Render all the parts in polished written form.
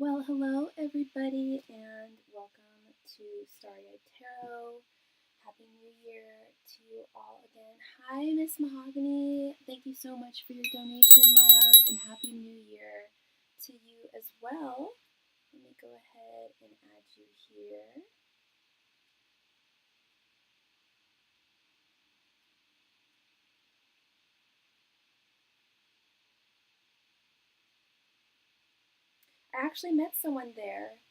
Well, hello everybody, and welcome to Starry Tarot. Happy New Year to you all again. Hi, Miss Mahogany. Thank you so much for your donation, love, and Happy New Year to you as well. Let me go ahead and add you here. I actually met someone there.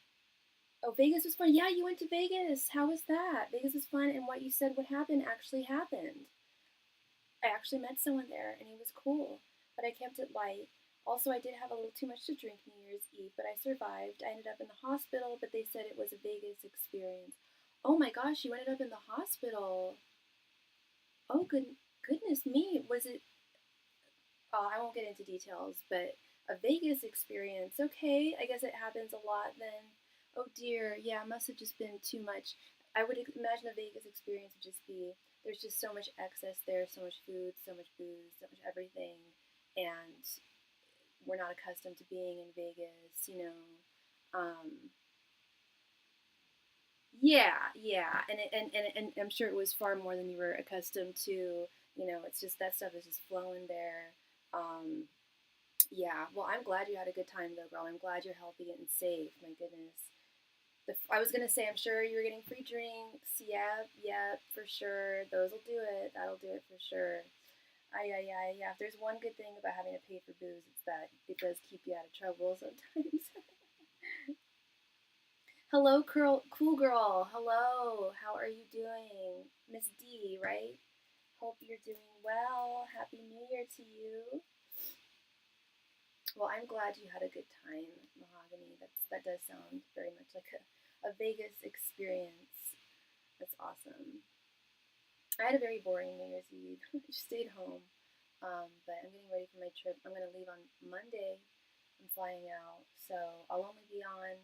Oh, Vegas was fun. Yeah, you went to Vegas. How was that? Vegas was fun, and what you said would happen actually happened. I actually met someone there, and he was cool, but I kept it light. Also, I did have a little too much to drink New Year's Eve, but I survived. I ended up in the hospital, but they said it was a Vegas experience. Oh my gosh, you ended up in the hospital. Oh, goodness me. Was it? Oh, I won't get into details, but a Vegas experience. Okay, I guess it happens a lot then. Oh dear, yeah, it must have just been too much. I would imagine a Vegas experience would just be there's just so much excess there, so much food, so much booze, so much everything, and we're not accustomed to being in Vegas. Yeah, and I'm sure it was far more than you were accustomed to. It's just that stuff is just flowing there. Um, Yeah, well, I'm glad you had a good time though, girl. I'm glad you're healthy and safe. My goodness. I was gonna say, I'm sure you were getting free drinks. Yeah, for sure. Those will do it. That'll do it for sure. Yeah. If there's one good thing about having to pay for booze, it's that it does keep you out of trouble sometimes. Hello, cool girl. Hello. How are you doing, Miss D? Right? Hope you're doing well. Happy New Year to you. Well, I'm glad you had a good time, Mahogany. That does sound very much like a Vegas experience. That's awesome. I had a very boring New Year's Eve. I just stayed home. But I'm getting ready for my trip. I'm going to leave on Monday. I'm flying out. So I'll only be on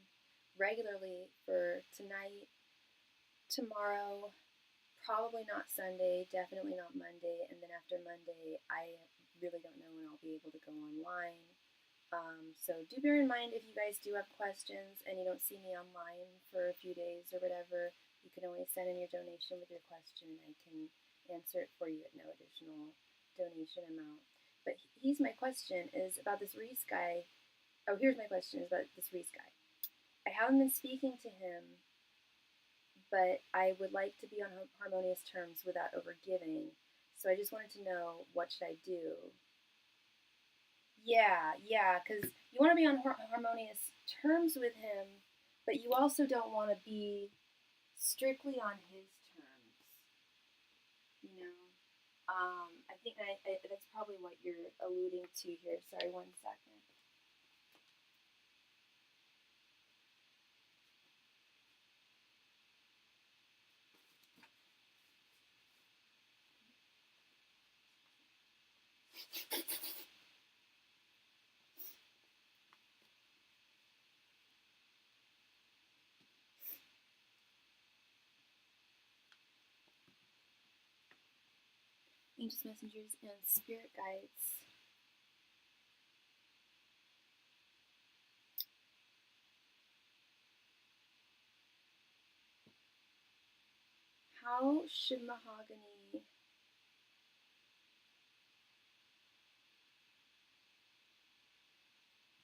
regularly for tonight, tomorrow, probably not Sunday, definitely not Monday. And then after Monday, I really don't know when I'll be able to go online. So do bear in mind if you guys do have questions and you don't see me online for a few days or whatever, you can always send in your donation with your question and I can answer it for you at no additional donation amount. But here's my question is about this Reese guy. Oh, here's my question is about this Reese guy. I haven't been speaking to him, but I would like to be on harmonious terms without overgiving. So I just wanted to know what should I do? Yeah, because you want to be on harmonious terms with him, but you also don't want to be strictly on his terms. You know, I think that's probably what you're alluding to here. Sorry, 1 second. Angels, messengers, and spirit guides. How should Mahogany?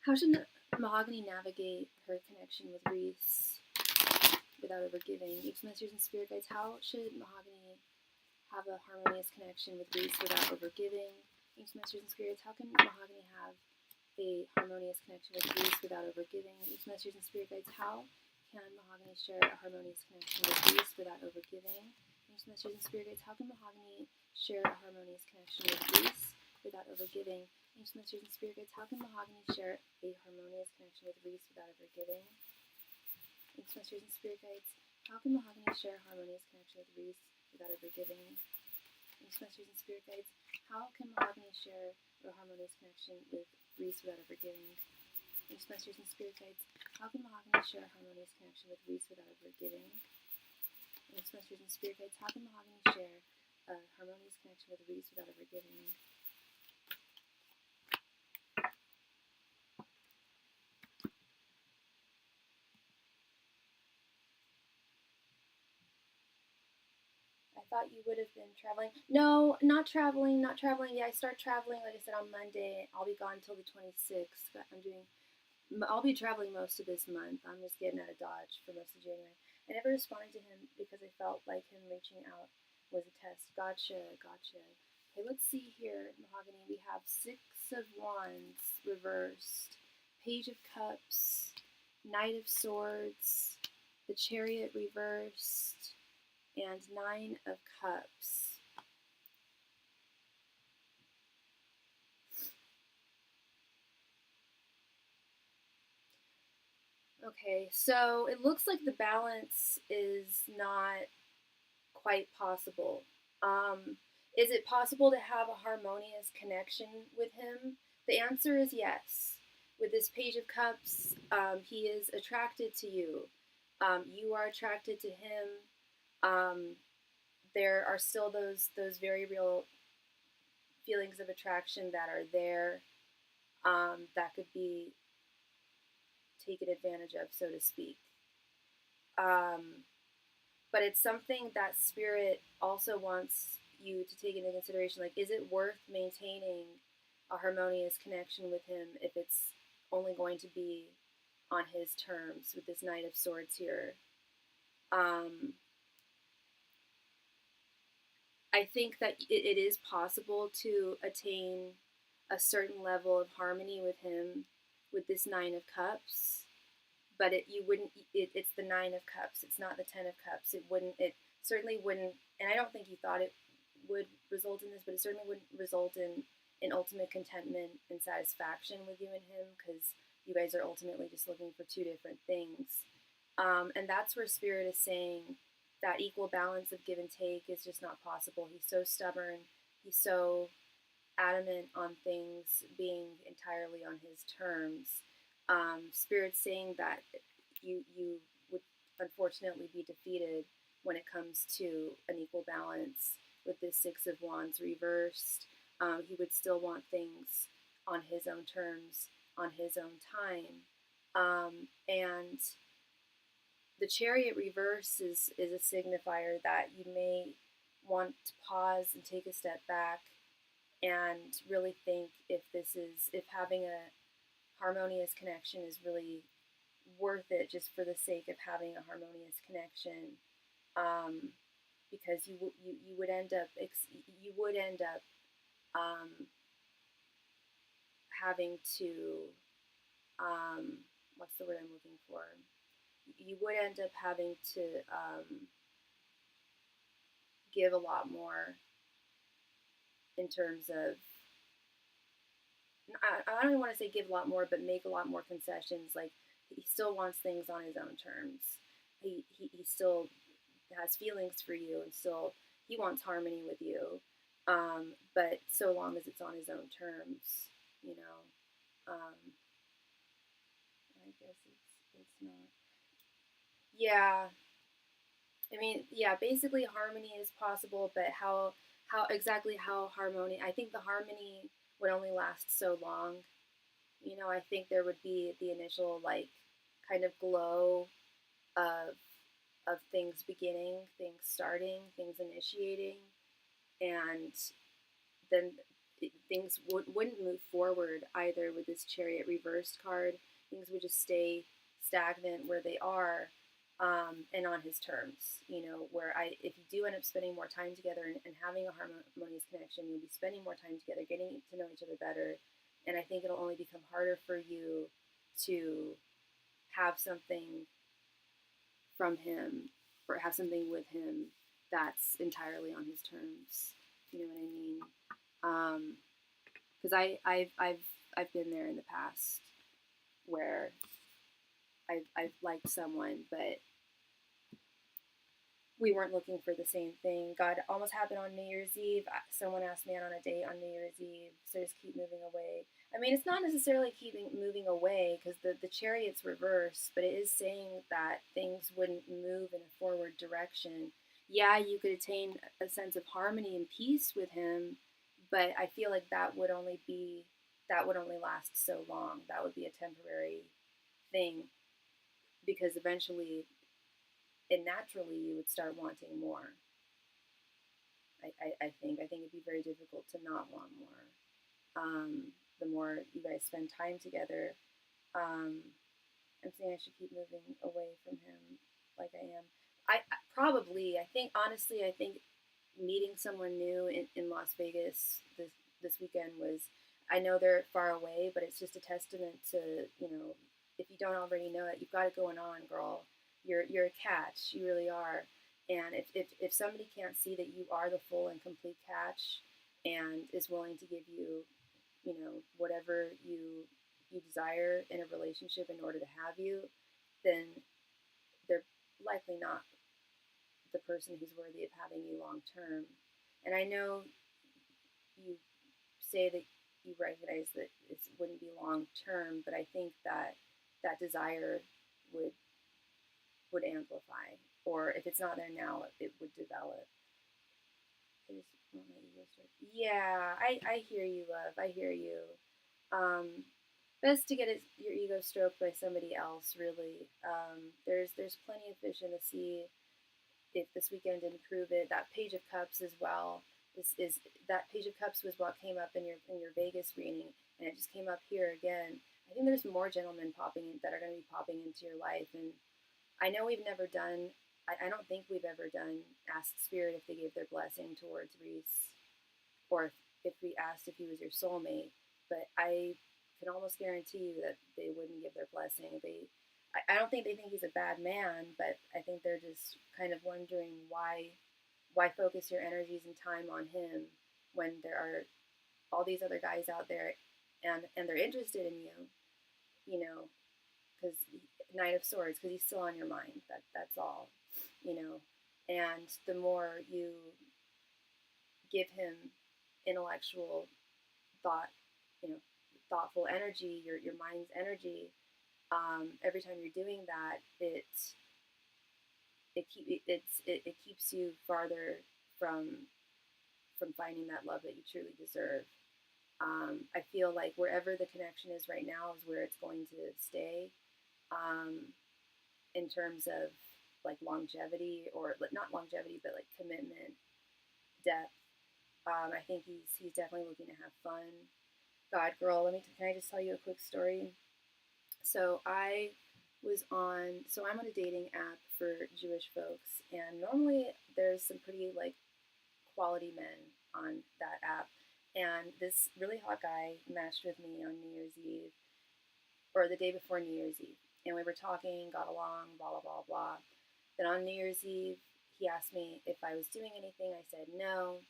How should Mahogany navigate her connection with Reese without overgiving? Angels, messengers, and spirit guides. How should Mahogany have a harmonious connection with Reese without overgiving? Angels, messengers, and spirits. How can Mahogany have a harmonious connection with Reese without overgiving? Angels, messengers, and spirit guides. How can Mahogany share a harmonious connection with Reese without overgiving? Angels, messengers, and spirit guides. How can Mahogany share a harmonious connection with Reese without overgiving? Angels, messengers, and spirit guides. How can Mahogany share a harmonious connection with Reese without overgiving? Angels, messengers, and spirit guides. How can Mahogany share a harmonious connection with Reese without overgiving? Angels, messengers, and spirit guides. How can Mahogany share a harmonious connection with Reese without overgiving? Angels, messengers, and spirit guides. How can Mahogany share a harmonious connection with Reese without overgiving? Angels, messengers, and spirit guides. How can Mahogany share a harmonious connection with Reese without overgiving? thought you would have been traveling. No, not traveling, not traveling. Yeah, I start traveling, like I said, on Monday. I'll be gone until the 26th. I'll be traveling most of this month. I'm just getting out of Dodge for most of January. I never responded to him because I felt like him reaching out was a test. Gotcha, gotcha. Okay, let's see here, Mahogany. We have Six of Wands reversed, Page of Cups, Knight of Swords, the Chariot reversed, and Nine of Cups. Okay, so it looks like the balance is not quite possible. Is it possible to have a harmonious connection with him? The answer is yes. With this Page of Cups, he is attracted to you. You are attracted to him. There are still those very real feelings of attraction that are there, that could be taken advantage of, so to speak. But it's something that Spirit also wants you to take into consideration. Like, is it worth maintaining a harmonious connection with him if it's only going to be on his terms with this Knight of Swords here? I think that it is possible to attain a certain level of harmony with him with this Nine of Cups, but it's the Nine of Cups. It's not the Ten of Cups. It certainly wouldn't, and I don't think you thought it would result in this, but it certainly wouldn't result in ultimate contentment and satisfaction with you and him, because you guys are ultimately just looking for two different things. And that's where Spirit is saying that equal balance of give and take is just not possible. He's so stubborn. He's so adamant on things being entirely on his terms. Spirit's saying that you would unfortunately be defeated when it comes to an equal balance with this Six of Wands reversed. He would still want things on his own terms, on his own time. And the Chariot reverse is a signifier that you may want to pause and take a step back and really think if having a harmonious connection is really worth it, just for the sake of having a harmonious connection, because you would end up having to, what's the word I'm looking for? You would end up having to give a lot more in terms of, I don't even want to say give a lot more, but make a lot more concessions. Like, he still wants things on his own terms. He still has feelings for you, and still he wants harmony with you. But so long as it's on his own terms, you know. I guess it's not. Yeah. I mean, yeah, basically harmony is possible, but how exactly how harmony, I think the harmony would only last so long. You know, I think there would be the initial, like, kind of glow of things beginning, things starting, things initiating, and then things wouldn't move forward either with this Chariot reversed card. Things would just stay stagnant where they are, and on his terms. You know, where if you do end up spending more time together and having a harmonious connection, you'll be spending more time together, getting to know each other better, and I think it'll only become harder for you to have something from him, or have something with him that's entirely on his terms. You know what I mean? Because I've been there in the past where I've liked someone, but we weren't looking for the same thing. God, almost happened on New Year's Eve. Someone asked me out on a date on New Year's Eve, so just keep moving away. I mean, it's not necessarily keeping moving away, because the Chariot's reversed, but it is saying that things wouldn't move in a forward direction. Yeah, you could attain a sense of harmony and peace with him, but I feel like that would only last so long. That would be a temporary thing, because eventually and naturally you would start wanting more. I think it'd be very difficult to not want more. The more you guys spend time together, I'm saying I should keep moving away from him like I am. I think honestly, I think meeting someone new in Las Vegas this weekend was. I know they're far away, but it's just a testament to, if you don't already know it, you've got it going on, girl. You're a catch. You really are. And if somebody can't see that you are the full and complete catch and is willing to give you, whatever you desire in a relationship in order to have you, then they're likely not the person who's worthy of having you long term. And I know you say that you recognize that it wouldn't be long term, but I think that that desire would amplify, or if it's not there now, it would develop. I just want my ego stroked. Yeah, I hear you, love. I hear you. Best to get your ego stroked by somebody else. Really, there's plenty of fish in the sea. If this weekend didn't prove it, that Page of Cups as well. Is that Page of Cups was what came up in your Vegas reading, and it just came up here again. I think there's more gentlemen that are going to be popping into your life, and I know we've never done. I don't think we've ever done asked Spirit if they gave their blessing towards Reese, or if we asked if he was your soulmate. But I can almost guarantee you that they wouldn't give their blessing. I don't think they think he's a bad man, but I think they're just kind of wondering why focus your energies and time on him when there are all these other guys out there, and they're interested in you, because Knight of Swords, because he's still on your mind. That's all, and the more you give him intellectual thought, thoughtful energy, your mind's energy. Every time you're doing that, it keeps you farther from finding that love that you truly deserve. I feel like wherever the connection is right now is where it's going to stay. In terms of like longevity, or not longevity, but like commitment, depth. I think he's definitely looking to have fun. God, girl, can I just tell you a quick story? So I'm on a dating app for Jewish folks, and normally there's some pretty like quality men on that app. And this really hot guy matched with me on New Year's Eve, or the day before New Year's Eve. And we were talking, got along, blah, blah, blah, blah. Then on New Year's Eve, he asked me if I was doing anything. I said no.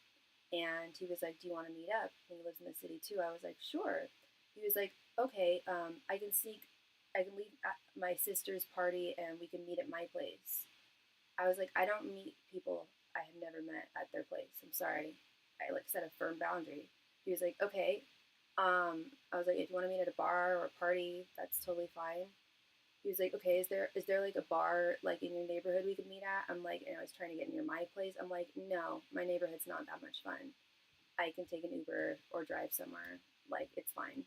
And he was like, do you want to meet up? And he lives in the city too. I was like, sure. He was like, okay, I can leave at my sister's party and we can meet at my place. I was like, I don't meet people I have never met at their place. I'm sorry. I like set a firm boundary. He was like, okay. I was like, if you want to meet at a bar or a party, that's totally fine. He was like, okay, is there like a bar like in your neighborhood we could meet at? I'm like, and I was trying to get near my place. I'm like, no, my neighborhood's not that much fun. I can take an Uber or drive somewhere. Like, it's fine.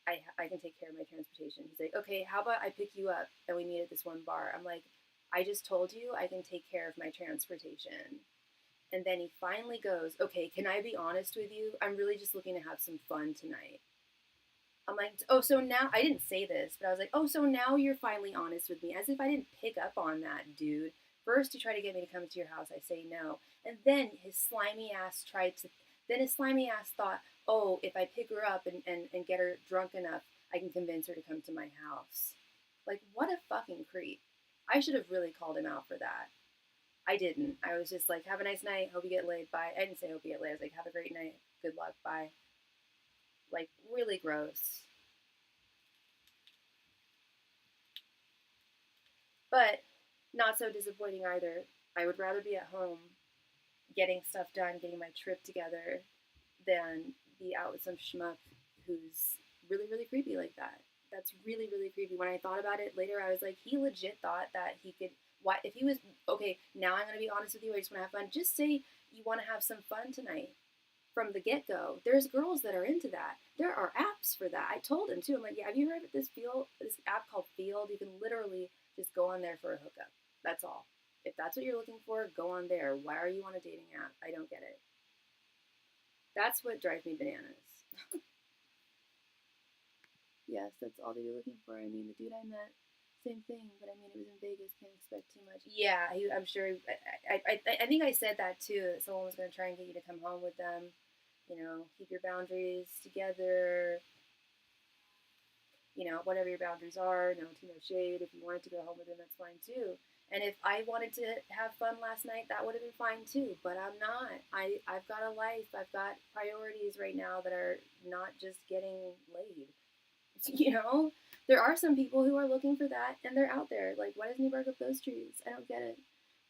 I can take care of my transportation. He's like, okay, how about I pick you up and we meet at this one bar? I'm like, I just told you I can take care of my transportation. And then he finally goes, okay, can I be honest with you? I'm really just looking to have some fun tonight. I'm like, oh, so now, I didn't say this, but I was like, oh, so now you're finally honest with me, as if I didn't pick up on that, dude. First, you try to get me to come to your house, I say no. And then his slimy ass thought, oh, if I pick her up and get her drunk enough, I can convince her to come to my house. Like, what a fucking creep. I should have really called him out for that. I didn't. I was just like, have a nice night, hope you get laid, bye. I didn't say hope you get laid, I was like, have a great night, good luck, bye. Like, really gross. But not so disappointing either. I would rather be at home getting stuff done, getting my trip together, than be out with some schmuck who's really, really creepy like that. That's really, really creepy. When I thought about it later, I was like, he legit thought that he could, why, if he was, okay, now I'm going to be honest with you, I just want to have fun. Just say you want to have some fun tonight. From the get-go, there's girls that are into that. There are apps for that. I told him too. I'm like, yeah, have you heard of this app called Field? You can literally just go on there for a hookup. That's all. If that's what you're looking for, go on there. Why are you on a dating app? I don't get it. That's what drives me bananas. Yes, that's all that you're looking for. I mean, the dude I met, same thing, but I mean, it was in Vegas. Can't expect too much. Yeah, I'm sure. I think I said that too. That someone was going to try and get you to come home with them. You know, keep your boundaries together. You know, whatever your boundaries are. No tea, no shade. If you wanted to go home with them, that's fine too. And if I wanted to have fun last night, that would have been fine too. But I'm not. I've got a life. I've got priorities right now that are not just getting laid. You know, there are some people who are looking for that, and they're out there. Like, why doesn't he bark up those trees? I don't get it.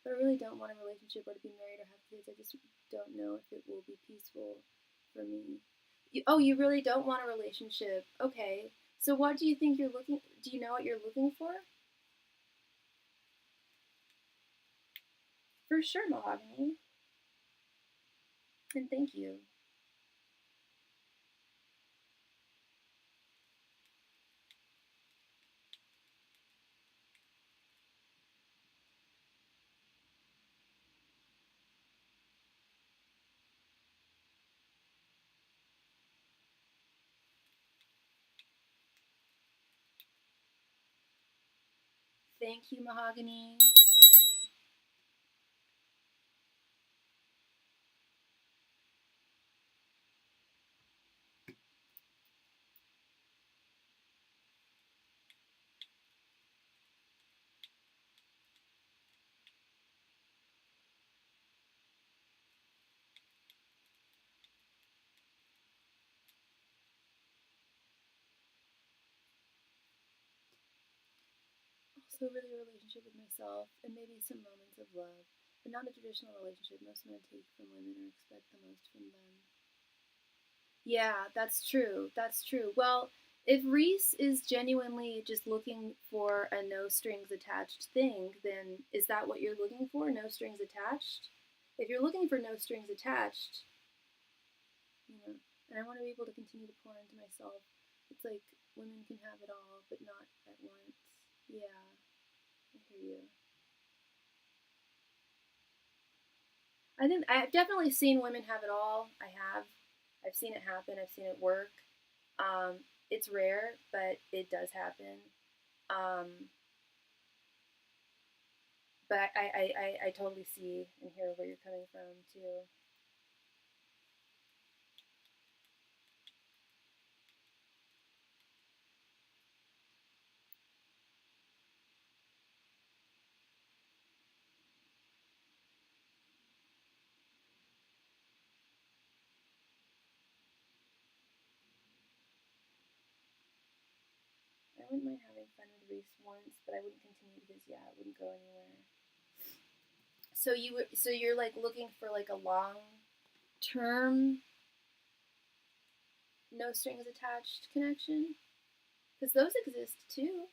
But I really don't want a relationship or to be married or have kids. I just don't know if it will be peaceful for me. Oh, you really don't want a relationship? Okay. So what do you think you're looking? Do you know what you're looking for? For sure, Mahogany. And thank you. Thank you, Mahogany. Also, really a relationship with myself and maybe some moments of love, but not a traditional relationship most men take from women or expect the most from them. Yeah, that's true. That's true. Well, if Reese is genuinely just looking for a no strings attached thing, then is that what you're looking for? No strings attached? If you're looking for no strings attached, you know, and I want to be able to continue to pour into myself, it's like women can have it all, but not at once. Yeah, I hear you. I think I've definitely seen women have it all. I have. I've seen it happen. I've seen it work. Um, it's rare, but it does happen. Um, but I totally see and hear where you're coming from too. I wouldn't mind having fun with Reese once, but I wouldn't continue because yeah, it wouldn't go anywhere. So you're like looking for like a long term, no strings attached connection because those exist too.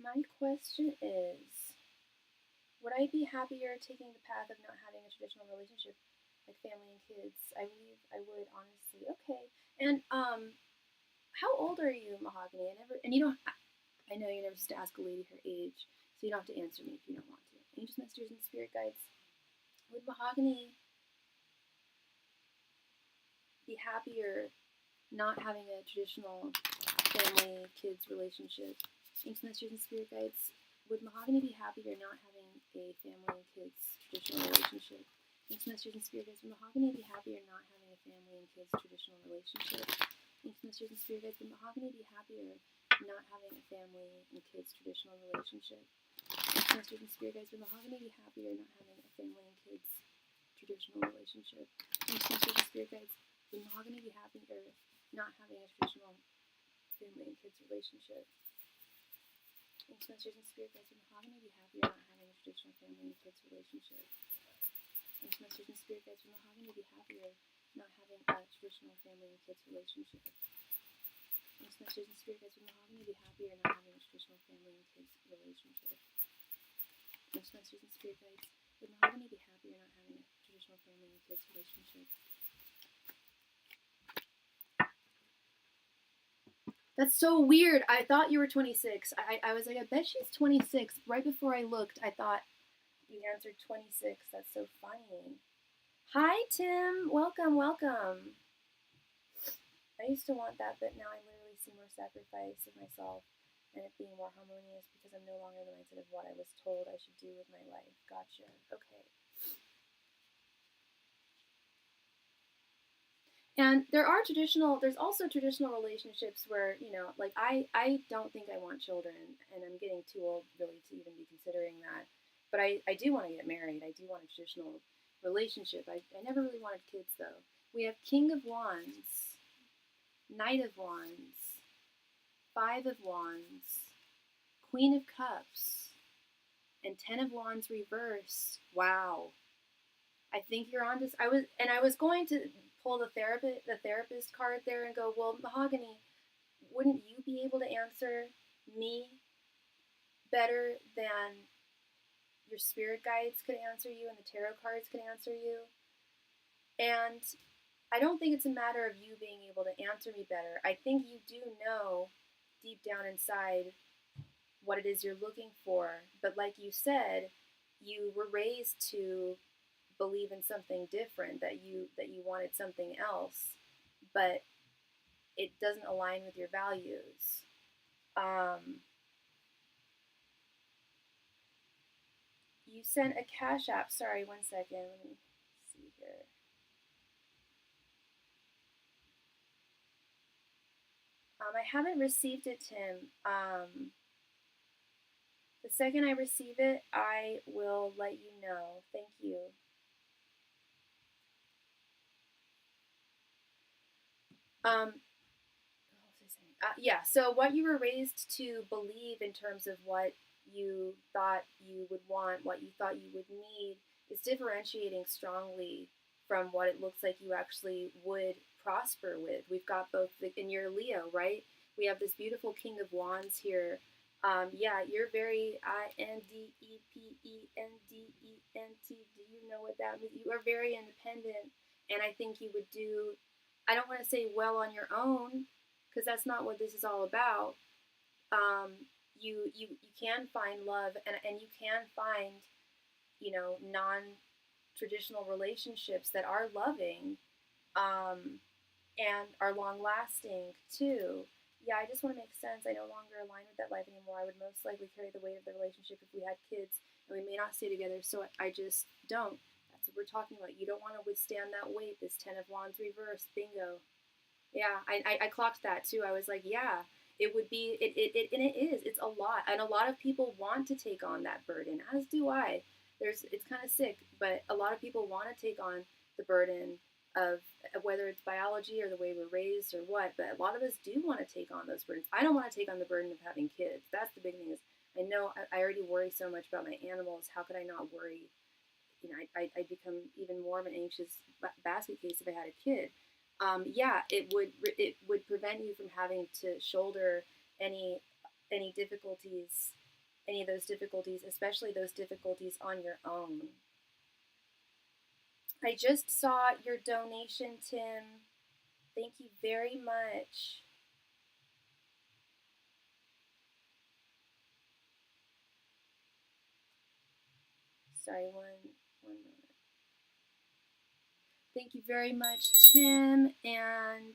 My question is, would I be happier taking the path of not having a traditional relationship, like family and kids? I believe I would, honestly. Okay. And how old are you, Mahogany? You don't. I know you're never supposed to ask a lady her age, so you don't have to answer me if you don't want to. Angels, messengers, and spirit guides. Would Mahogany be happier not having a traditional family kids relationship? Angels, messengers, and spirit guides. Would Mahogany be happier not having a family and kids traditional relationship? Angels, messengers, and spirit guides. Would Mahogany be happier not having a family and kids traditional relationship? Angels, messengers, and spirit guides. Would Mahogany be happier not having a family and kids traditional relationship? Angels, messengers, and spirit guides. Would Mahogany be happier not having a family and kids traditional relationship? Angels, messengers, and spirit guides. Would Mahogany be happier not having a traditional family and kids relationship? Angels, messengers, and spirit guides. Would Mahogany be happier not having a traditional family and kids relationship? Angels, messengers, and spirit guides. Would Mahogany be happier not having a traditional family and kids relationship? Angels, messengers, and spirit guides. Would Mahogany be happier not having a traditional family and kids relationship? Angels, messengers, and spirit guides. Would Mahogany be happier not having a traditional family and kids relationship? That's so weird. I thought you were 26. I was like, I bet she's 26. Right before I looked, I thought you answered 26. That's so funny. Hi, Tim. Welcome, welcome. I used to want that, but now I literally see more sacrifice of myself and it being more harmonious because I'm no longer the mindset of what I was told I should do with my life. Gotcha. Okay. And there's also traditional relationships where, like I don't think I want children, and I'm getting too old really to even be considering that. But I do want to get married. I do want a traditional relationship. I never really wanted kids, though. We have King of Wands, Knight of Wands, Five of Wands, Queen of Cups, and Ten of Wands reversed. Wow. I think you're on to. I was going to pull the therapist card there and go, well, Mahogany, wouldn't you be able to answer me better than your spirit guides could answer you and the tarot cards could answer you? And I don't think it's a matter of you being able to answer me better. I think you do know deep down inside what it is you're looking for. But like you said, you were raised to believe in something different, that you wanted something else, but it doesn't align with your values. You sent a Cashapp. Sorry, 1 second. Let me see here. I haven't received it, Tim. The second I receive it, I will let you know. Thank you. What was I saying? Yeah, so what you were raised to believe in terms of what you thought you would want, what you thought you would need, is differentiating strongly from what it looks like you actually would prosper with. We've got both, and you're Leo, right? We have this beautiful King of Wands here. Yeah, you're very independent. Do you know what that means? You are very independent, and I think you would do, I don't want to say well on your own, because that's not what this is all about. You can find love, and you can find, non-traditional relationships that are loving, and are long-lasting too. Yeah, I just want to make sense. I no longer align with that life anymore. I would most likely carry the weight of the relationship if we had kids, and we may not stay together, so I just don't. That's what we're talking about. You don't want to withstand that weight, this Ten of Wands reverse. Bingo. Yeah, I clocked that too. I was like, yeah, it would be, and it is. It's a lot. And a lot of people want to take on that burden, as do I. It's kind of sick, but a lot of people want to take on the burden of whether it's biology or the way we're raised or what, but a lot of us do want to take on those burdens. I don't want to take on the burden of having kids. That's the big thing is, I know I already worry so much about my animals. How could I not worry? I'd become even more of an anxious basket case if I had a kid. Yeah, it would prevent you from having to shoulder any difficulties any of those difficulties, especially those difficulties on your own. I just saw your donation, Tim. Thank you very much. Sorry, one moment. Thank you very much, Tim, and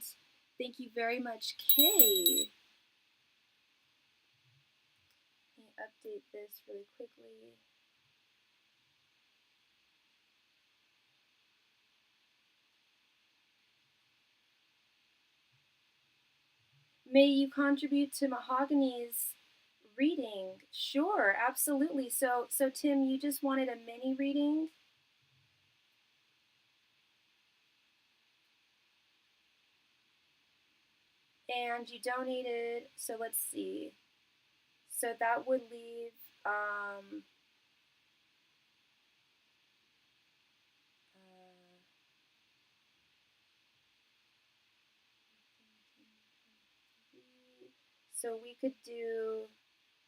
thank you very much, Kay. Let me update this really quickly. May you contribute to Mahogany's reading? Sure, absolutely. So Tim, you just wanted a mini reading? And you donated, so let's see. So that would leave, so we could do,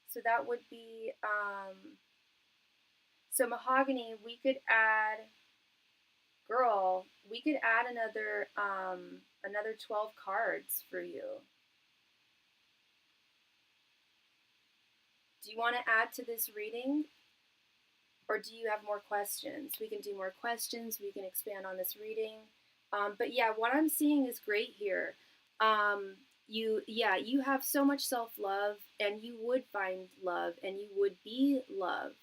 so that would be, so Mahogany, we could add, girl, we could add another 12 cards for you. Do you want to add to this reading? Or do you have more questions? We can do more questions. We can expand on this reading. But yeah, what I'm seeing is great here. You have so much self-love, and you would find love, and you would be loved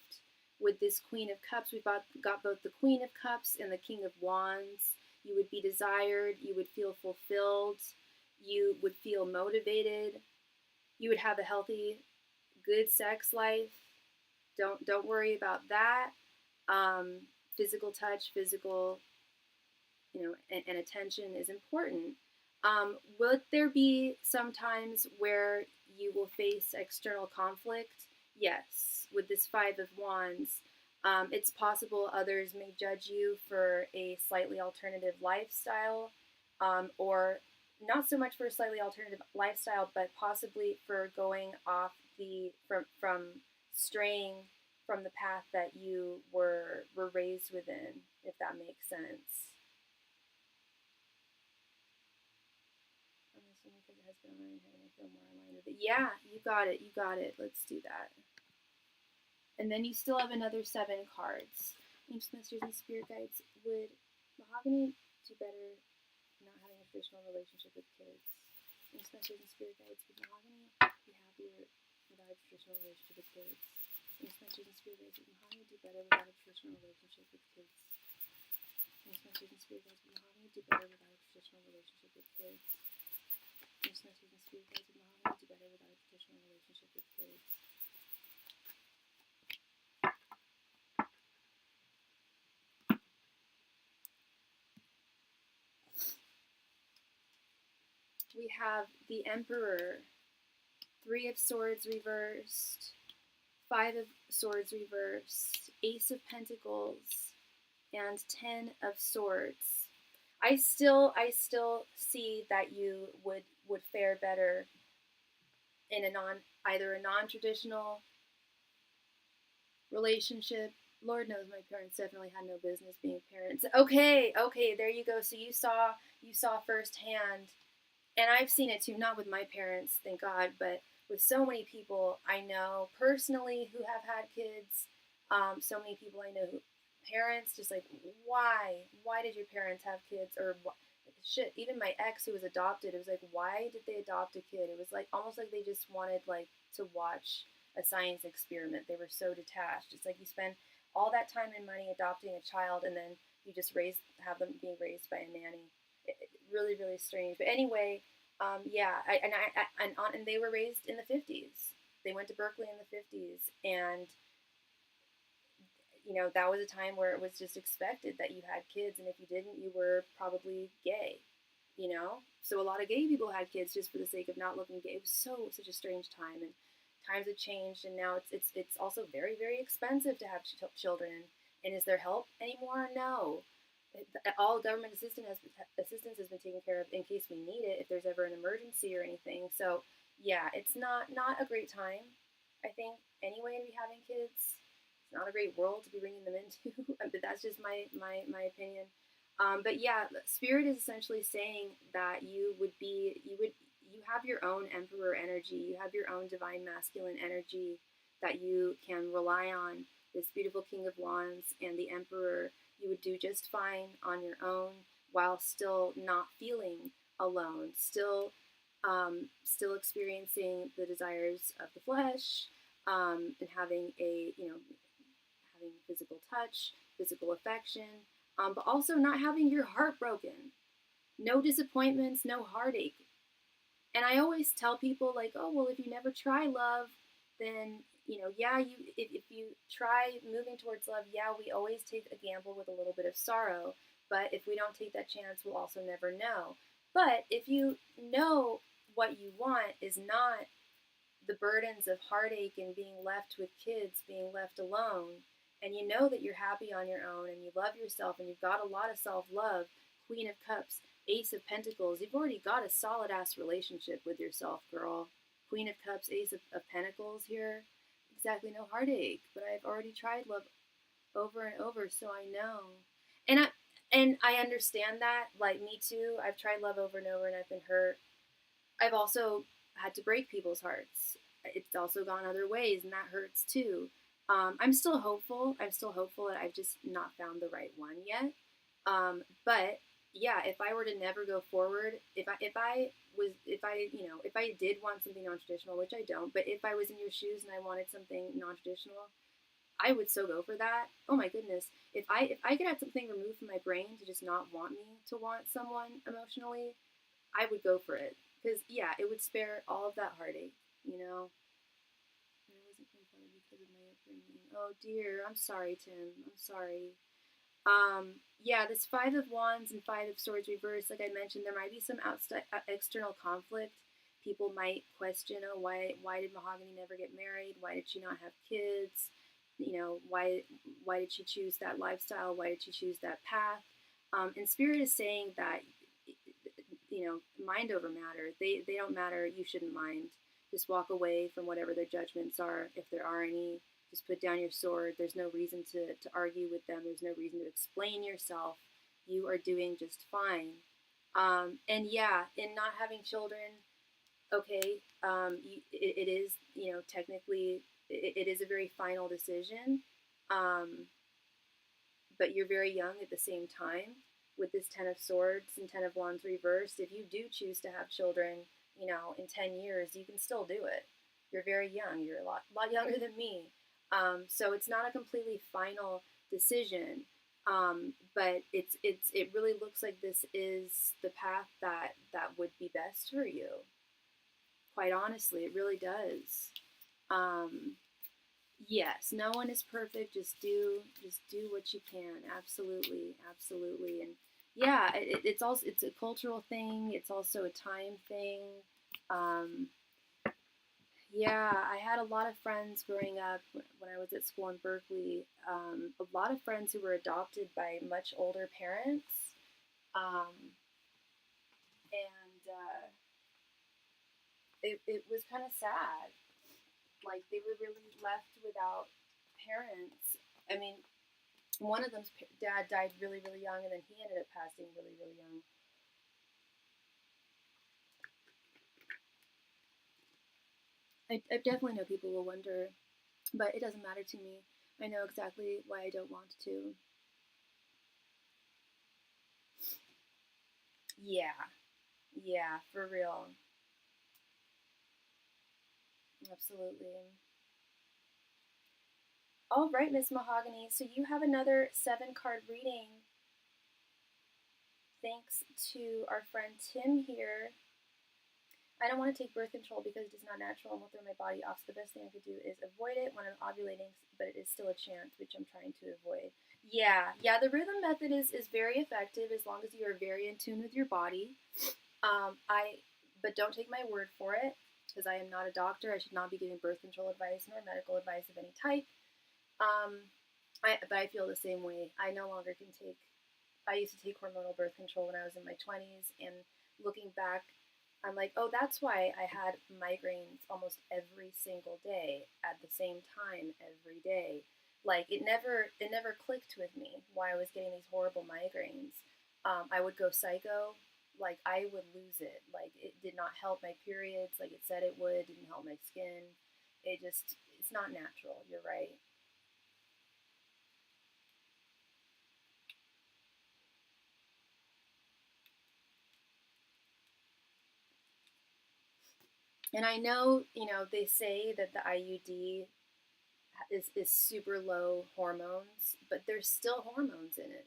with this Queen of Cups. We've got both the Queen of Cups and the King of Wands. You would be desired. You would feel fulfilled. You would feel motivated. You would have a healthy, good sex life. Don't worry about that. Physical touch, physical, and attention is important. Will there be some times where you will face external conflict? Yes. With this Five of Wands, it's possible others may judge you for a slightly alternative lifestyle, or not so much for a slightly alternative lifestyle, but possibly for going off from straying from the path that you were raised within, if that makes sense. I'm assuming because it has been online, I feel more aligned with it. Yeah, you got it. You got it. Let's do that. And then you still have another 7 cards. Ancient masters and spirit guides, would Mahogany do better not having a traditional relationship with kids? Ancient masters and spirit guides, would Mahogany be happier without a traditional relationship with kids? Ancient masters and spirit guides, would Mahogany do better without a traditional relationship with kids? Ancient masters and spirit guides, would Mahogany do better without a traditional relationship with kids? Ancient masters and spirit guides, would Mahogany do better without a traditional relationship with kids? We have the Emperor, 3 of Swords reversed, 5 of Swords reversed, Ace of Pentacles, and 10 of Swords. I still see that you would fare better in either a non-traditional relationship. Lord knows my parents definitely had no business being parents. Okay, there you go. So you saw firsthand. And I've seen it too, not with my parents, thank God, but with so many people I know personally who have had kids. So many people I know who, parents, just like, why did your parents have kids? Or shit, even my ex who was adopted, it was like, why did they adopt a kid? It was like almost like they just wanted like to watch a science experiment. They were so detached. It's like you spend all that time and money adopting a child, and then you just have them being raised by a nanny. Really, really strange. But anyway, yeah, and they were raised in the 50s. They went to Berkeley in the 50s, and that was a time where it was just expected that you had kids, and if you didn't, you were probably gay. So a lot of gay people had kids just for the sake of not looking gay. It was such a strange time, and times have changed, and now it's also very, very expensive to have children. And is there help anymore? No. All government assistance has been taken care of in case we need it, if there's ever an emergency or anything. So yeah, it's not a great time. I think any way to be having kids. It's not a great world to be bringing them into, but that's just my opinion. But yeah, Spirit is essentially saying that you have your own Emperor energy, you have your own divine masculine energy that you can rely on. This beautiful King of Wands and the Emperor, you would do just fine on your own while still not feeling alone, still experiencing the desires of the flesh, and having having physical touch, physical affection, but also not having your heart broken. No disappointments, no heartache. And I always tell people, like, oh, well, if you never try love, then, yeah, if you try moving towards love, yeah, we always take a gamble with a little bit of sorrow. But if we don't take that chance, we'll also never know. But if you know what you want is not the burdens of heartache and being left with kids, being left alone, and you know that you're happy on your own and you love yourself and you've got a lot of self love, Queen of Cups, Ace of Pentacles, you've already got a solid ass relationship with yourself, girl. Queen of Cups, Ace of Pentacles here. Exactly, no heartache, but I've already tried love over and over, so I know. And I understand that, like me too. I've tried love over and over and I've been hurt. I've also had to break people's hearts. It's also gone other ways, and that hurts too. I'm still hopeful. I'm still hopeful that I've just not found the right one yet. But yeah, if I were to never go forward, if I did want something non-traditional, which I don't, but if I was in your shoes and I wanted something non-traditional, I would so go for that. Oh my goodness, if I could have something removed from my brain to just not want me to want someone emotionally, I would go for it. Because, yeah, it would spare all of that heartache, you know? And I wasn't confronted because of my upbringing. Oh, dear. I'm sorry, Tim. I'm sorry. Yeah, this Five of Wands and Five of Swords reversed, like I mentioned, there might be some external conflict. People might question, oh, why did Mahogany never get married? Why did she not have kids? Why did she choose that lifestyle? Why did she choose that path? And Spirit is saying that mind over matter. They don't matter. You shouldn't mind. Just walk away from whatever their judgments are, if there are any. Just put down your sword. There's no reason to argue with them. There's no reason to explain yourself. You are doing just fine. And yeah, in not having children, okay, it is, technically, it is a very final decision. Um, but you're very young at the same time. With this Ten of Swords and Ten of Wands reversed, if you do choose to have children, in 10 years, you can still do it. You're very young. You're a lot younger than me. So it's not a completely final decision. But it really looks like this is the path that would be best for you. Quite honestly, it really does. Yes, no one is perfect. Just do what you can. Absolutely, absolutely. And yeah, it's a cultural thing. It's also a time thing. Um, yeah, I had a lot of friends growing up when I was at school in Berkeley. A lot of friends who were adopted by much older parents, um, and it was kind of sad. Like they were really left without parents. I mean, one of them's dad died really, really young, and then he ended up passing really, really young. I definitely know people will wonder, but it doesn't matter to me. I know exactly why I don't want to. Yeah, yeah, for real. Absolutely. All right, Miss Mahogany. So you have another 7-card reading. Thanks to our friend Tim here. I don't want to take birth control because it is not natural and will throw my body off. So the best thing I could do is avoid it when I'm ovulating, but it is still a chance, which I'm trying to avoid. Yeah, the rhythm method is very effective as long as you are very in tune with your body. But don't take my word for it because I am not a doctor. I should not be giving birth control advice nor medical advice of any type. But I feel the same way. I no longer can take. I used to take hormonal birth control when I was in my 20s, and looking back, I'm like, oh, that's why I had migraines almost every single day at the same time every day. Like it never clicked with me why I was getting these horrible migraines. I would go psycho. Like I would lose it. Like it did not help my periods. Like it said it would. Didn't help my skin. It's not natural. You're right. And I know, they say that the IUD is super low hormones, but there's still hormones in it.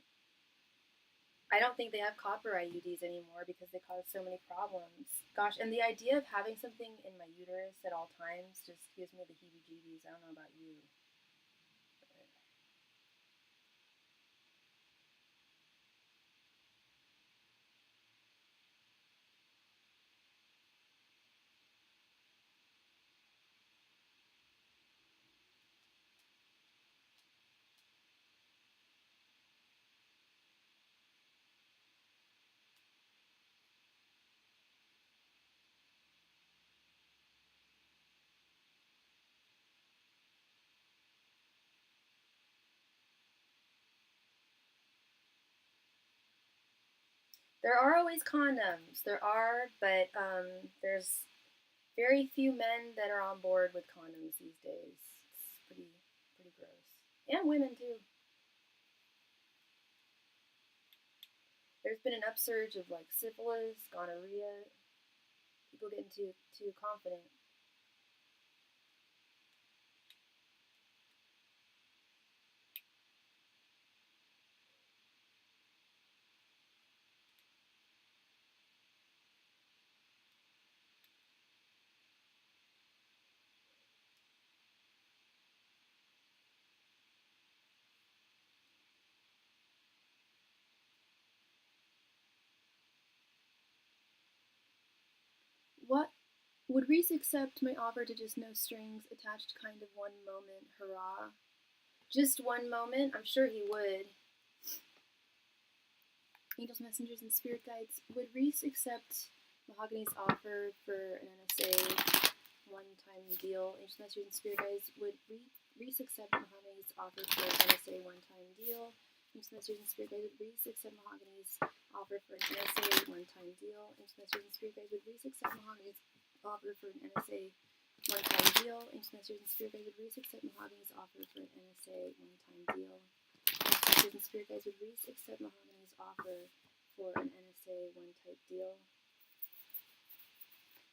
I don't think they have copper IUDs anymore because they cause so many problems. Gosh, and the idea of having something in my uterus at all times just gives me the heebie-jeebies. I don't know about you. There are always condoms. There are, but there's very few men that are on board with condoms these days. It's pretty gross. And women too. There's been an upsurge of like syphilis, gonorrhea, people getting too confident. What would Reese accept my offer to just no strings attached kind of one moment hurrah? Just one moment? I'm sure he would. Angels, messengers, and spirit guides. Would Reese accept Mahogany's offer for an NSA one-time deal? Angels, messengers, and spirit guides. Would Reese accept Mahogany's offer for an NSA one-time deal? Angels, messengers, and spirit guides. Would Reese accept Mahogany's offer for an NSA one-time deal? Angels, messengers, and spirit guides. Would Reese accept Mahogany's offer for an NSA one-time deal? Angels, messengers, and spirit guides. Would Reese accept Mahogany's offer for an NSA one-time deal? And spirit guides, would Reese accept Mahogany's offer for an NSA one-type deal?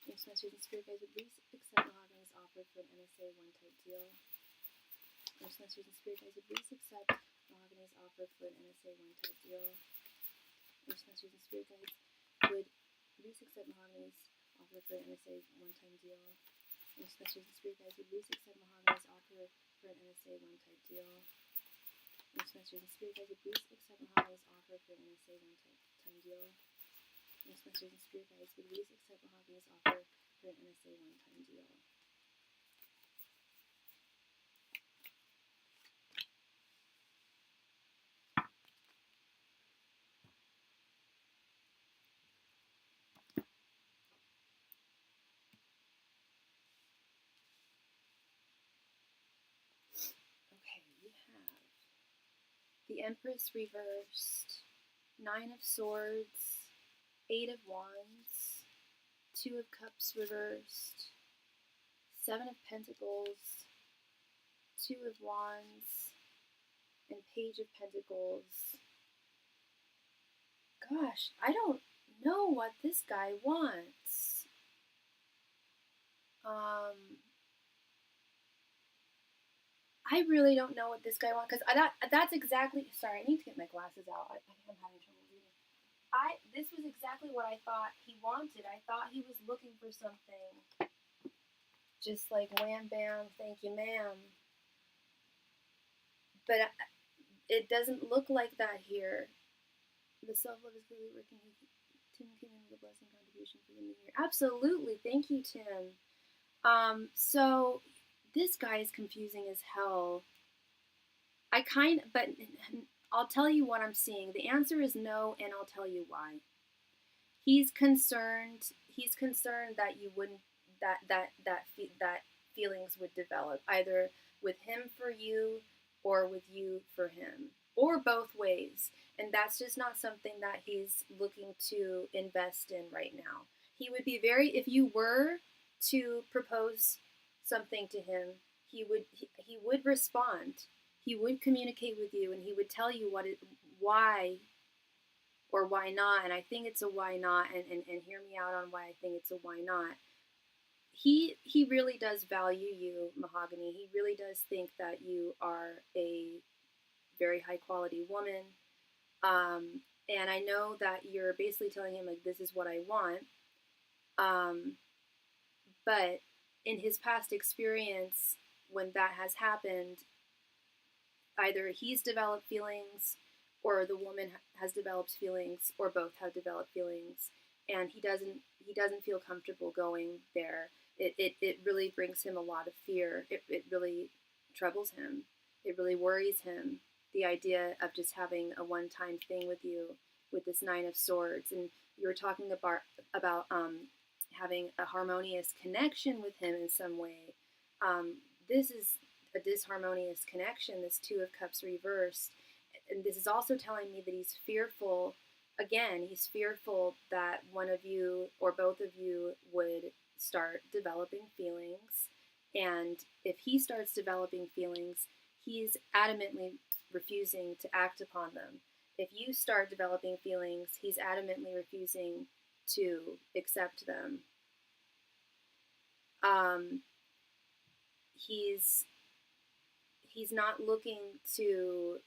Angels, messengers, and spirit guides, would Reese accept Mahogany's offer for an NSA one-type deal? Angels, messengers, and spirit guides, would Reese accept Mahogany's offer for an NSA one-type deal? Angels, messengers, and spirit guides, would Reese accept Mahogany's offer for an NSA one-time deal? Angels, messengers, and spirit guides, would Reese accept Mahogany's offer for an NSA one-type deal? Angels, messengers, and spirit guides, would Reese accept Mahogany's offer for an NSA one-time deal? Angels, messengers, and spirit guides, would Reese accept Mahogany's offer for an NSA one-time deal? Okay, we have the Empress reversed, Nine of Swords, Eight of Wands, Two of Cups reversed, Seven of Pentacles, Two of Wands, and Page of Pentacles. Gosh, I don't know what this guy wants. I really don't know what this guy wants because that's exactly. Sorry, I need to get my glasses out. I think I'm having trouble reading. This was exactly what I thought he wanted. I thought he was looking for something, just like wham bam, thank you, ma'am. But it doesn't look like that here. The self-love is clearly working. Tim came in with a blessing contribution for the new year. Absolutely, thank you, Tim. So this guy is confusing as hell. But I'll tell you what I'm seeing. The answer is no, and I'll tell you why. He's concerned he's concerned that you wouldn't that feelings would develop either with him for you or with you for him, or both ways. And that's just not something that he's looking to invest in right now. He would be very, if you were to propose something to him, he would respond. He would communicate with you, and he would tell you why or why not. And I think it's a why not, and hear me out on why I think it's a why not. He really does value you, Mahogany. He really does think that you are a very high quality woman. And I know that you're basically telling him, like, this is what I want. But in his past experience, when that has happened, either he's developed feelings or the woman has developed feelings, or both have developed feelings, and he doesn't feel comfortable going there. It really brings him a lot of fear. It really troubles him. It really worries him, the idea of just having a one-time thing with you, with this Nine of Swords. And you were talking about having a harmonious connection with him in some way. This is a disharmonious connection, this Two of Cups reversed. And this is also telling me that he's fearful. Again, he's fearful that one of you or both of you would start developing feelings. And if he starts developing feelings, he's adamantly refusing to act upon them. If you start developing feelings, he's adamantly refusing to accept them. He's not looking to,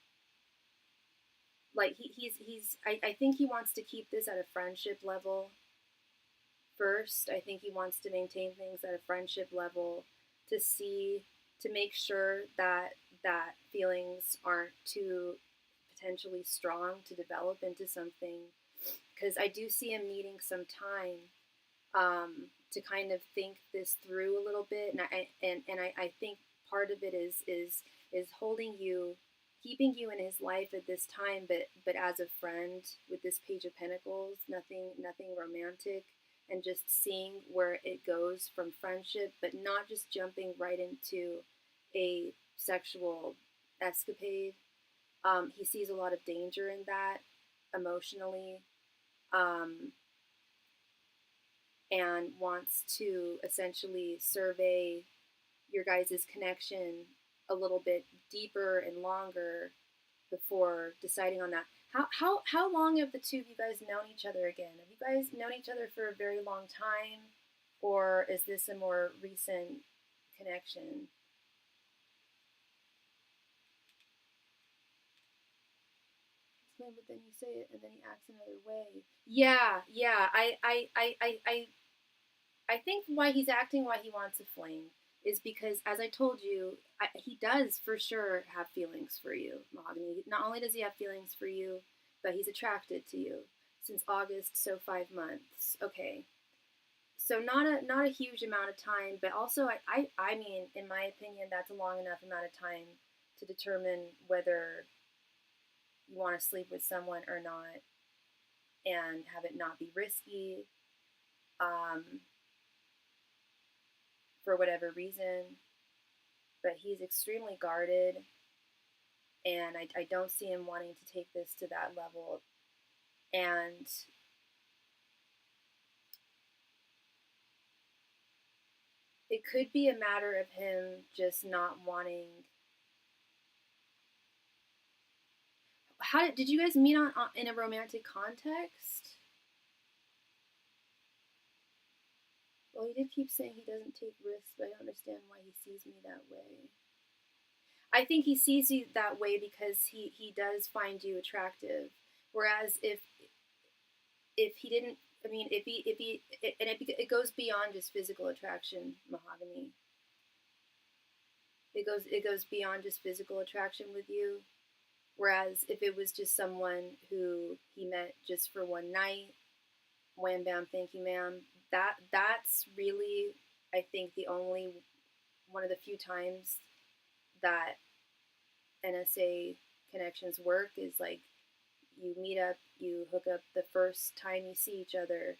like, I think he wants to keep this at a friendship level first. I think he wants to maintain things at a friendship level to make sure that feelings aren't too potentially strong to develop into something. Because I do see him needing some time to kind of think this through a little bit, and I think part of it is holding you, keeping you in his life at this time, but as a friend with this Page of Pentacles, nothing romantic, and just seeing where it goes from friendship, but not just jumping right into a sexual escapade. He sees a lot of danger in that emotionally, and wants to essentially survey your guys' connection a little bit deeper and longer before deciding on that. How long have the two of you guys known each other again? Have you guys known each other for a very long time, or is this a more recent connection? But then you say it and then he acts another way. Yeah. I think why he's acting, why he wants a fling, is because, as I told you, he does for sure have feelings for you, Mahogany. Not only does he have feelings for you, but he's attracted to you since August, so 5 months. Okay, so not a huge amount of time, but also I mean, in my opinion, that's a long enough amount of time to determine whether you want to sleep with someone or not, and have it not be risky. For whatever reason, but he's extremely guarded, and I don't see him wanting to take this to that level. And it could be a matter of him just not wanting. Did you guys meet in a romantic context? Well, he did keep saying he doesn't take risks, but I don't understand why he sees me that way. I think he sees you that way because he does find you attractive. Whereas if he didn't, I mean, if he and it goes beyond just physical attraction, Mahogany. It goes beyond just physical attraction with you. Whereas if it was just someone who he met just for one night, wham bam, thank you ma'am, that's really, I think, the only one of the few times that NSA connections work, is like you meet up, you hook up the first time you see each other,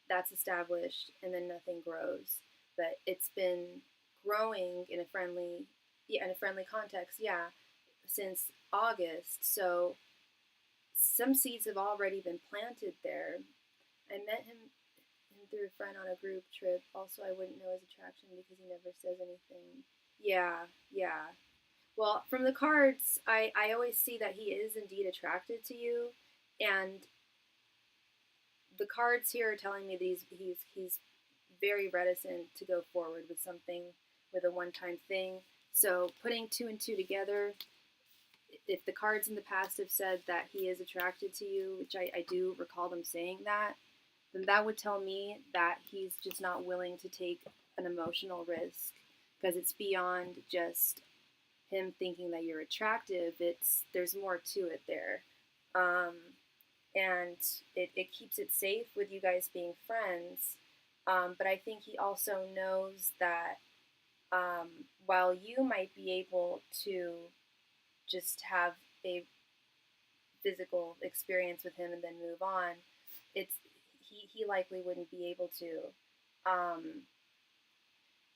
that's established, and then nothing grows. But it's been growing in a friendly, context, since August. So some seeds have already been planted there. I met him through a friend on a group trip. Also, I wouldn't know his attraction because he never says anything. Yeah, yeah. Well, from the cards, I always see that he is indeed attracted to you, and the cards here are telling me that he's very reticent to go forward with something, with a one-time thing. So putting two and two together, if the cards in the past have said that he is attracted to you, which I do recall them saying that, then that would tell me that he's just not willing to take an emotional risk, because it's beyond just him thinking that you're attractive. There's more to it there. Um, and it keeps it safe with you guys being friends. But I think he also knows that while you might be able to just have a physical experience with him and then move on, it's he likely wouldn't be able to.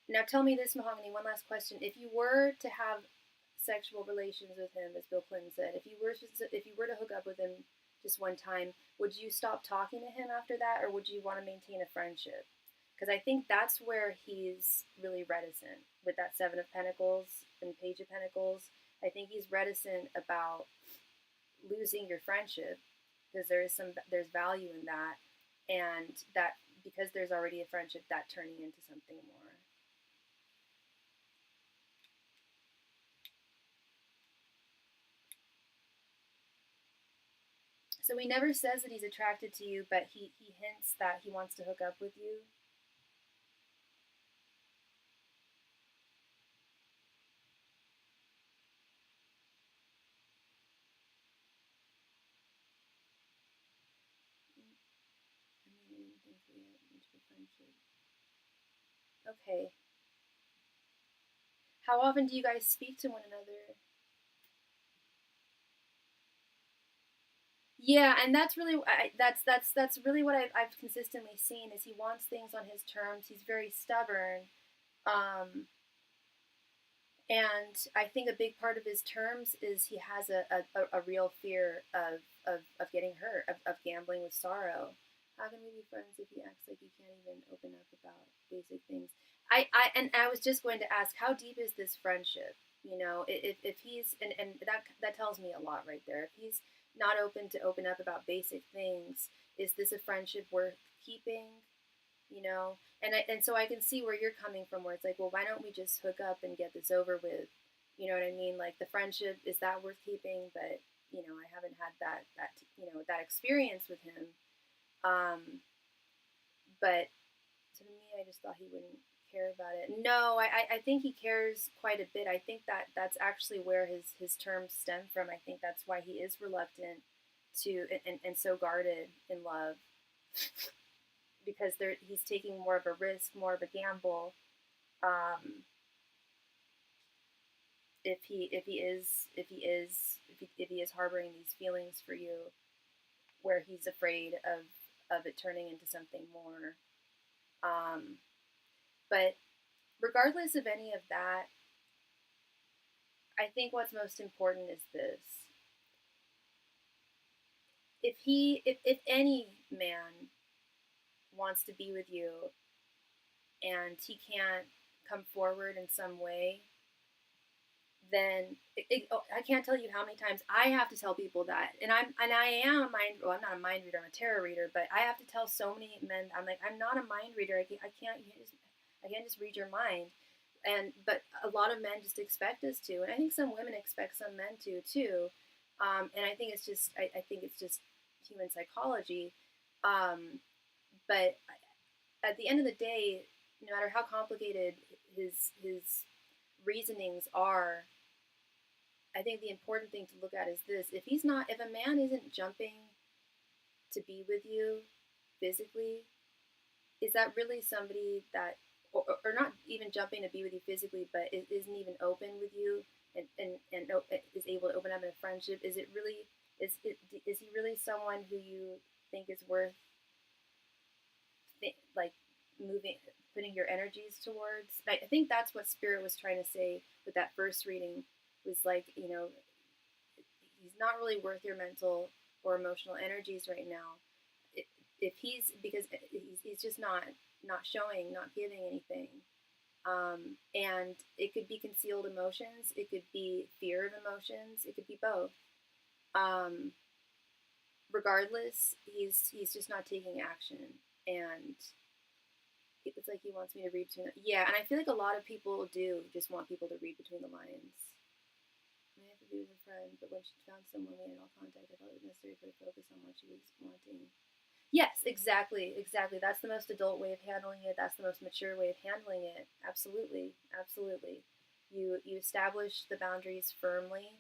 Now tell me this, Mahogany, one last question. If you were to have sexual relations with him, as Bill Clinton said, if you were to hook up with him just one time, would you stop talking to him after that, or would you want to maintain a friendship? Because I think that's where he's really reticent with that Seven of Pentacles and Page of Pentacles. I think he's reticent about losing your friendship, because there's value in that, and that because there's already a friendship, that turning into something more. So he never says that he's attracted to you, but he hints that he wants to hook up with you. I mean, I didn't think we had much of a friendship. Okay. How often do you guys speak to one another? Yeah, and that's really that's really what I've consistently seen is he wants things on his terms. He's very stubborn, um, and I think a big part of his terms is he has a real fear of getting hurt, of gambling with sorrow. How can we be friends if he acts like he can't even open up about basic things? I was just going to ask, how deep is this friendship? You know, if he's and that tells me a lot right there. If he's not open to open up about basic things, is this a friendship worth keeping? You know, and so I can see where you're coming from, where it's like, well, why don't we just hook up and get this over with? You know what I mean? Like, the friendship, is that worth keeping? But you know, I haven't had that experience with him. But to me, I just thought he wouldn't care about it. No, I think he cares quite a bit. I think that's actually where his terms stem from. I think that's why he is reluctant to and so guarded in love, because he's taking more of a risk, more of a gamble. Um, if he is harboring these feelings for you, where he's afraid of it turning into something more. Um, but regardless of any of that, I think what's most important is this: if any man wants to be with you and he can't come forward in some way, then I can't tell you how many times I have to tell people that, and I am a mind. Well, I'm not a mind reader. I'm a tarot reader, but I have to tell so many men. I'm like, I'm not a mind reader. I can't just read your mind. But a lot of men just expect us to, and I think some women expect some men to too. And I think it's just human psychology. But at the end of the day, no matter how complicated his reasonings are, I think the important thing to look at is this: if a man isn't jumping to be with you physically, is that really somebody that, or not even jumping to be with you physically, but isn't even open with you, and is able to open up in a friendship? Is he really someone who you think is worth like putting your energies towards. I think that's what Spirit was trying to say with that first reading, was like, he's not really worth your mental or emotional energies right now. If he's, because he's just not showing, not giving anything. And it could be concealed emotions, it could be fear of emotions, it could be both. Regardless, he's just not taking action, and it's like he wants me to read between. Yeah, and I feel like a lot of people do just want people to read between the lines. I have to be with a friend, but when she found someone we had all contact, I felt it necessary for her to focus on what she was wanting. Yes, exactly. That's the most adult way of handling it. That's the most mature way of handling it. Absolutely. You establish the boundaries firmly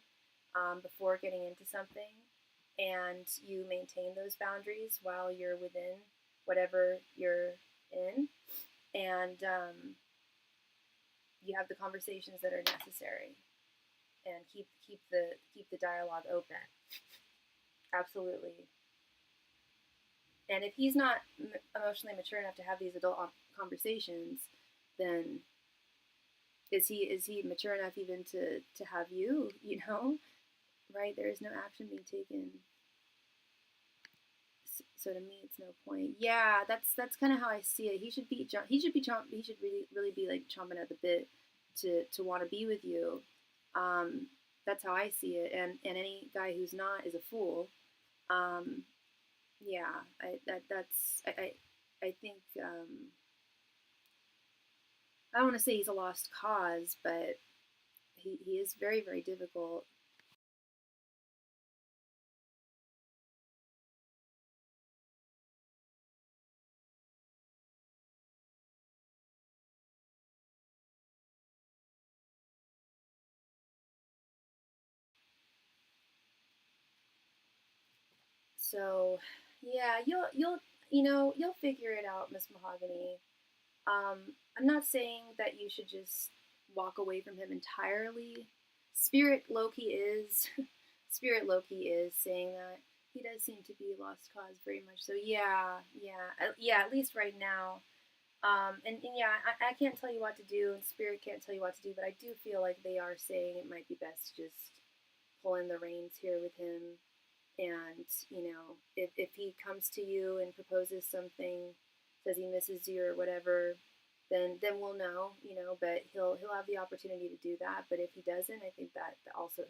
before getting into something, and you maintain those boundaries while you're within whatever you're in, and you have the conversations that are necessary, and keep the dialogue open. Absolutely. And if he's not emotionally mature enough to have these adult conversations, then is he mature enough even to have you? Right? There is no action being taken. So to me, it's no point. Yeah, that's kind of how I see it. He should really be like chomping at the bit to want to be with you. That's how I see it. And any guy who's not is a fool. Um, yeah, I think I don't want to say he's a lost cause, but he is very, very difficult. So yeah, you'll figure it out, Miss Mahogany. I'm not saying that you should just walk away from him entirely. Spirit Loki is Spirit Loki is saying that he does seem to be a lost cause very much. So yeah, at least right now. And yeah, I can't tell you what to do, and Spirit can't tell you what to do, but I do feel like they are saying it might be best to just pull in the reins here with him. And if he comes to you and proposes something, says he misses you or whatever, then we'll know. But he'll have the opportunity to do that. But if he doesn't, I think that also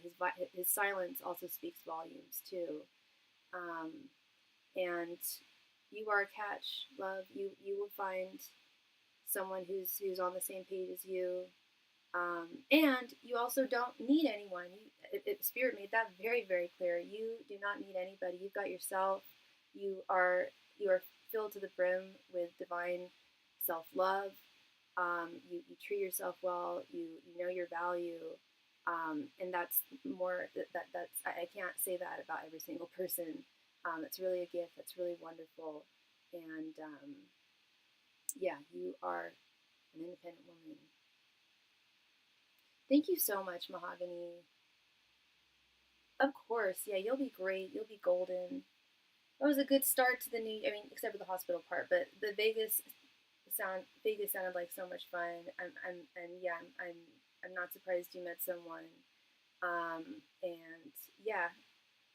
his silence also speaks volumes too. Um, and you are a catch, love. You will find someone who's on the same page as you. And you also don't need anyone. Spirit made that very, very clear. You do not need anybody. You've got yourself. You are filled to the brim with divine self-love. You treat yourself well. You know your value. And that's more that's I can't say that about every single person. It's really a gift. That's really wonderful. And yeah, you are an independent woman. Thank you so much, Mahogany. Of course, yeah, you'll be great. You'll be golden. That was a good start to the new. I mean, except for the hospital part, but the Vegas sounded like so much fun. And yeah, I'm not surprised you met someone. And yeah,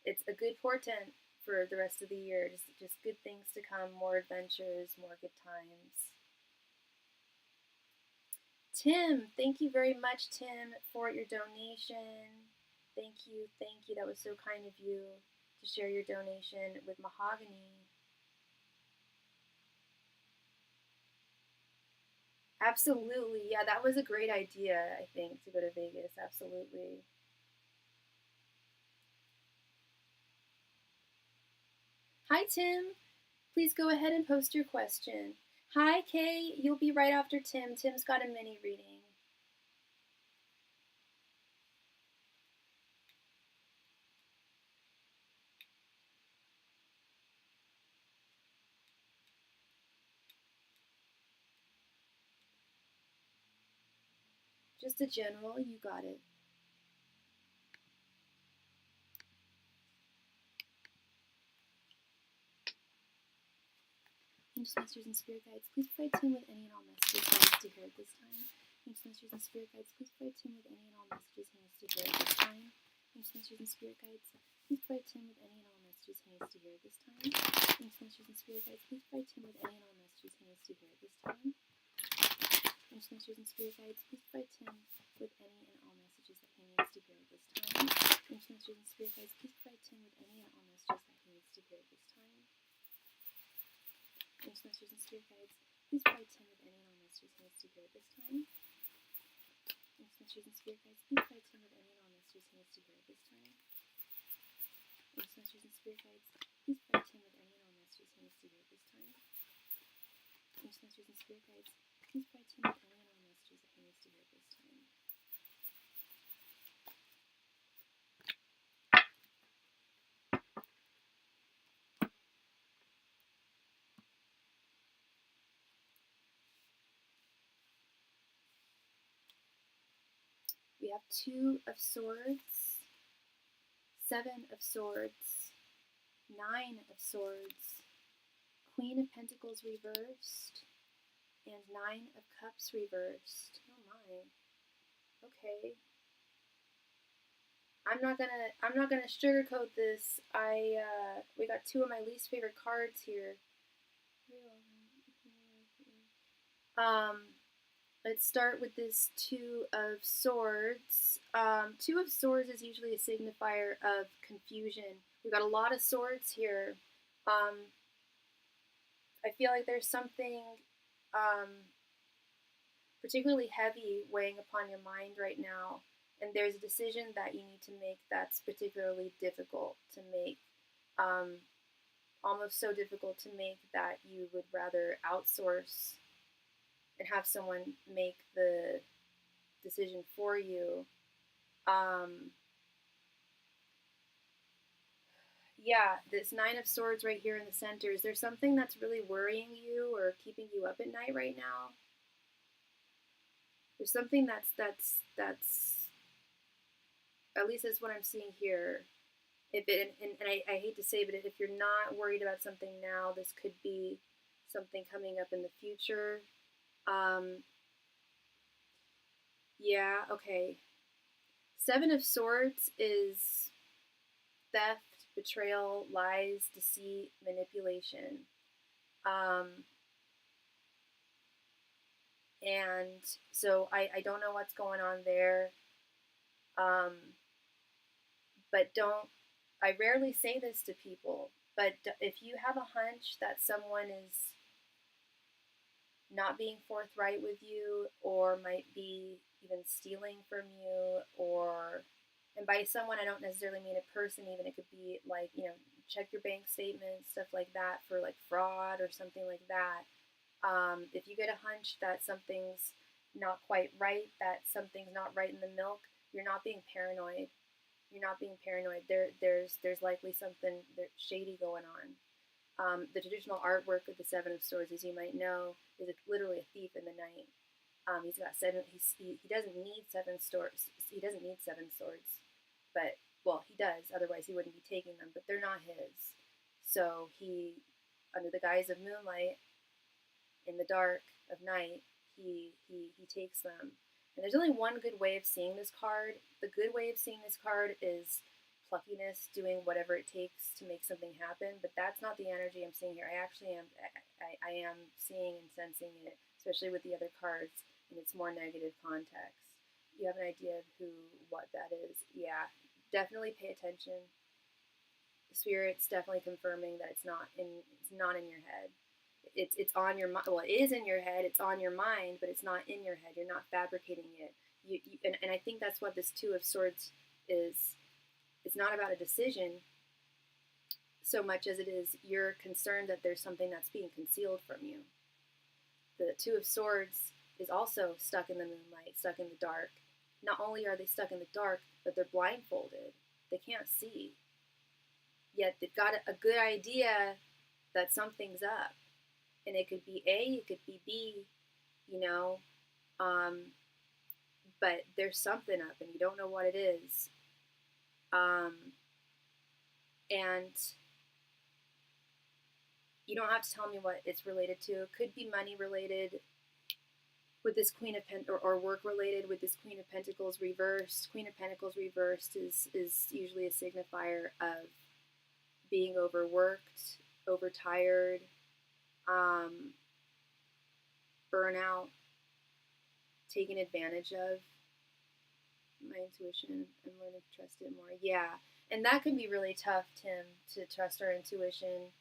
it's a good portent for the rest of the year. Just good things to come, more adventures, more good times. Tim, thank you very much, Tim, for your donation. Thank you. That was so kind of you to share your donation with Mahogany. Absolutely. Yeah, that was a great idea, I think, to go to Vegas. Absolutely. Hi, Tim. Please go ahead and post your question. Hi, Kay. You'll be right after Tim. Tim's got a mini reading. Just a general, you got it. Angels, Masters, and Spirit Guides, please provide tune with any and all messages he needs to hear at this time. Angels, Masters, and Spirit Guides, please provide tune with any and all messages he needs to hear at this time. Angels, Masters, and Spirit Guides, please provide tune with any and all messages he needs to hear at this time. Angels, Masters, and Spirit Guides, please provide tune with any and all messages he needs to hear at this time. Angels, Masters, and Spirit Guides, please provide tune with any and all messages that he needs to hear at this time. Angels, Masters, and Spirit Guides, please provide tune with any and all messages that he needs to hear at this time. Angels, Masters, and Spirit Guides, please provide tune with any and all messages he needs to hear at this time. Angels, Masters, and Spirit Guides, please provide tune with any and all messages he needs to hear at this time. Angels, Masters, and Spirit Guides, please provide tune with any and all messages he needs to hear at this time. Angels, Masters, and Spirit Guides, please provide tune with any and all messages that he needs to hear at this time. We have 2 of Swords, 7 of Swords, 9 of Swords, Queen of Pentacles reversed, and 9 of Cups reversed. Oh my. Okay. I'm not gonna sugarcoat this. We got 2 of my least favorite cards here. Let's start with this 2 of Swords. 2 of Swords is usually a signifier of confusion. We've got a lot of swords here. I feel like there's something particularly heavy weighing upon your mind right now, and there's a decision that you need to make that's particularly difficult to make, almost so difficult to make that you would rather outsource and have someone make the decision for you. Yeah, this 9 of Swords right here in the center. Is there something that's really worrying you or keeping you up at night right now? There's something that's at least that's what I'm seeing here. If it, and I hate to say, but if you're not worried about something now, this could be something coming up in the future. Yeah, okay. 7 of Swords is theft, betrayal, lies, deceit, manipulation. And so I don't know what's going on there. But I rarely say this to people, but if you have a hunch that someone is not being forthright with you or might be even stealing from you, and by someone I don't necessarily mean a person, even it could be like, check your bank statements, stuff like that, for like fraud or something like that. If you get a hunch that something's not quite right, that something's not right in the milk, you're not being paranoid. You're not being paranoid. There's likely something shady going on. The traditional artwork of the 7 of Swords, as you might know, is literally a thief in the night. He's got 7. He doesn't need 7 swords. He doesn't need 7 swords, but well, he does. Otherwise, he wouldn't be taking them. But they're not his. So he, under the guise of moonlight, in the dark of night, he takes them. And there's only one good way of seeing this card. The good way of seeing this card is pluckiness, doing whatever it takes to make something happen. But that's not the energy I'm seeing here. I am seeing and sensing it, especially with the other cards, in its more negative context. You have an idea of what that is. Yeah, definitely pay attention. The Spirit's definitely confirming that it's not in your head. It's on your mind. Well, it is in your head. It's on your mind, but it's not in your head. You're not fabricating it. And I think that's what this 2 of Swords is. It's not about a decision so much as it is you're concerned that there's something that's being concealed from you. The 2 of Swords is also stuck in the moonlight, stuck in the dark. Not only are they stuck in the dark, but they're blindfolded. They can't see. Yet they've got a good idea that something's up. And it could be A, it could be B, but there's something up and you don't know what it is. And You don't have to tell me what it's related to. It could be money related with this Queen of Pentacles, or work related with this Queen of Pentacles reversed. Queen of Pentacles reversed is usually a signifier of being overworked, overtired, burnout, taken advantage of. My intuition, I'm learning to trust it more. Yeah, and that can be really tough, Tim, to trust our intuition.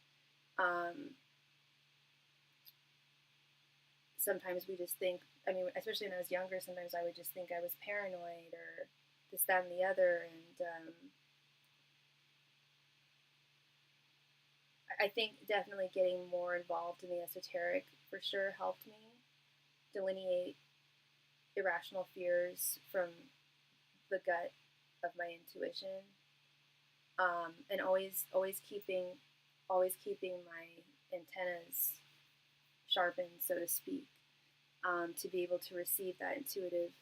Sometimes we just think, I mean, especially when I was younger, sometimes I would just think I was paranoid or this, that, and the other. And I think definitely getting more involved in the esoteric for sure helped me delineate irrational fears from the gut of my intuition. And always keeping my antennas sharpened, so to speak, to be able to receive that intuitive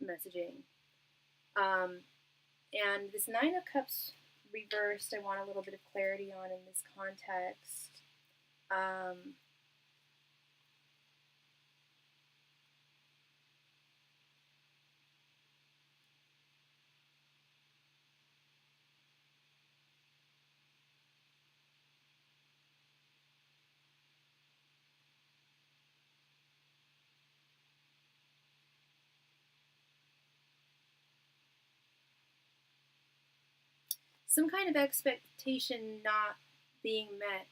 messaging. And this Nine of Cups reversed, I want a little bit of clarity on in this context. Some kind of expectation not being met,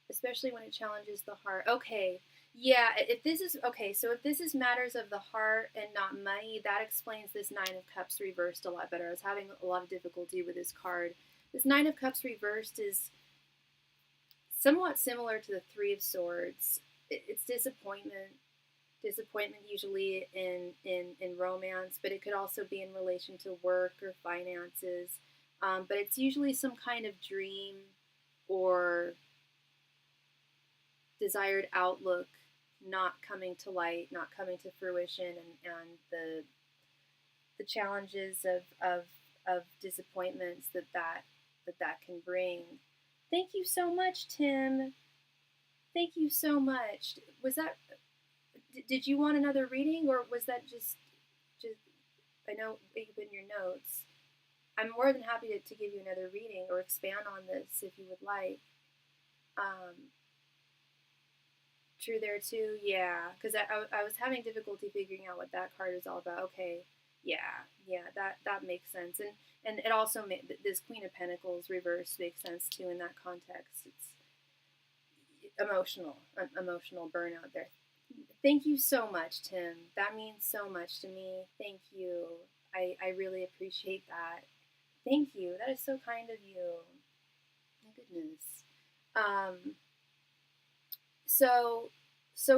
especially when it challenges the heart. Okay, yeah, if this is, okay, so if this is matters of the heart and not money, that explains this Nine of Cups reversed a lot better. I was having a lot of difficulty with this card. This Nine of Cups reversed is somewhat similar to the Three of Swords. It's disappointment usually in romance, but it could also be in relation to work or finances. But it's usually some kind of dream or desired outlook not coming to light, not coming to fruition, and the challenges of disappointments that can bring. Thank you so much, Tim. Thank you so much. Was that, did you want another reading, or was that just I know you put in your notes. I'm more than happy to give you another reading or expand on this if you would like. True there too, yeah, because I was having difficulty figuring out what that card is all about. Okay, yeah, that makes sense, and it also this Queen of Pentacles reversed makes sense too in that context. It's emotional burnout there. Thank you so much, Tim. That means so much to me. Thank you. I really appreciate that. Thank you. That is so kind of you. My goodness. So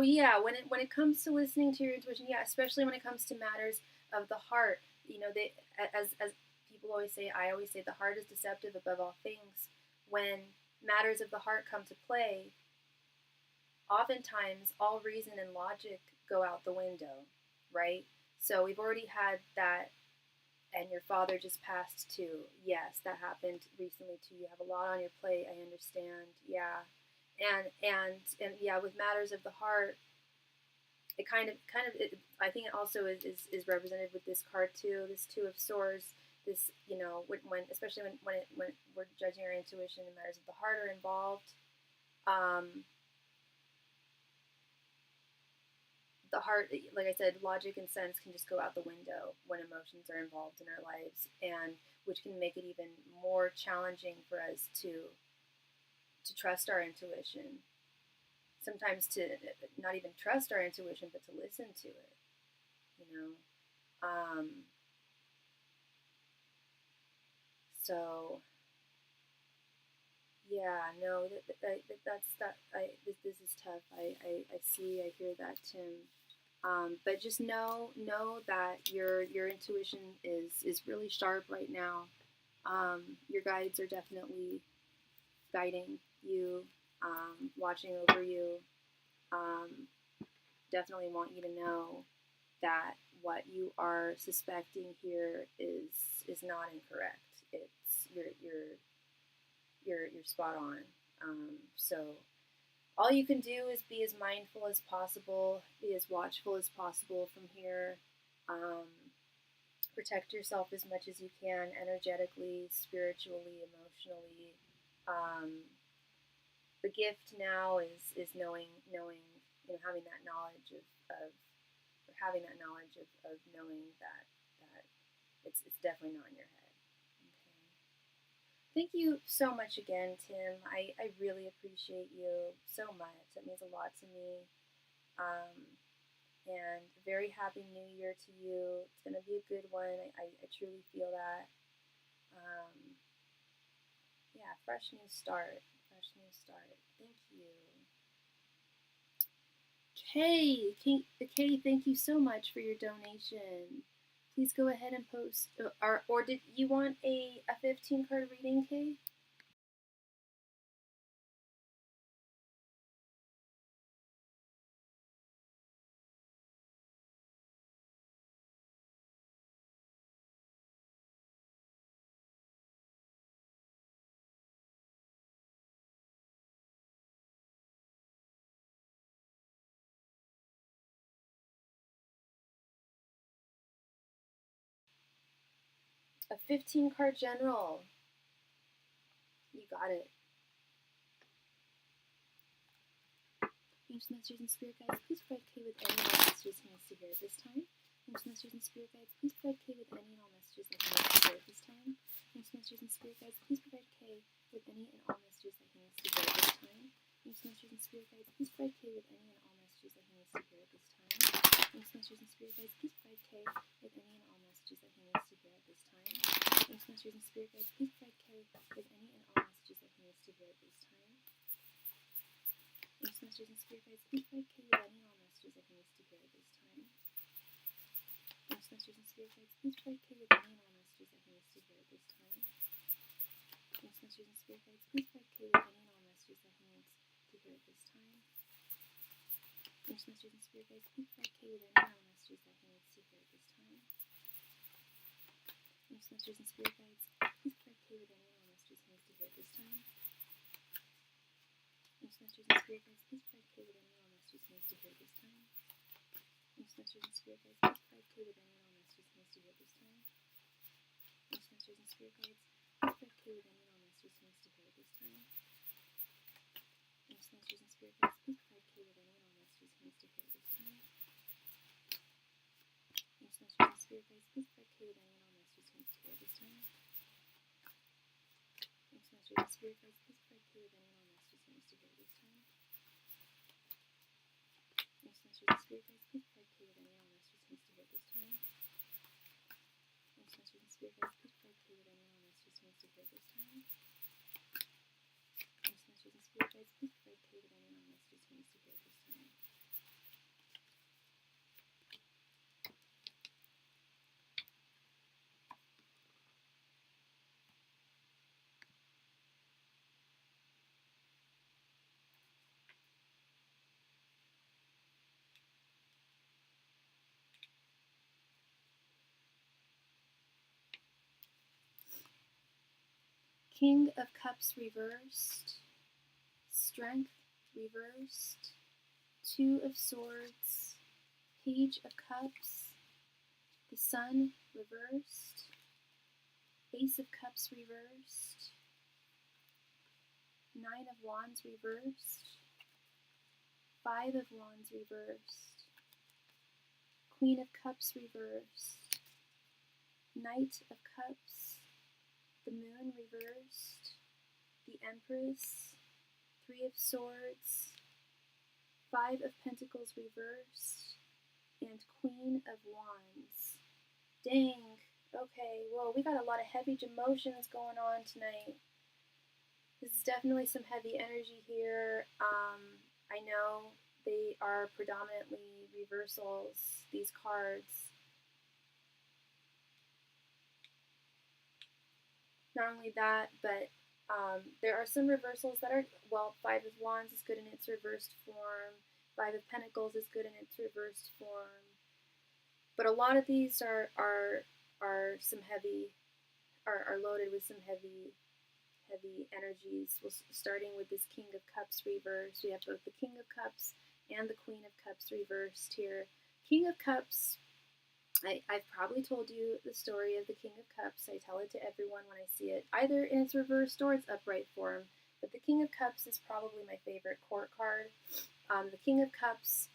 yeah, when it comes to listening to your intuition, yeah, especially when it comes to matters of the heart, as people always say, I always say, the heart is deceptive above all things. When matters of the heart come to play, oftentimes all reason and logic go out the window, right? So we've already had that, and your father just passed too. Yes, that happened recently too. You have a lot on your plate, I understand. Yeah. And yeah, with matters of the heart, it I think it also is represented with this card too. This Two of Swords. This, when especially when we're judging our intuition and matters of the heart are involved. The heart, like I said, logic and sense can just go out the window when emotions are involved in our lives, and which can make it even more challenging for us to trust our intuition. Sometimes to not even trust our intuition, but to listen to it. So yeah, no, this is tough. I see, I hear that, Tim. But just know that your intuition is really sharp right now. Your guides are definitely guiding you, watching over you. Definitely want you to know that what you are suspecting here is not incorrect. It's you're spot on. So all you can do is be as mindful as possible, be as watchful as possible from here. Protect yourself as much as you can, energetically, spiritually, emotionally. The gift now is knowing, having that knowledge of or having that knowledge of knowing that it's definitely not in your head. Okay. Thank you so much again, Tim. I really appreciate you so much. That means a lot to me. And a very happy new year to you. It's going to be a good one. I truly feel that. Yeah, fresh new start. Fresh new start. Thank you. Kay, thank you so much for your donation. Please go ahead and post, or did you want a 15 card reading, Kay? A 15 card general. You got it. Ancient Masters and Spirit Guides, please provide Kay with any and all messages he needs to hear at this time. Ancient Masters and Spirit Guides, please provide Kay with any and all messages that he needs to hear at this time. Ancient Masters and Spirit Guides, please provide Kay with any and all messages that he needs to hear at this time. Ancient Masters and Spirit Guides, please provide Kay with any and all messages that he needs to hear at this time. Ancient Masters and Spirit Guides, please provide Kay with any and all messages that he needs to hear at this time. Ancient Masters and Spirit Guides, please provide Kay with any and all messages that he needs to hear at this time. Ancient Masters and Spirit Guides, please provide Kay with any and all messages that he needs to hear at this time. Ancient Masters and Spirit Guides, please provide Kay with any and all messages that he needs to hear at this time. Ancient Masters and Spirit Guides, please provide Kay with any and all messages that he needs to hear at this time. Ancient Masters and Spirit Guides, please provide Kay with any and all messages that he needs to hear at this time. Ancient Masters and Spirit Guides, please provide Kay with any and all messages he needs to hear at this time. Ancient Masters and Spirit Guides, please provide Kay with any and all messages he needs to hear at this time. Ancient Masters and Spirit Guides, please provide Kay with any and all messages he needs to hear at this time. Ancient Masters and Spirit Guides, please provide Kay with any and all messages he needs to hear at this time. Ancient Masters and Spirit Guides, please provide Kay with any and all messages he needs to hear at this time. Ancient Masters and Spirit Guides, please provide Kay with any and all messages he needs to hear at this time. Ancient Masters and Spirit Guides, please provide Kay with any and all messages he needs to hear at this time. Ancient Masters and Spirit Guides, please provide Kay with any and all messages he needs to hear at this time. Ancient Masters and Spirit Guides, please provide Kay with any and all messages he needs to hear at this time. Ancient Masters and Spirit Guides, please provide Kay with any and all messages he needs to hear at this time. King of Cups reversed, Strength reversed, Two of Swords, Page of Cups, the Sun reversed, Ace of Cups reversed, Nine of Wands reversed, Five of Wands reversed, Queen of Cups reversed, Knight of Cups, the Moon reversed, the Empress, Three of Swords, Five of Pentacles reversed, and Queen of Wands. Dang. Okay, well, we got a lot of heavy emotions going on tonight. This is definitely some heavy energy here. I know they are predominantly reversals, these cards. Not only that, but there are some reversals that are, well, Five of Wands is good in its reversed form. Five of Pentacles is good in its reversed form. But a lot of these are some heavy, are loaded with some heavy heavy energies. Starting with this King of Cups reverse. We have both the King of Cups and the Queen of Cups reversed here. King of Cups, I've probably told you the story of the King of Cups. I tell it to everyone when I see it, either in its reversed or its upright form. But the King of Cups is probably my favorite court card. The King of Cups,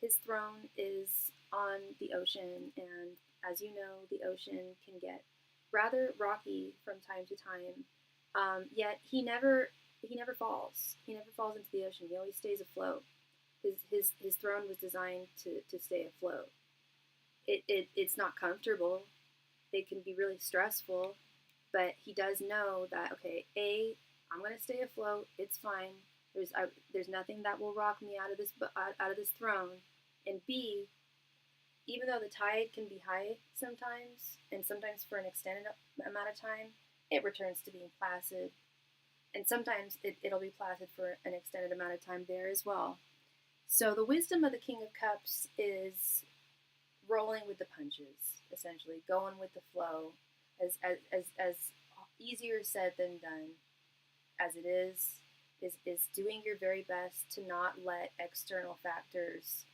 his throne is on the ocean, and as you know, the ocean can get rather rocky from time to time. Yet he never falls. He never falls into the ocean. He always stays afloat. His throne was designed to stay afloat. It's not comfortable. It can be really stressful, but he does know that, okay, I'm gonna stay afloat. It's fine. There's nothing that will rock me out of this throne. And B, even though the tide can be high sometimes, and sometimes for an extended amount of time, it returns to being placid. And sometimes it'll be placid for an extended amount of time there as well. So the wisdom of the King of Cups is rolling with the punches, essentially, going with the flow, as easier said than done as it is doing your very best to not let external factors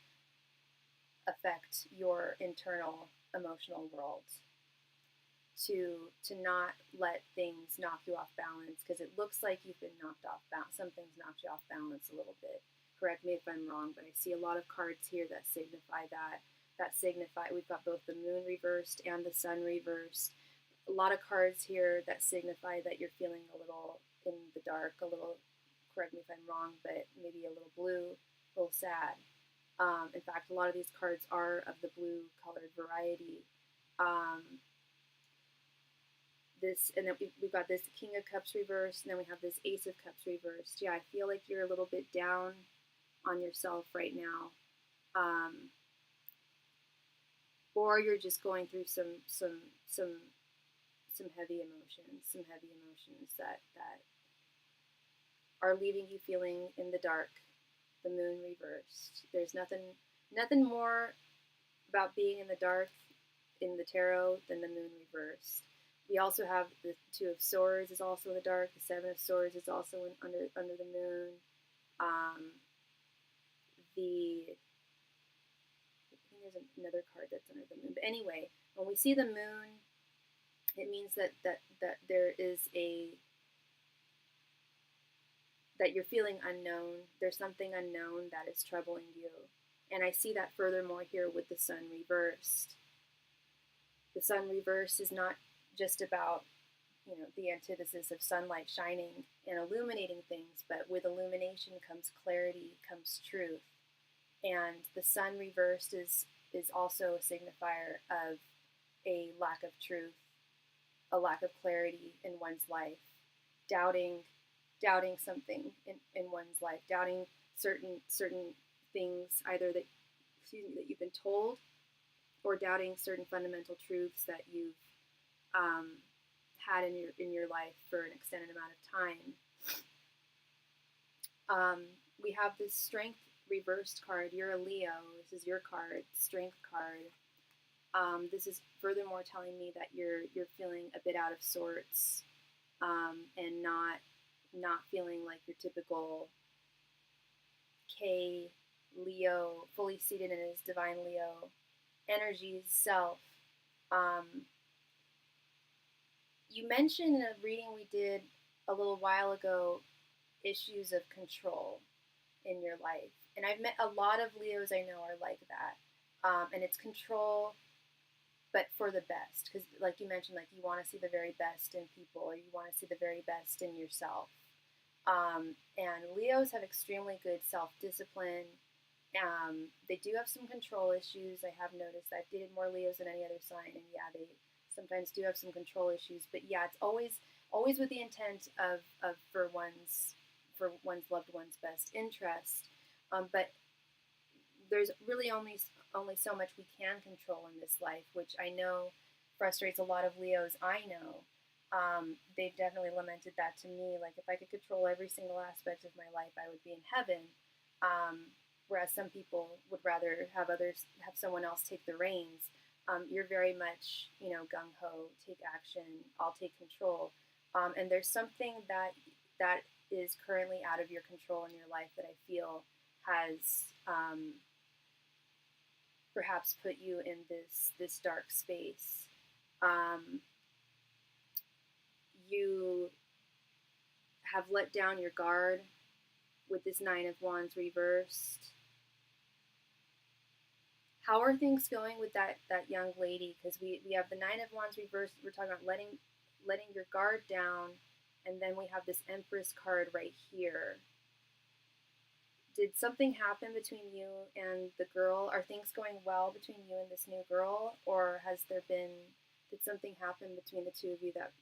affect your internal emotional world, to not let things knock you off balance, because it looks like you've been knocked off balance. Something's knocked you off balance a little bit. Correct me if I'm wrong, but I see a lot of cards here that signify that. We've got both the moon reversed and the sun reversed. A lot of cards here that signify that you're feeling a little in the dark, a little, correct me if I'm wrong, but maybe a little blue, a little sad. In fact, a lot of these cards are of the blue colored variety. And then we've got this King of Cups reversed, and then we have this Ace of Cups reversed. Yeah, I feel like you're a little bit down on yourself right now. Or you're just going through some heavy emotions that are leaving you feeling in the dark. The moon reversed. There's nothing more about being in the dark in the tarot than the moon reversed. We also have the Two of Swords is also in the dark. The Seven of Swords is also under the moon. I think there's another card that's under the moon. But anyway, when we see the moon, it means that there is that you're feeling unknown. There's something unknown that is troubling you. And I see that furthermore here with the sun reversed. The sun reversed is not just about, the antithesis of sunlight shining and illuminating things, but with illumination comes clarity, comes truth. And the sun reversed is also a signifier of a lack of truth, a lack of clarity in one's life, doubting something in one's life, doubting certain things, either that you've been told, or doubting certain fundamental truths that you've had in your life for an extended amount of time. We have this Strength reversed card. You're a Leo. This is your card, Strength card. This is furthermore telling me that you're feeling a bit out of sorts, and not feeling like your typical K Leo, fully seated in his divine Leo energies self. You mentioned in a reading we did a little while ago issues of control in your life. And I've met a lot of Leos I know are like that. And it's control, but for the best. Because like you mentioned, like you want to see the very best in people, or you want to see the very best in yourself. And Leos have extremely good self-discipline. They do have some control issues. I have noticed. I've dated more Leos than any other sign, and yeah, they sometimes do have some control issues. But yeah, it's always with the intent of for one's loved one's best interest. But there's really only so much we can control in this life, which I know frustrates a lot of Leos I know. They've definitely lamented that to me. Like, if I could control every single aspect of my life, I would be in heaven. Whereas some people would rather have someone else take the reins. You're very much, gung-ho, take action, I'll take control. And there's something that is currently out of your control in your life that I feel has perhaps put you in this dark space. You have let down your guard with this Nine of Wands reversed. How are things going with that young lady? Because we have the Nine of Wands reversed. We're talking about letting your guard down, and then we have this Empress card right here. Did something happen between you and the girl? Are things going well between you and this new girl, or did something happen between the two of you that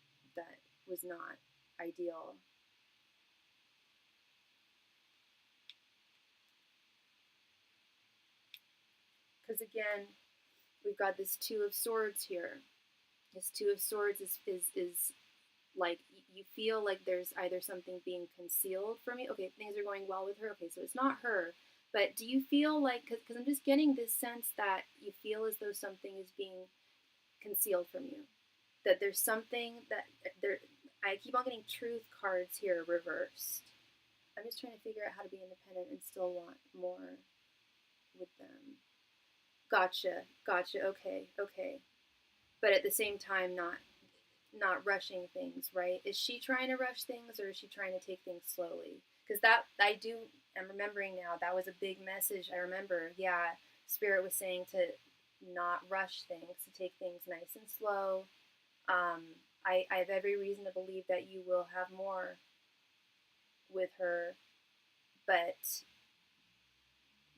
was not ideal? Because again, we've got this Two of Swords here. This Two of Swords is like you feel like there's either something being concealed from you. Okay, things are going well with her. Okay, so it's not her. But do you feel like, because I'm just getting this sense that you feel as though something is being concealed from you, that there's something that there. I keep on getting Truth cards here reversed. I'm just trying to figure out how to be independent and still want more with them. Gotcha. Okay. But at the same time, not rushing things, right? Is she trying to rush things, or is she trying to take things slowly? Because that I'm remembering now, that was a big message. I remember, yeah, Spirit was saying to not rush things, to take things nice and slow. I have every reason to believe that you will have more with her, but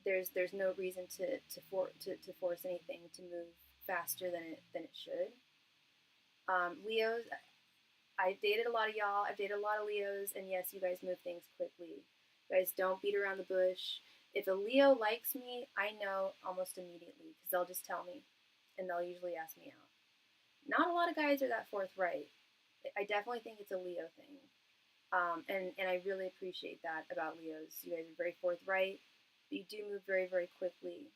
there's no reason to force anything to move faster than it should. Leos, I've dated a lot of y'all. I've dated a lot of Leos, and yes, you guys move things quickly. You guys don't beat around the bush. If a Leo likes me, I know almost immediately because they'll just tell me, and they'll usually ask me out. Not a lot of guys are that forthright. I definitely think it's a Leo thing, and I really appreciate that about Leos. You guys are very forthright, but you do move very, very quickly.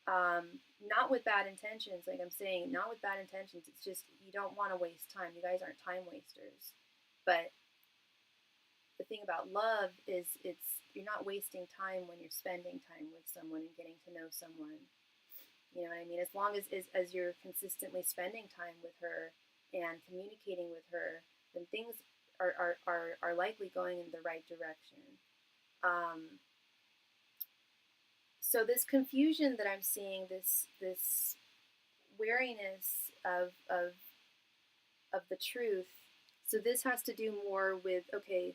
Not with bad intentions, like I'm saying, not with bad intentions. It's just you don't want to waste time. You guys aren't time wasters. But the thing about love is you're not wasting time when you're spending time with someone and getting to know someone. You know what I mean? As long as you're consistently spending time with her and communicating with her, then things are likely going in the right direction. So this confusion that I'm seeing, this wariness of the truth. So this has to do more with, okay,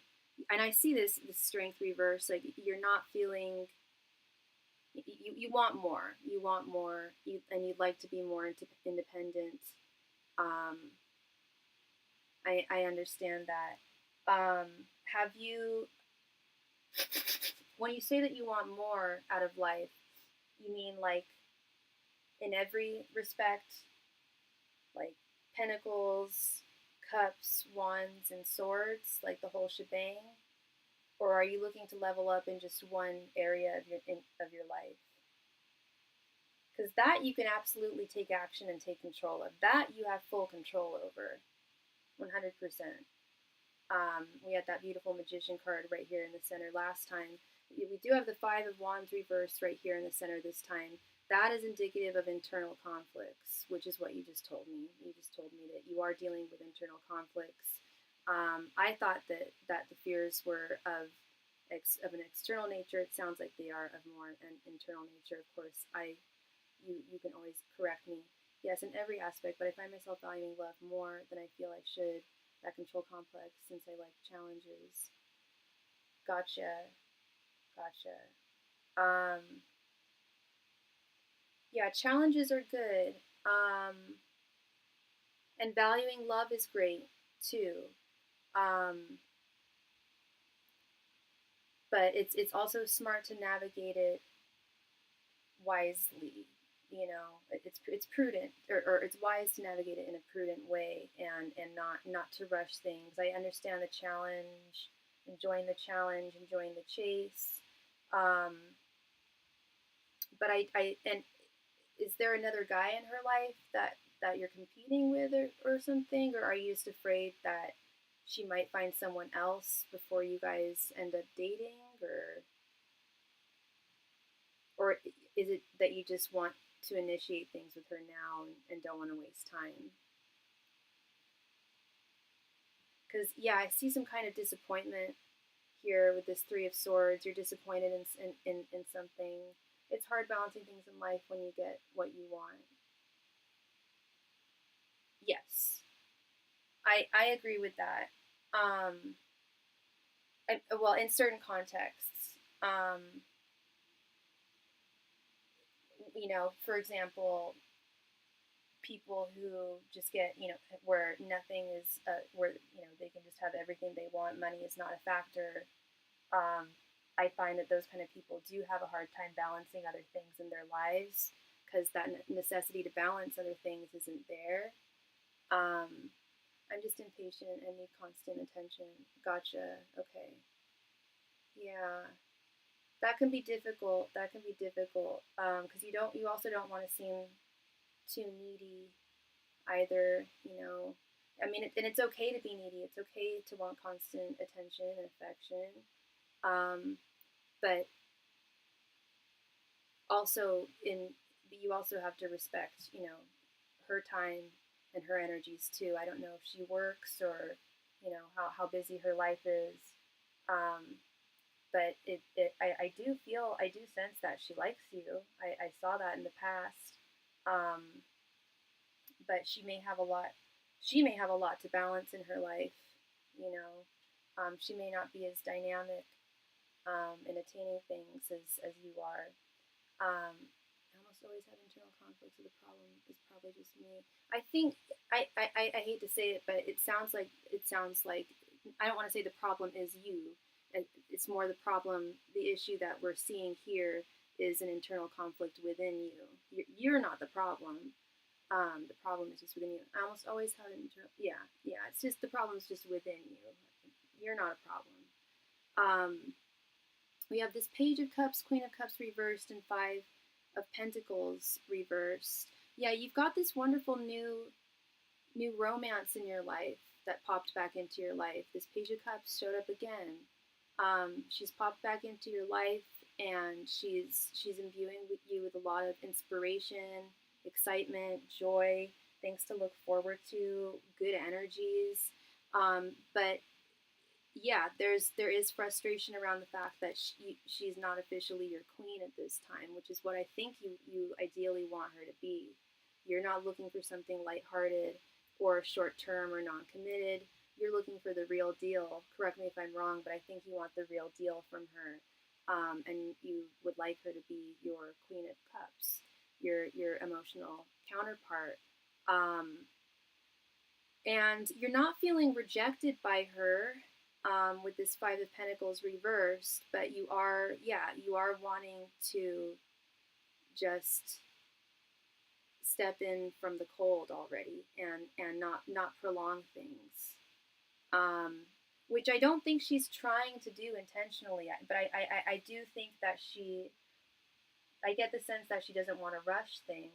and I see this strength reverse, like you're not feeling, you want more, and you'd like to be more independent. I understand that. Have you, when you say that you want more out of life, you mean like in every respect, like pentacles, cups, wands, and swords, like the whole shebang? Or are you looking to level up in just one area of your life? Because that you can absolutely take action and take control of. That you have full control over, 100%. We had that beautiful Magician card right here in the center last time. We do have the Five of Wands reversed right here in the center this time. That is indicative of internal conflicts, which is what you just told me. You just told me that you are dealing with internal conflicts. I thought that the fears were of an external nature. It sounds like they are of more an internal nature. Of course, you can always correct me. Yes, in every aspect, but I find myself valuing love more than I feel I should. That control complex, since I like challenges. Gotcha. Yeah, challenges are good. And valuing love is great too. But it's also smart to navigate it wisely. You know, it's prudent, or it's wise to navigate it in a prudent way, and not to rush things. I understand the challenge, enjoying the challenge, enjoying the chase. But and is there another guy in her life that you're competing with, or something, or are you just afraid that she might find someone else before you guys end up dating, or is it that you just want to initiate things with her now and don't want to waste time? Because, yeah, I see some kind of disappointment here with this Three of Swords. You're disappointed in something. It's hard balancing things in life when you get what you want. Yes, I agree with that. Well, in certain contexts, for example, people who just get, where nothing is, where, they can just have everything they want, money is not a factor. I find that those kind of people do have a hard time balancing other things in their lives because that necessity to balance other things isn't there. I'm just impatient and need constant attention. Gotcha. Okay. Yeah. That can be difficult. That can be difficult. Because you also don't want to seem too needy either. I mean, and it's okay to be needy. It's okay to want constant attention and affection. But also you also have to respect, her time and her energies too. I don't know if she works or, how busy her life is. But I do sense that she likes you. I saw that in the past. Um, but she may have a lot to balance in her life, you know. She may not be as dynamic in attaining things as you are. I almost always have internal conflicts, so the problem is probably just me. I think I hate to say it, but it sounds like I don't want to say the problem is you. It's more the problem. The issue that we're seeing here is an internal conflict within you. You're not the problem. The problem is just within you. I almost always have an internal. Yeah. It's just the problem is just within you. You're not a problem. We have this Page of Cups, Queen of Cups reversed, and Five of Pentacles reversed. Yeah, you've got this wonderful new romance in your life that popped back into your life. This Page of Cups showed up again. She's popped back into your life, and she's imbuing you with a lot of inspiration, excitement, joy, things to look forward to, good energies. But yeah, there is frustration around the fact that she's not officially your queen at this time, which is what I think you ideally want her to be. You're not looking for something lighthearted or short term or non committed. You're looking for the real deal. Correct me if I'm wrong, but I think you want the real deal from her, and you would like her to be your Queen of Cups, your emotional counterpart. And you're not feeling rejected by her with this Five of Pentacles reversed, but you are wanting to just step in from the cold already and not prolong things. Which I don't think she's trying to do intentionally, but I do think that I get the sense that she doesn't want to rush things.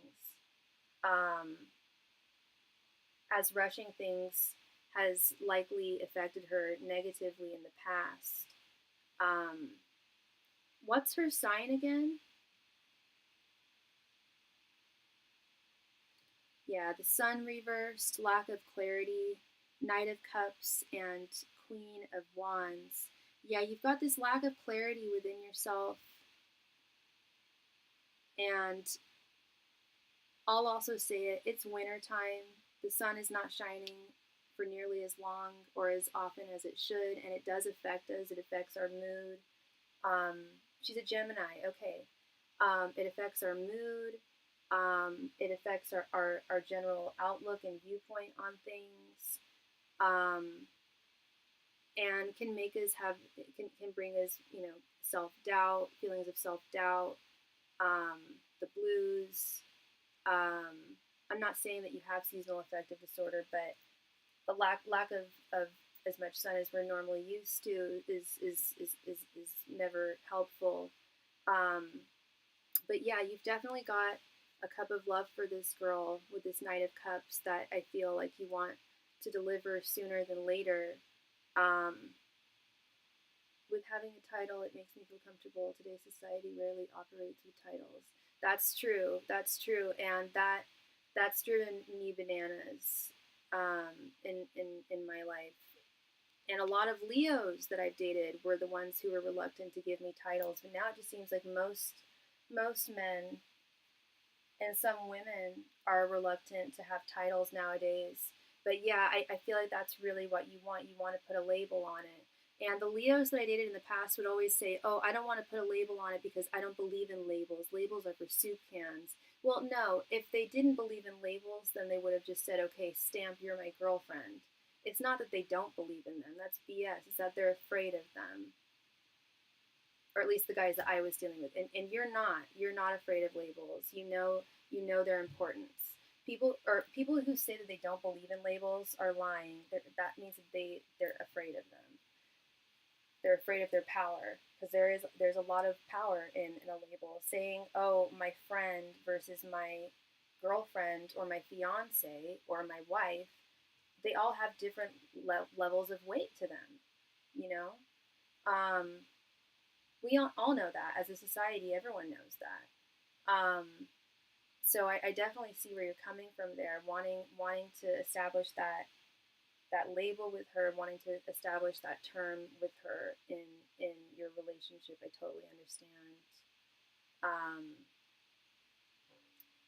As rushing things has likely affected her negatively in the past. What's her sign again? Yeah, the Sun reversed, lack of clarity, Knight of Cups, and Queen of Wands. Yeah, you've got this lack of clarity within yourself. And I'll also say it, it's winter time. The sun is not shining for nearly as long or as often as it should, and it does affect us. It affects our mood. She's a Gemini, okay. It affects our mood. It affects our general outlook and viewpoint on things. And can make us can bring us, self-doubt, feelings of self-doubt, the blues. I'm not saying that you have seasonal affective disorder, but the lack of as much sun as we're normally used to is never helpful. But yeah, you've definitely got a cup of love for this girl with this Knight of Cups that I feel like you want to deliver sooner than later. With having a title, it makes me feel comfortable. Today's society rarely operates with titles. That's true. That's true, and that's driven me bananas in my life. And a lot of Leos that I've dated were the ones who were reluctant to give me titles. But now it just seems like most men and some women are reluctant to have titles nowadays. But yeah, I feel like that's really what you want. You want to put a label on it. And the Leos that I dated in the past would always say, oh, I don't want to put a label on it because I don't believe in labels. Labels are for soup cans. Well, no, if they didn't believe in labels, then they would have just said, okay, stamp, you're my girlfriend. It's not that they don't believe in them. That's BS. It's that they're afraid of them, or at least the guys that I was dealing with. And you're not. You're not afraid of labels. You know their importance. People who say that they don't believe in labels are lying. That means that they're afraid of them. They're afraid of their power, because there's a lot of power in a label. Saying, oh, my friend versus my girlfriend or my fiance or my wife, they all have different levels of weight to them. You know. We all know that as a society. Everyone knows that. So I definitely see where you're coming from there, wanting to establish that label with her, wanting to establish that term with her in your relationship. I totally understand.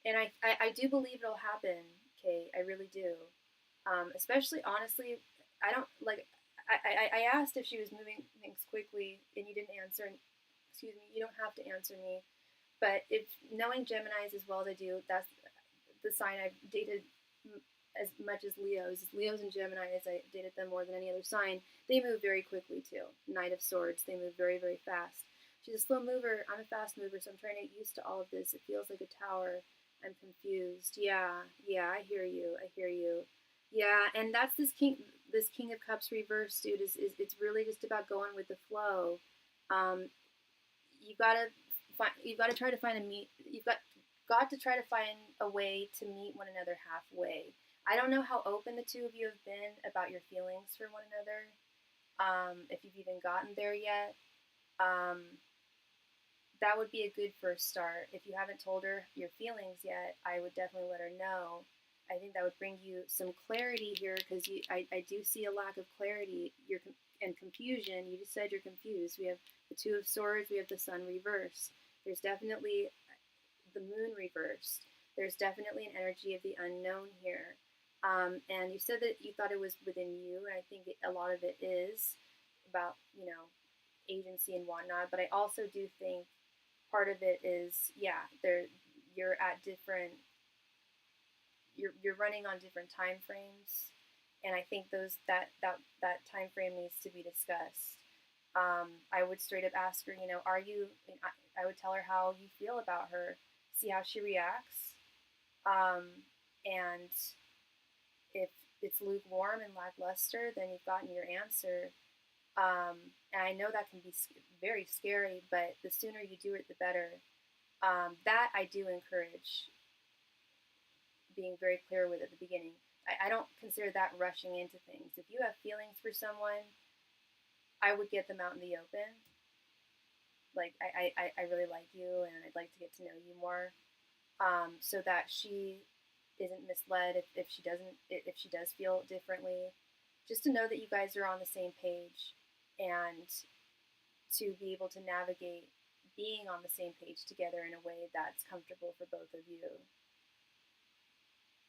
And I do believe it'll happen, Kate. I really do. Especially, honestly, I don't like. I asked if she was moving things quickly, and you didn't answer. And excuse me, you don't have to answer me. But if knowing Geminis as well as I do, that's the sign I've dated as much as Leos. Leos and Geminis, I dated them more than any other sign. They move very quickly too. Knight of Swords, they move very, very fast. She's a slow mover. I'm a fast mover, so I'm trying to get used to all of this. It feels like a tower. I'm confused. Yeah, I hear you. I hear you. Yeah, and that's this King of Cups reverse, dude. Is it's really just about going with the flow. Um, you gotta you've got to try to find a meet. Got to try to find a way to meet one another halfway. I don't know how open the two of you have been about your feelings for one another. If you've even gotten there yet, um, that would be a good first start. If you haven't told her your feelings yet, I would definitely let her know. I think that would bring you some clarity here, because I do see a lack of clarity and confusion. You just said you're confused. We have the Two of Swords, we have the Sun reversed. There's definitely the Moon reversed. There's definitely an energy of the unknown here. And you said that you thought it was within you, and I think a lot of it is about, agency and whatnot. But I also do think part of it is, yeah, you're at different, you're running on different time frames, and I think that time frame needs to be discussed. I would straight up ask her, are you? I would tell her how you feel about her, see how she reacts, and if it's lukewarm and lackluster, then you've gotten your answer. And I know that can be very scary, but the sooner you do it, the better. That I do encourage being very clear with at the beginning. I don't consider that rushing into things. If you have feelings for someone, I would get them out in the open. Like, I really like you, and I'd like to get to know you more, so that she isn't misled if she does feel differently. Just to know that you guys are on the same page, and to be able to navigate being on the same page together in a way that's comfortable for both of you.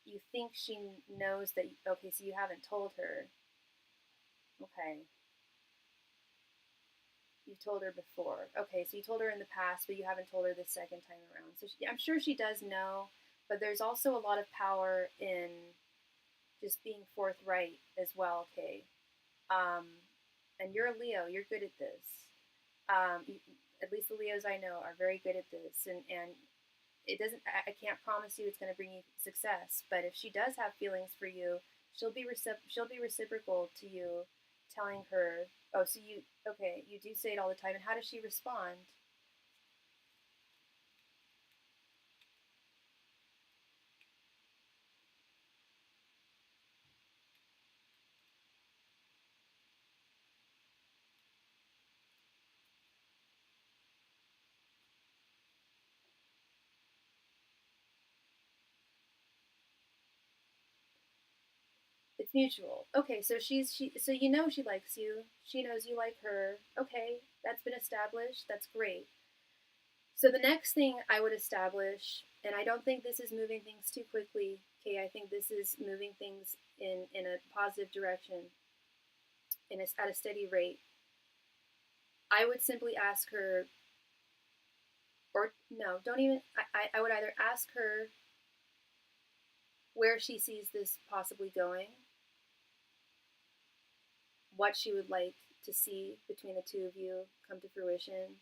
You think she knows that, okay, so you haven't told her. Okay. You've told her before. Okay, so you told her in the past, but you haven't told her the second time around. So I'm sure she does know, but there's also a lot of power in just being forthright as well, okay? And you're a Leo. You're good at this. At least the Leos I know are very good at this, and it doesn't. I can't promise you it's going to bring you success, but if she does have feelings for you, she'll be reciprocal to you, telling her, oh, so you do say it all the time. And how does she respond? It's mutual. Okay, so so you know she likes you. She knows you like her. Okay, that's been established. That's great. So the next thing I would establish, and I don't think this is moving things too quickly, okay, I think this is moving things in a positive direction, at a steady rate. I would simply ask her, or no, don't even, I would either ask her where she sees this possibly going, what she would like to see between the two of you come to fruition.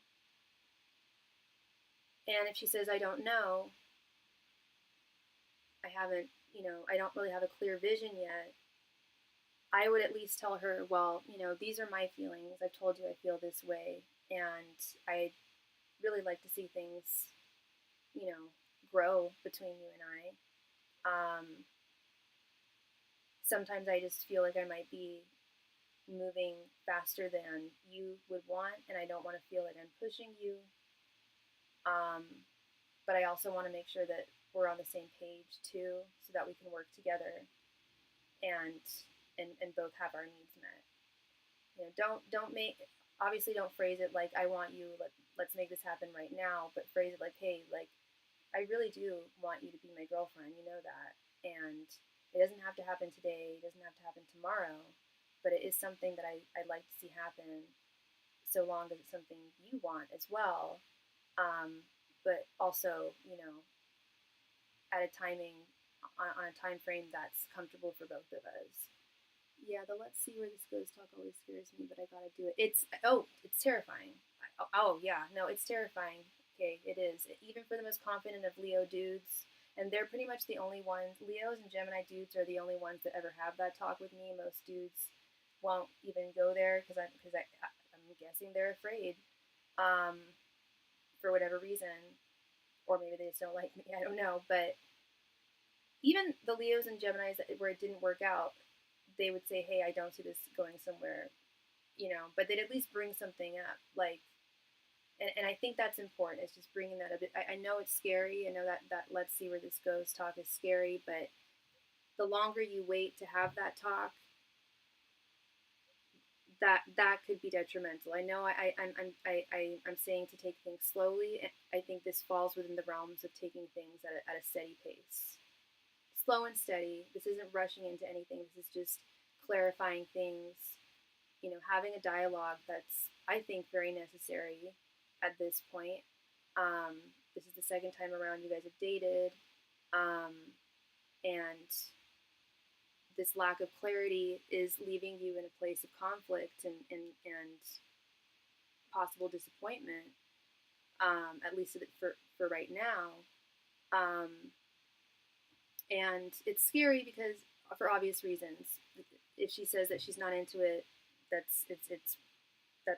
And if she says, I don't know, I haven't, I don't really have a clear vision yet, I would at least tell her, well, these are my feelings. I've told you I feel this way, and I'd really like to see things, grow between you and I. Sometimes I just feel like I might be moving faster than you would want, and I don't want to feel like I'm pushing you. But I also want to make sure that we're on the same page too, so that we can work together and both have our needs met. Don't make, obviously don't phrase it like I want you, let's make this happen right now, but phrase it like, hey, like I really do want you to be my girlfriend, you know that, and it doesn't have to happen today, it doesn't have to happen tomorrow, but it is something that I'd like to see happen, so long as it's something you want as well, but also, at a timing, on a time frame that's comfortable for both of us. Yeah, the let's see where this goes talk always scares me, but I gotta do it. It's terrifying. Yeah, no, it's terrifying. Okay, it is. Even for the most confident of Leo dudes, and they're pretty much the only ones. Leos and Gemini dudes are the only ones that ever have that talk with me. Most dudes won't even go there because I'm guessing they're afraid, for whatever reason, or maybe they just don't like me. I don't know, but even the Leos and Geminis where it didn't work out, they would say, hey, I don't see this going somewhere, but they'd at least bring something up. Like, and I think that's important. It's just bringing that up. I know it's scary. I know that let's see where this goes talk is scary, but the longer you wait to have that talk, that could be detrimental. I know I'm saying to take things slowly. I think this falls within the realms of taking things at a steady pace. Slow and steady. This isn't rushing into anything. This is just clarifying things, having a dialogue that's, I think, very necessary at this point. This is the second time around you guys have dated, and this lack of clarity is leaving you in a place of conflict and possible disappointment, at least for right now. And it's scary because, for obvious reasons, if she says that she's not into it, that's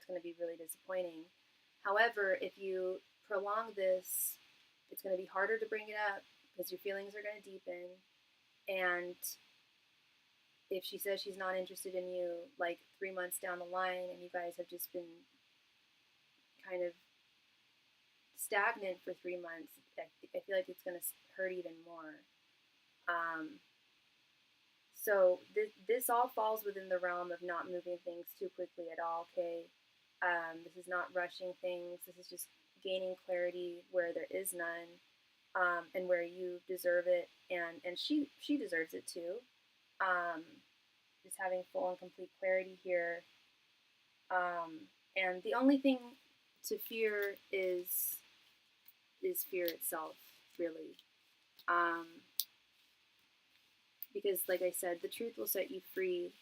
going to be really disappointing. However, if you prolong this, it's going to be harder to bring it up because your feelings are going to deepen. And if she says she's not interested in you, like 3 months down the line, and you guys have just been kind of stagnant for 3 months, I feel like it's going to hurt even more. So this all falls within the realm of not moving things too quickly at all, okay? This is not rushing things. This is just gaining clarity where there is none, and where you deserve it, and she deserves it too. Just having full and complete clarity here. And the only thing to fear is fear itself, really. Because, like I said, the truth will set you free.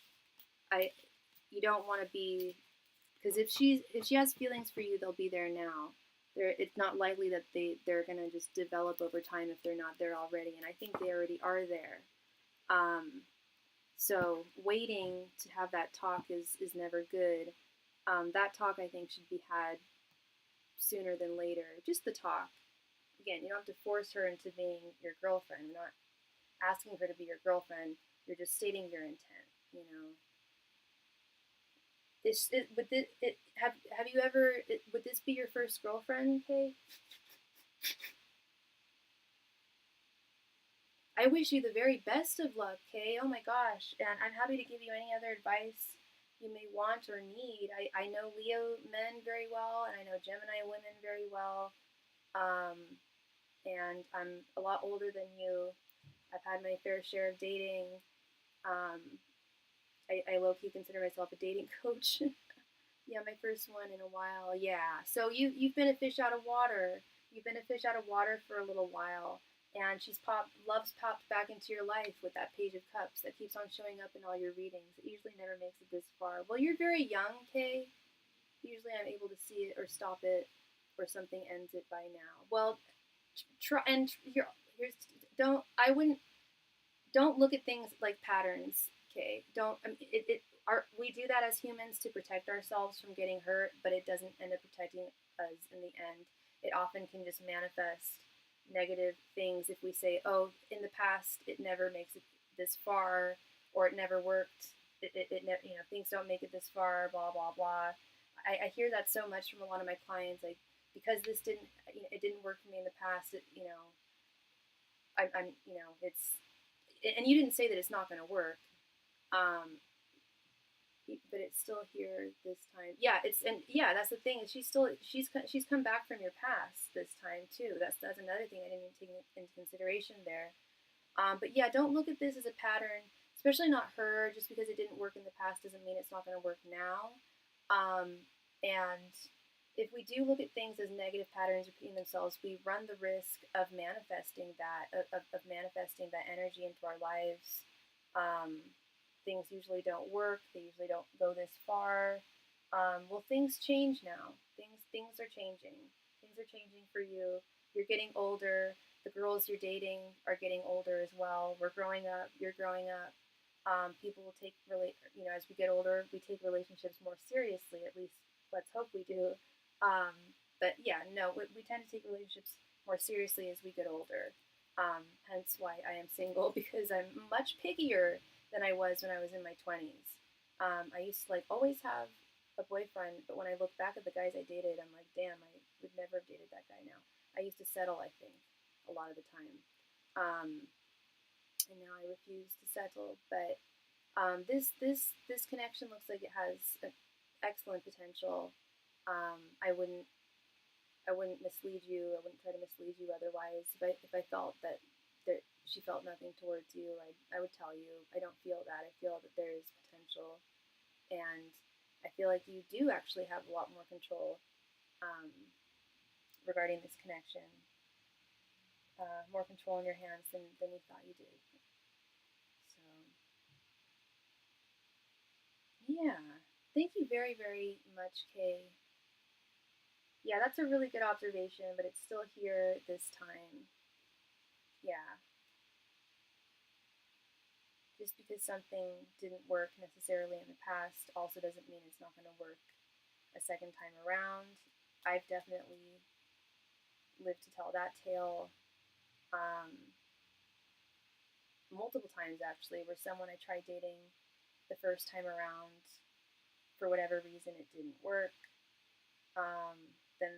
You don't want to be, because if she has feelings for you, they'll be there now. It's not likely that they're gonna just develop over time if they're not there already, and I think they already are there. So waiting to have that talk is never good. That talk, I think, should be had sooner than later. Just the talk. Again, you don't have to force her into being your girlfriend. You're not asking her to be your girlfriend. You're just stating your intent. Have you ever? Would this be your first girlfriend, Kay? I wish you the very best of luck, Kay. Oh my gosh. And I'm happy to give you any other advice you may want or need. I know Leo men very well, and I know Gemini women very well. And I'm a lot older than you. I've had my fair share of dating. Um, I low key consider myself a dating coach. Yeah, my first one in a while. Yeah. So you've been a fish out of water. You've been a fish out of water for a little while, and love's popped back into your life with that Page of Cups that keeps on showing up in all your readings. It usually never makes it this far. Well, you're very young, Kay. Usually I'm able to see it or stop it, or something ends it by now. Well, try and here's don't I wouldn't don't look at things like patterns. Okay, don't we do that as humans to protect ourselves from getting hurt, but it doesn't end up protecting us in the end. It often can just manifest negative things if we say, oh, in the past it never makes it this far, or it never worked. It never, things don't make it this far, blah blah blah. I hear that so much from a lot of my clients, like, because this didn't, it didn't work for me in the past. I'm, it's, and you didn't say that it's not going to work, um, but it's still here this time. Yeah, that's the thing. She's come back from your past this time too. That's another thing I didn't even take into consideration there. But yeah, don't look at this as a pattern, especially not her. Just because it didn't work in the past doesn't mean it's not going to work now. And if we do look at things as negative patterns repeating themselves, we run the risk of manifesting of manifesting that energy into our lives. Things usually don't work. They usually don't go this far. Well, things change now. Things are changing. Things are changing for you. You're getting older. The girls you're dating are getting older as well. We're growing up. You're growing up. People will take as we get older, we take relationships more seriously. At least let's hope we do. But yeah, no, we tend to take relationships more seriously as we get older. Hence why I am single, because I'm much pickier than I was when I was in my 20s. I used to always have a boyfriend, but when I look back at the guys I dated, I'm like, damn, I would never have dated that guy now. I used to settle, I think, a lot of the time. And now I refuse to settle. But this connection looks like it has an excellent potential. I wouldn't mislead you. I wouldn't try to mislead you otherwise. If I felt that she felt nothing towards you, I would tell you. I don't feel that. I feel that there is potential, and I feel like you do actually have a lot more control regarding this connection. More control in your hands than you thought you did. So, yeah. Thank you very, very much, Kay. Yeah, that's a really good observation, but it's still here this time. Yeah. Just because something didn't work necessarily in the past also doesn't mean it's not going to work a second time around. I've definitely lived to tell that tale multiple times, actually, where someone I tried dating the first time around, for whatever reason, it didn't work. Then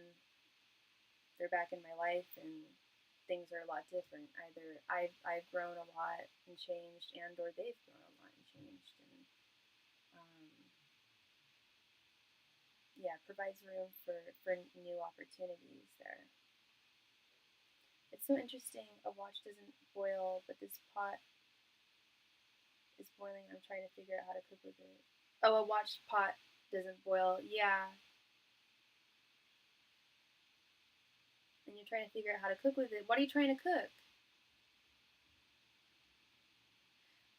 they're back in my life and things are a lot different. Either I've grown a lot and changed, and or they've grown a lot and changed, and yeah, provides room for new opportunities there. It's so interesting. A watch doesn't boil, but this pot is boiling. I'm trying to figure out how to cook with it. Oh, a watch pot doesn't boil. Yeah. And you're trying to figure out how to cook with it. What are you trying to cook?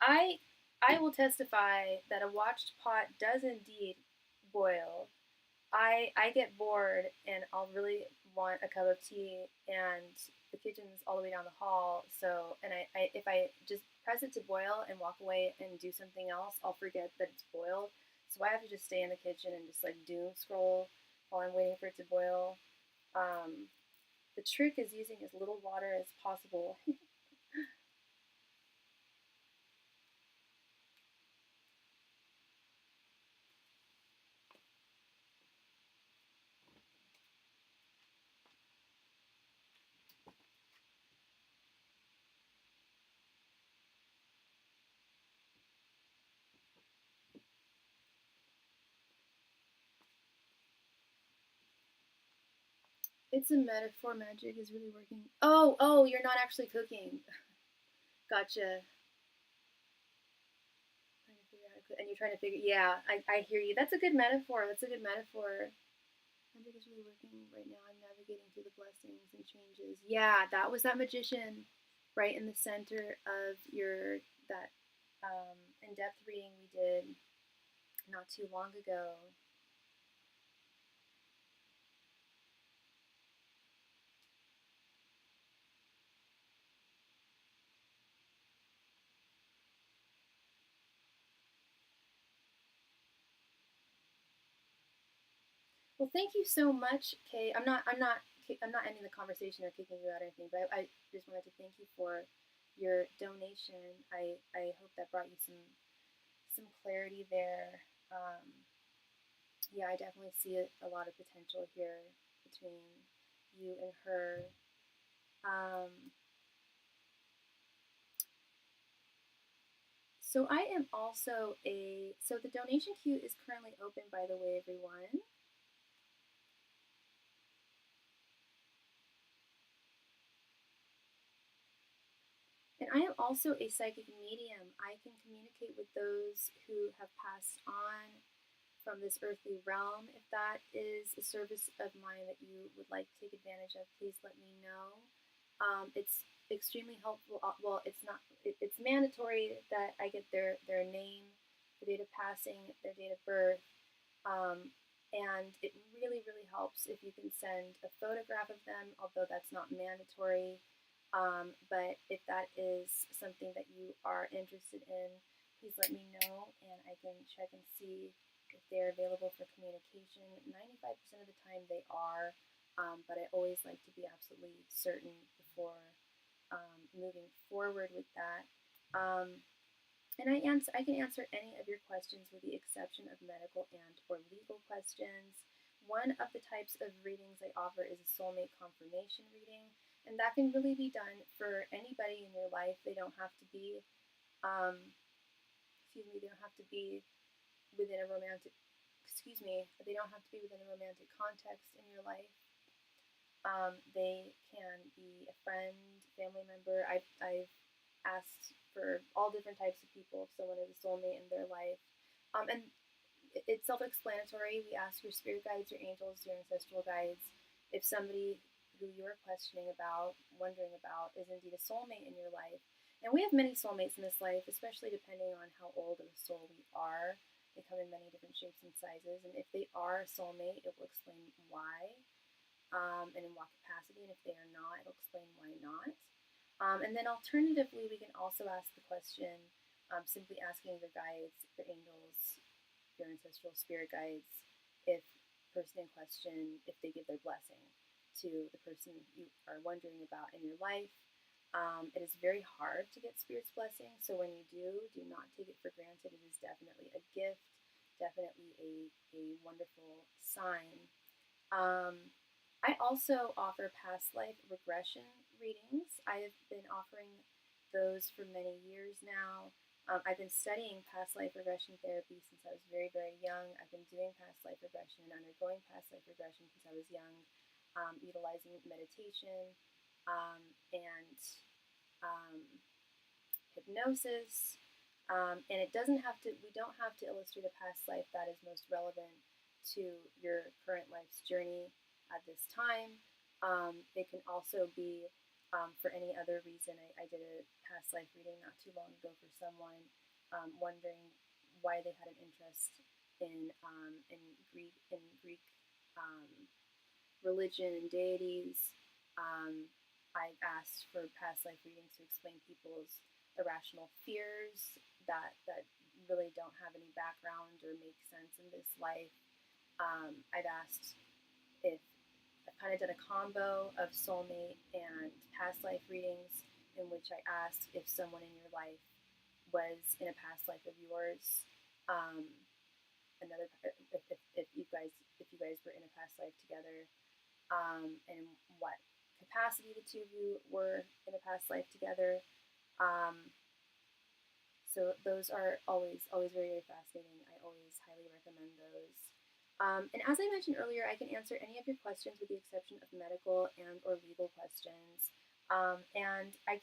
I will testify that a watched pot does indeed boil. I get bored and I'll really want a cup of tea, and the kitchen's all the way down the hall. So, and if I just press it to boil and walk away and do something else, I'll forget that it's boiled. So I have to just stay in the kitchen and just doom scroll while I'm waiting for it to boil. The trick is using as little water as possible. It's a metaphor. Magic is really working. Oh, you're not actually cooking. Gotcha. Trying to figure out how to cook, and you're trying to figure. Yeah, I hear you. That's a good metaphor. That's a good metaphor. Magic is really working right now. I'm navigating through the blessings and changes. Yeah, that was that magician right in the center of your that in-depth reading we did not too long ago. Well, thank you so much, Kay. I'm not ending the conversation or kicking you out or anything, but I just wanted to thank you for your donation. I hope that brought you some clarity there. Yeah, I definitely see a lot of potential here between you and her. Um, so I am also so the donation queue is currently open, by the way, everyone. And I am also a psychic medium. I can communicate with those who have passed on from this earthly realm. If that is a service of mine that you would like to take advantage of, please let me know. It's extremely helpful. Well, it's not. It's mandatory that I get their name, their date of passing, their date of birth, and it really really helps if you can send a photograph of them. Although that's not mandatory, but if that is something that you are interested in, please let me know, and I can check and see if they're available for communication. 95% of the time they are, but I always like to be absolutely certain before moving forward with that. And I can answer any of your questions with the exception of medical and or legal questions. One of the types of readings I offer is a soulmate confirmation reading, and that can really be done for anybody in your life. They don't have to be, they don't have to be within a romantic, they don't have to be within a romantic context in your life. They can be a friend, family member. I've asked for all different types of people if someone is a soulmate in their life. And it's self-explanatory. We ask your spirit guides, your angels, your ancestral guides, if somebody who you're questioning about, wondering about, is indeed a soulmate in your life. And we have many soulmates in this life, especially depending on how old of a soul we are. They come in many different shapes and sizes. And if they are a soulmate, it will explain why, and in what capacity. And if they are not, it'll explain why not. And then alternatively, we can also ask the question, simply asking your guides, your angels, your ancestral spirit guides, if the person in question, if they give their blessing to the person you are wondering about in your life. It is very hard to get spirit's blessing, so when you do not take it for granted. It is definitely a gift, definitely a wonderful sign. I also offer past life regression readings. I have been offering those for many years now. I've been studying past life regression therapy since I was very, very young. I've been doing past life regression and undergoing past life regression since I was young, utilizing meditation and um, hypnosis. And it doesn't have to, we don't have to illustrate a past life that is most relevant to your current life's journey at this time. It can also be for any other reason. I did a past life reading not too long ago for someone wondering why they had an interest in Greek um, religion and deities. I asked for past life readings to explain people's irrational fears that really don't have any background or make sense in this life. I've asked if I've kind of done a combo of soulmate and past life readings in which I asked if someone in your life was in a past life of yours. Um, another if you guys were in a past life together, and what capacity the two of you were in a past life together. Um, so those are always very, very fascinating. I always highly recommend those. And as I mentioned earlier, I can answer any of your questions with the exception of medical and or legal questions. And I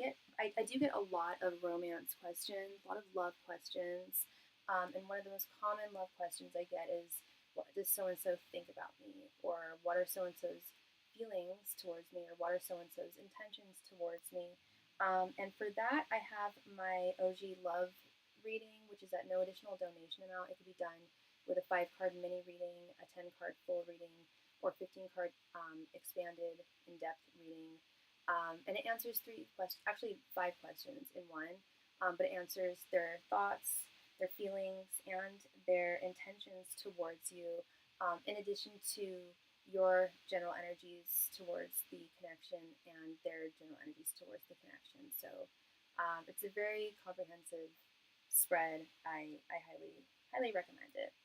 do get a lot of romance questions, a lot of love questions. And one of the most common love questions I get is, what does so-and-so think about me? Or what are so-and-so's feelings towards me? Or what are so-and-so's intentions towards me? And for that, I have my OG love reading, which is at no additional donation amount. It can be done with a 5-card mini reading, a 10-card full reading, or 15-card expanded in-depth reading. And it answers 5 questions in one, but it answers their thoughts, their feelings, and their intentions towards you, in addition to your general energies towards the connection and their general energies towards the connection. So it's a very comprehensive spread. I highly recommend it.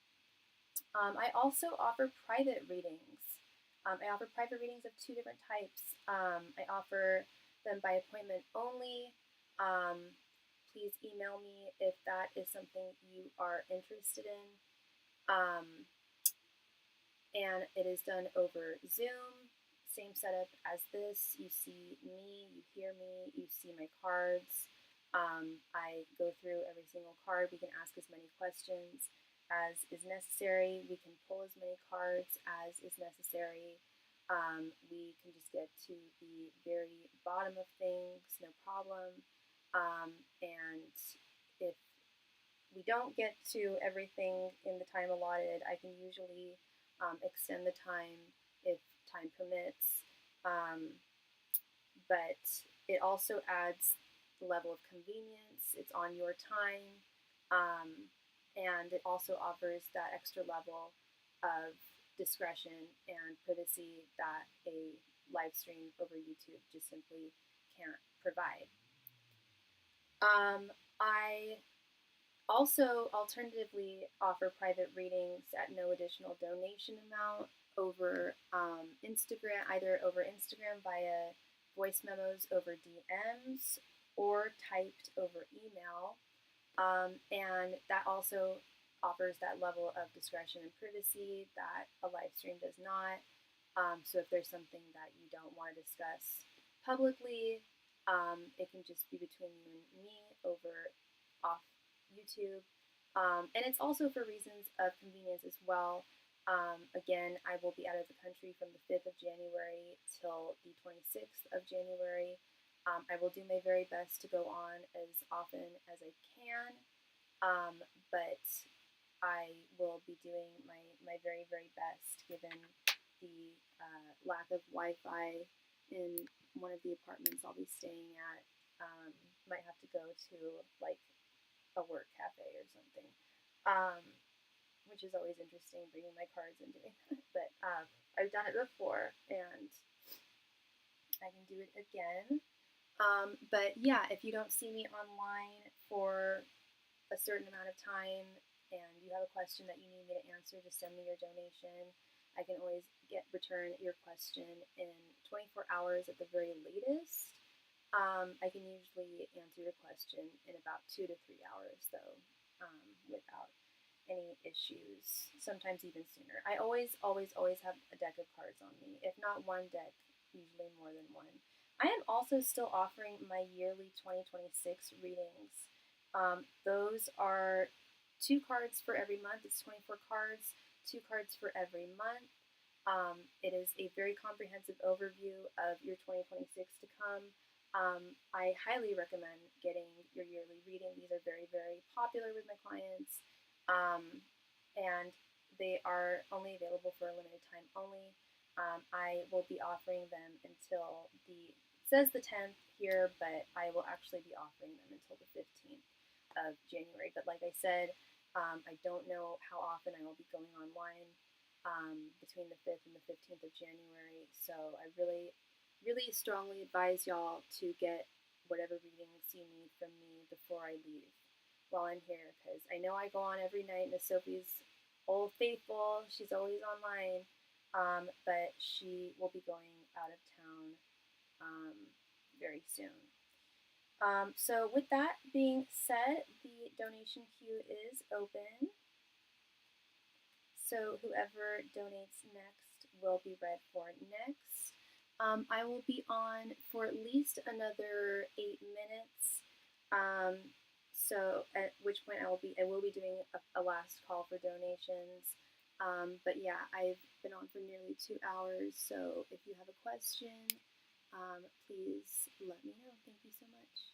I also offer private readings. I offer private readings of 2 different types. I offer them by appointment only. Please email me if that is something you are interested in. And it is done over Zoom. Same setup as this. You see me, you hear me, you see my cards. I go through every single card. We can ask as many questions as is necessary. We can pull as many cards as is necessary. We can just get to the very bottom of things, no problem. And if we don't get to everything in the time allotted, I can usually extend the time if time permits. But it also adds the level of convenience. It's on your time. And it also offers that extra level of discretion and privacy that a live stream over YouTube just simply can't provide. I also alternatively offer private readings at no additional donation amount over Instagram, either over Instagram via voice memos over DMs or typed over email. And that also offers that level of discretion and privacy that a live stream does not. So if there's something that you don't want to discuss publicly, it can just be between you and me over off YouTube. And it's also for reasons of convenience as well. Again, I will be out of the country from the 5th of January till the 26th of January. I will do my very best to go on as often as I can, but I will be doing my very, very best given the lack of Wi-Fi in one of the apartments I'll be staying at. Might have to go to like a work cafe or something, which is always interesting, bringing my cards and doing that. But I've done it before, and I can do it again. But yeah, if you don't see me online for a certain amount of time and you have a question that you need me to answer, just send me your donation. I can always return your question in 24 hours at the very latest. I can usually answer your question in about 2 to 3 hours, though, without any issues, sometimes even sooner. I always have a deck of cards on me, if not one deck, usually more than one. I am also still offering my yearly 2026 readings. Those are 2 cards for every month. It's 24 cards, 2 cards for every month. It is a very comprehensive overview of your 2026 to come. I highly recommend getting your yearly reading. These are very, very popular with my clients, and they are only available for a limited time only. I will be offering them until it says the 10th here, but I will actually be offering them until the 15th of January. But like I said, I don't know how often I will be going online between the 5th and the 15th of January, so I really strongly advise y'all to get whatever readings you need from me before I leave while I'm here, because I know I go on every night. Miss Sophie's old faithful, she's always online, but she will be going out of town very soon. So with that being said, the donation queue is open. So whoever donates next will be read for next. I will be on for at least another 8 minutes. So at which point I will be doing a last call for donations. But yeah, I've been on for nearly 2 hours. So if you have a question, please let me know. Thank you so much.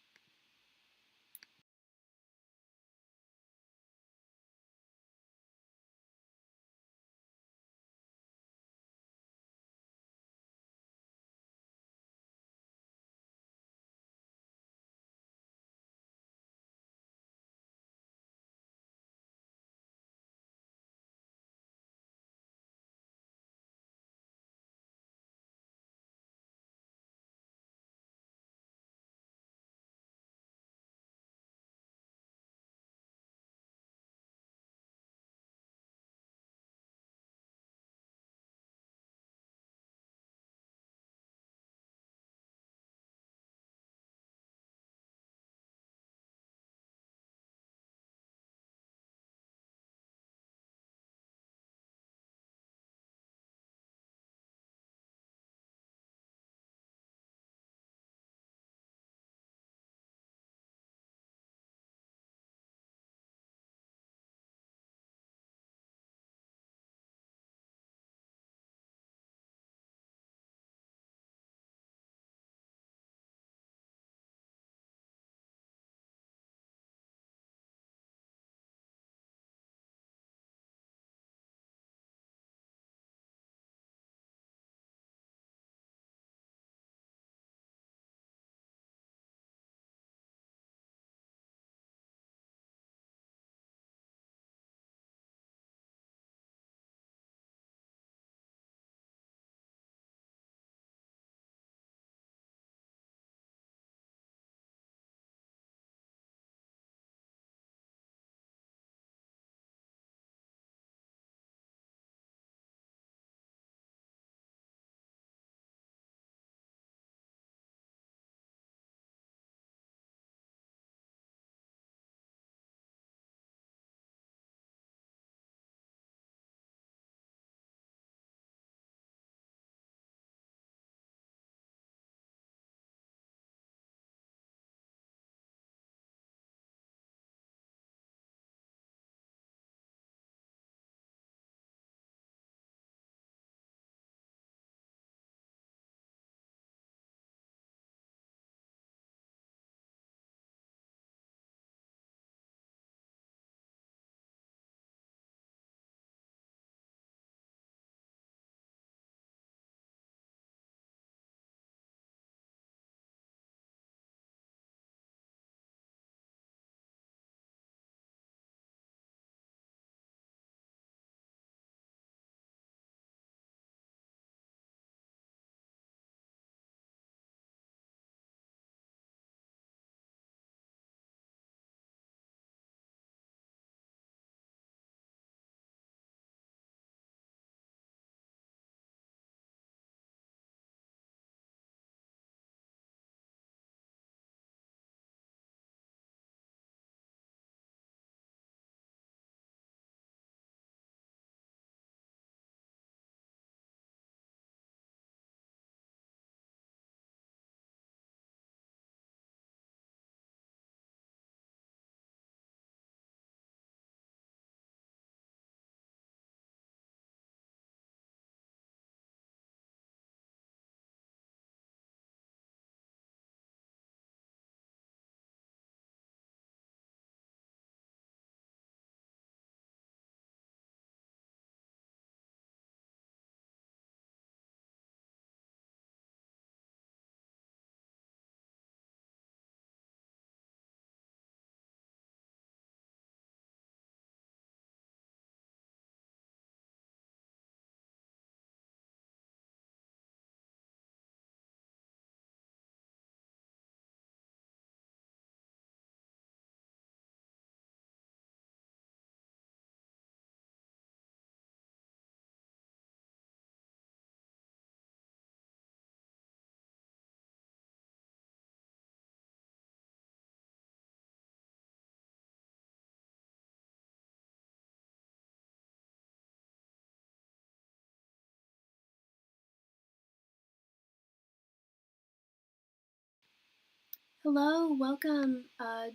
Hello, welcome,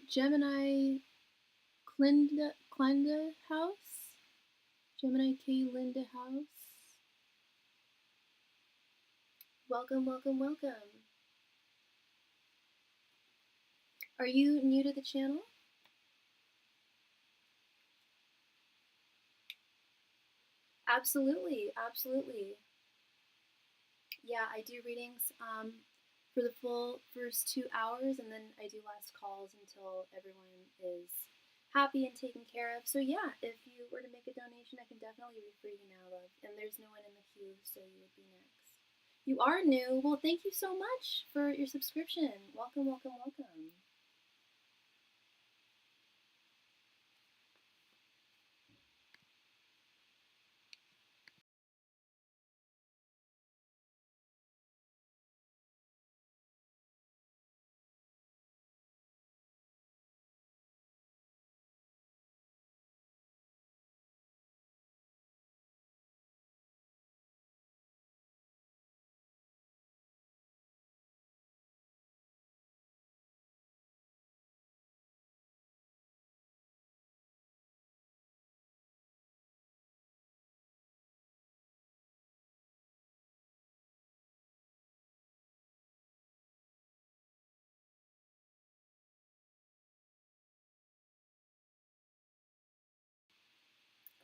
Gemini Clinda House. Gemini K. Linda House. Welcome, welcome, welcome. Are you new to the channel? Absolutely, absolutely. Yeah, I do readings for the full first 2 hours, and then I do last calls until everyone is happy and taken care of. So yeah, if you were to make a donation, I can definitely read for you now, love. And there's no one in the queue, so you would be next. You are new. Well, thank you so much for your subscription. Welcome, welcome, welcome.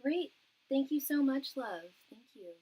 Great. Thank you so much, love. Thank you.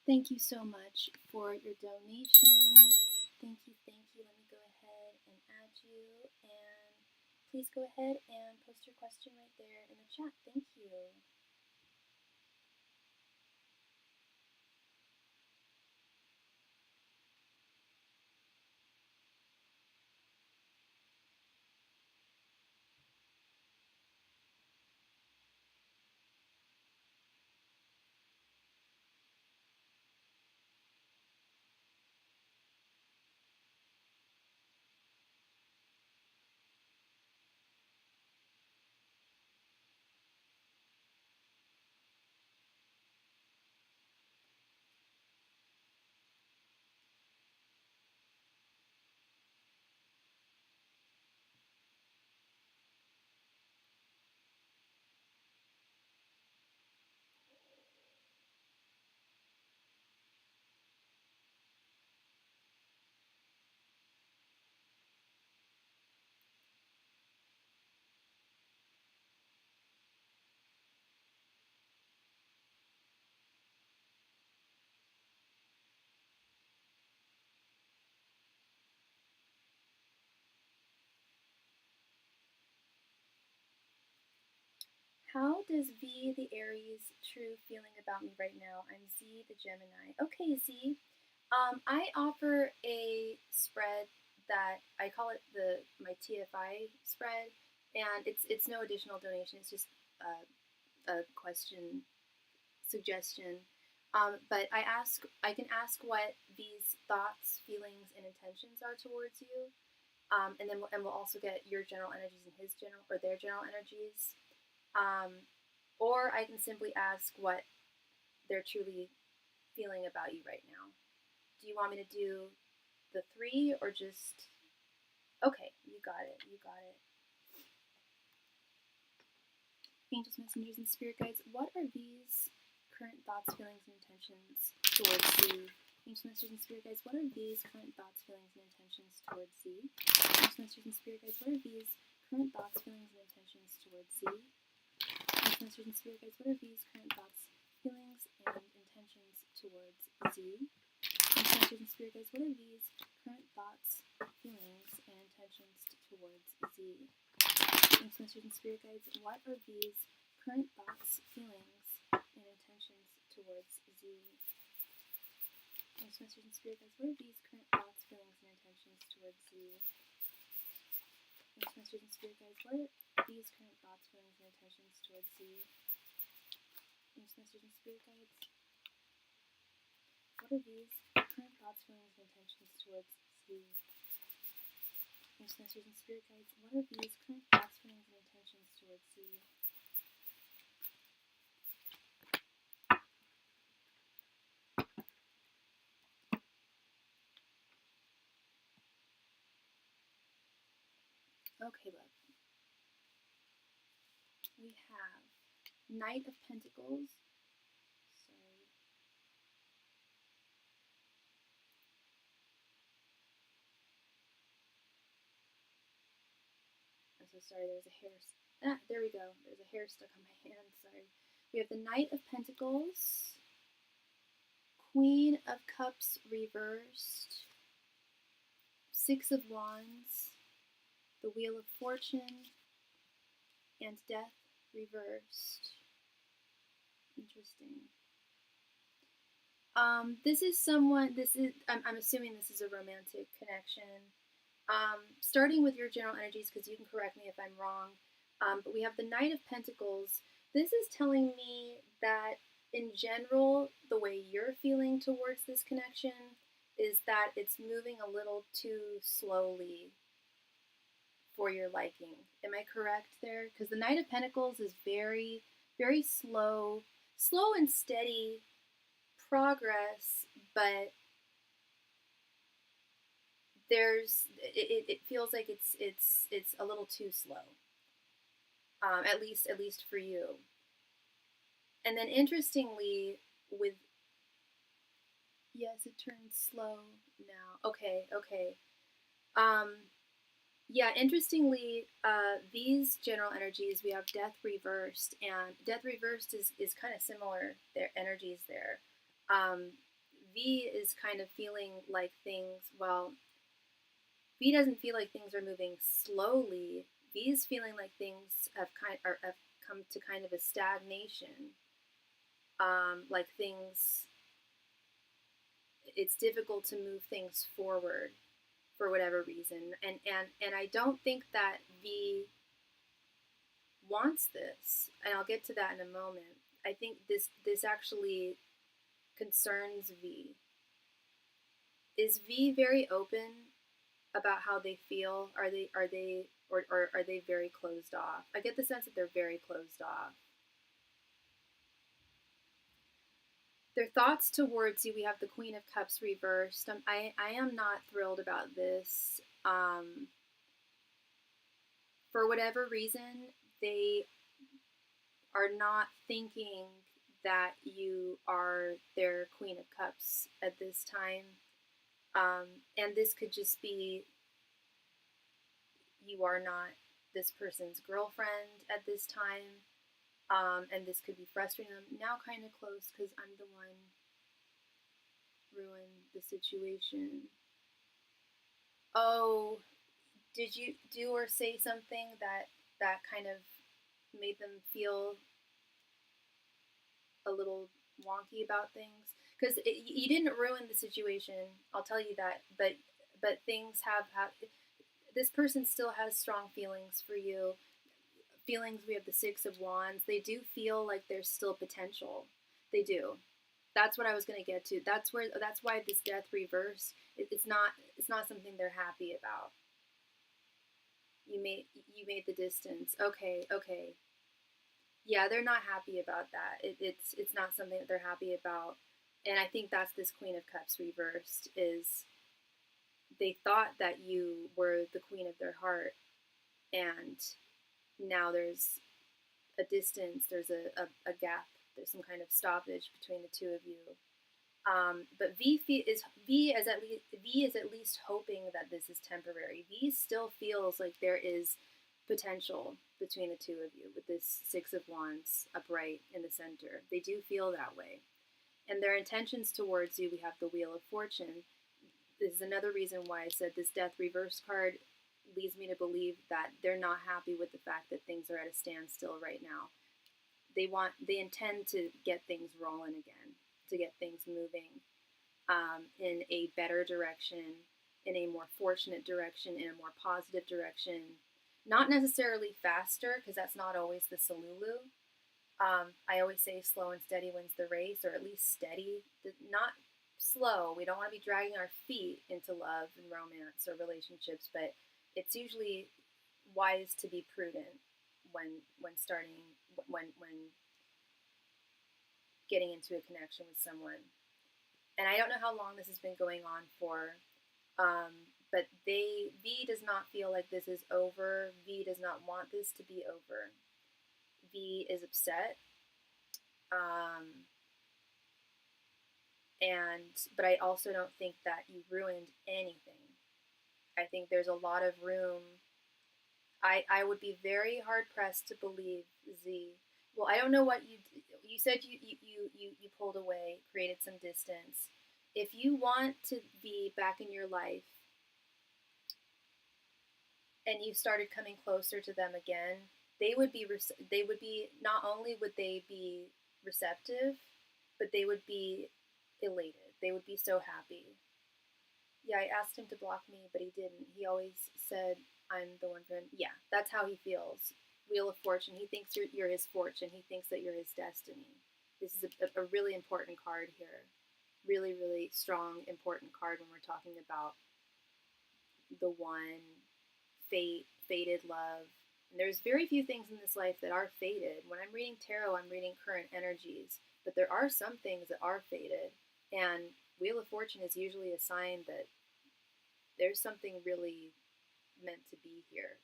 Thank you so much for your donation. Thank you, thank you. Let me go ahead and add you. And please go ahead and post your question right there in the chat. Thank you. How does V, the Aries, true feeling about me right now? I'm Z, the Gemini. Okay, Z. I offer a spread that I call it my TFI spread, and it's no additional donation. It's just a question suggestion. But I can ask what these thoughts, feelings, and intentions are towards you, and then we'll also get your general energies and their general energies. Or I can simply ask what they're truly feeling about you right now. Do you want me to do the three or just... Okay, you got it, you got it. Angels, messengers, and spirit guides, what are these current thoughts, feelings, and intentions towards Z? Angels, messengers, and spirit guides, what are these current thoughts, feelings, and intentions towards Z? Angels, messengers, and spirit guides, what are these current thoughts, feelings, and intentions towards Z? Angels, messengers, and spirit guides, what are these current thoughts, feelings, and intentions towards Z? Angels, messengers, and spirit guides, what are these current thoughts, feelings, and intentions towards Z? Angels, messengers, and spirit guides, what are these current thoughts, feelings, and intentions towards Z? Angels, messengers, and spirit guides, what are these current thoughts, feelings, and intentions towards Z? Angels, messengers, and spirit guides, what are these current thoughts, feelings, and intentions towards Z? Angels, messengers, and spirit guides, what are these current thoughts, feelings, and intentions towards Z? Angels, messengers, and spirit guides, what are these current thoughts, feelings, and intentions towards Z? Okay, love. We have Knight of Pentacles. Sorry. I'm so sorry, there's a hair. There we go. There's a hair stuck on my hand. Sorry. We have the Knight of Pentacles, Queen of Cups reversed, Six of Wands, the Wheel of Fortune, and Death reversed. Interesting. I'm assuming this is a romantic connection. Starting with your general energies, because you can correct me if I'm wrong, but we have the Knight of Pentacles. This is telling me that, in general, the way you're feeling towards this connection is that it's moving a little too slowly for your liking. Am I correct there? Because the Knight of Pentacles is very, very slow and steady progress, but it feels like it's a little too slow, at least for you. And then interestingly, with... Yes, it turns slow now. Okay. Yeah, interestingly, these general energies, we have Death reversed, and Death reversed is kind of similar, their energies there. V is kind of feeling like things, well, V doesn't feel like things are moving slowly. V is feeling like things have come to kind of a stagnation. Like things, it's difficult to move things forward for whatever reason. And I don't think that V wants this, and I'll get to that in a moment. I think this actually concerns V. Is V very open about how they feel? Are they or are they very closed off? I get the sense that they're very closed off. Their thoughts towards you, we have the Queen of Cups reversed. I am not thrilled about this. For whatever reason, they are not thinking that you are their Queen of Cups at this time. And this could just be you are not this person's girlfriend at this time. And this could be frustrating them. Now kind of close because I'm the one ruined the situation. Oh, did you do or say something that kind of made them feel a little wonky about things? Because you didn't ruin the situation, I'll tell you that, but things have this person still has strong feelings for you. Feelings, we have the Six of Wands. They do feel like there's still potential. They do. That's what I was going to get to. That's why this Death reverse, it's not something they're happy about. You made the distance. Okay. Yeah, they're not happy about that. It's not something that they're happy about. And I think that's this Queen of Cups reversed, is they thought that you were the queen of their heart, and now there's a distance, there's a gap, there's some kind of stoppage between the two of you. But V is at least hoping that this is temporary. V still feels like there is potential between the two of you with this Six of Wands upright in the center. They do feel that way. And their intentions towards you, we have the Wheel of Fortune. This is another reason why I said this Death reverse card leads me to believe that they're not happy with the fact that things are at a standstill right now. They intend to get things rolling again, to get things moving in a better direction, in a more fortunate direction, in a more positive direction. Not necessarily faster, because that's not always the Solulu. I always say slow and steady wins the race, or at least steady, not slow. We don't want to be dragging our feet into love and romance or relationships, but it's usually wise to be prudent when getting into a connection with someone. And I don't know how long this has been going on for, but V does not feel like this is over. V does not want this to be over. V is upset. But I also don't think that you ruined anything. I think there's a lot of room. I would be very hard pressed to believe, Z. Well, I don't know what you said. You pulled away, created some distance. If you want to be back in your life, and you started coming closer to them again, they would be not only would they be receptive, but they would be elated. They would be so happy. Yeah, I asked him to block me, but he didn't. He always said I'm the one for him. Yeah, that's how he feels. Wheel of Fortune. He thinks you're his fortune. He thinks that you're his destiny. This is a really important card here. Really, really strong, important card when we're talking about the one, fate, fated love. And there's very few things in this life that are fated. When I'm reading tarot, I'm reading current energies, but there are some things that are fated. And Wheel of Fortune is usually a sign that there's something really meant to be here.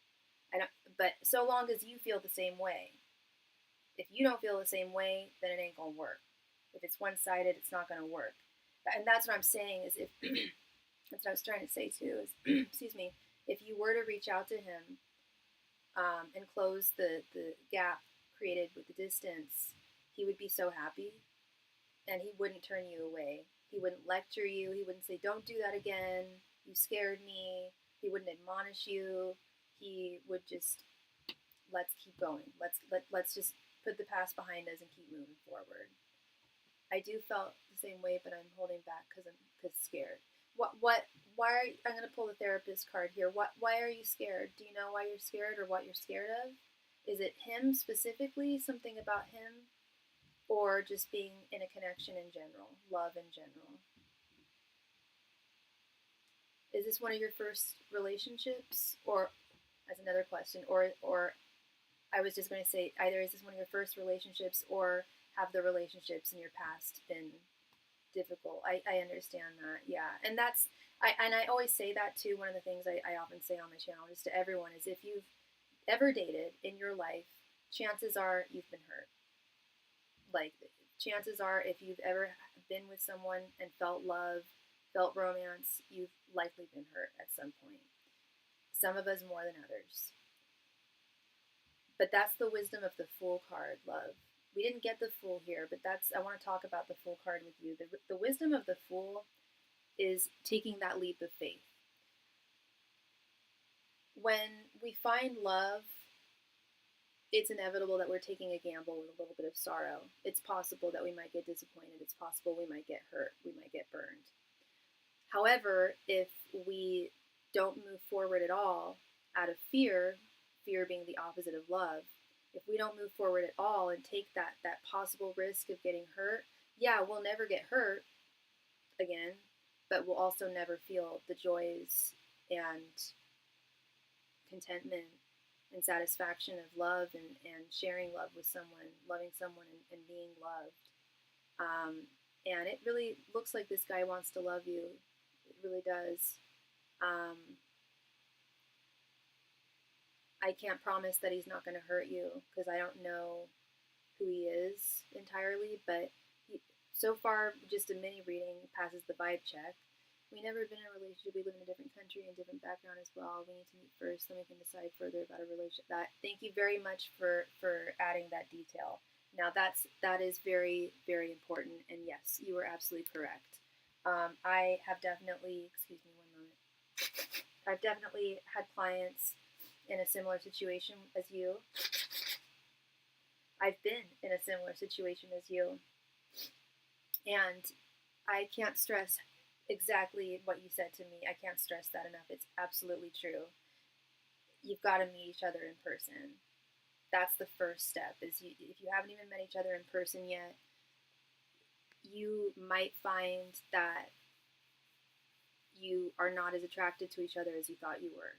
But so long as you feel the same way. If you don't feel the same way, then it ain't gonna work. If it's one-sided, it's not gonna work. And that's what I'm saying is if that's what I was trying to say too is excuse me, if you were to reach out to him and close the gap created with the distance, he would be so happy and he wouldn't turn you away. He wouldn't lecture you. He wouldn't say, don't do that again. You scared me. He wouldn't admonish you. He would just, let's keep going. Let's just put the past behind us and keep moving forward. I do felt the same way, but I'm holding back because I'm scared. I'm going to pull the therapist card here. Why are you scared? Do you know why you're scared or what you're scared of? Is it him specifically, something about him, or just being in a connection in general, love in general? Is this one of your first relationships? Or, as another question, or I was just going to say, either is this one of your first relationships, or have the relationships in your past been difficult? I understand that, yeah. And I always say that too. One of the things I often say on my channel just to everyone is, if you've ever dated in your life, chances are you've been hurt. Like, chances are, if you've ever been with someone and felt love, felt romance, you've likely been hurt at some point. Some of us more than others. But that's the wisdom of the Fool card, love. We didn't get the Fool here, but I want to talk about the Fool card with you. The wisdom of the Fool is taking that leap of faith. When we find love, it's inevitable that we're taking a gamble with a little bit of sorrow. It's possible that we might get disappointed. It's possible we might get hurt. We might get burned. However, if we don't move forward at all out of fear being the opposite of love, if we don't move forward at all and take that possible risk of getting hurt, yeah, we'll never get hurt again, but we'll also never feel the joys and contentment and satisfaction of love and sharing love with someone, loving someone and being loved. And it really looks like this guy wants to love you. It really does. I can't promise that he's not going to hurt you, because I don't know who he is entirely, but so far, just a mini reading passes the vibe check. We never been in a relationship. We live in a different country and different background as well. We need to meet first, then we can decide further about a relationship. Thank you very much for adding that detail. Now that is very, very important, and yes, you are absolutely correct. I have definitely, excuse me one moment, I've definitely had clients in a similar situation as you. I've been in a similar situation as you. And I can't stress exactly what you said to me. I can't stress that enough. It's absolutely true. You've got to meet each other in person. That's the first step. If you haven't even met each other in person yet, you might find that you are not as attracted to each other as you thought you were.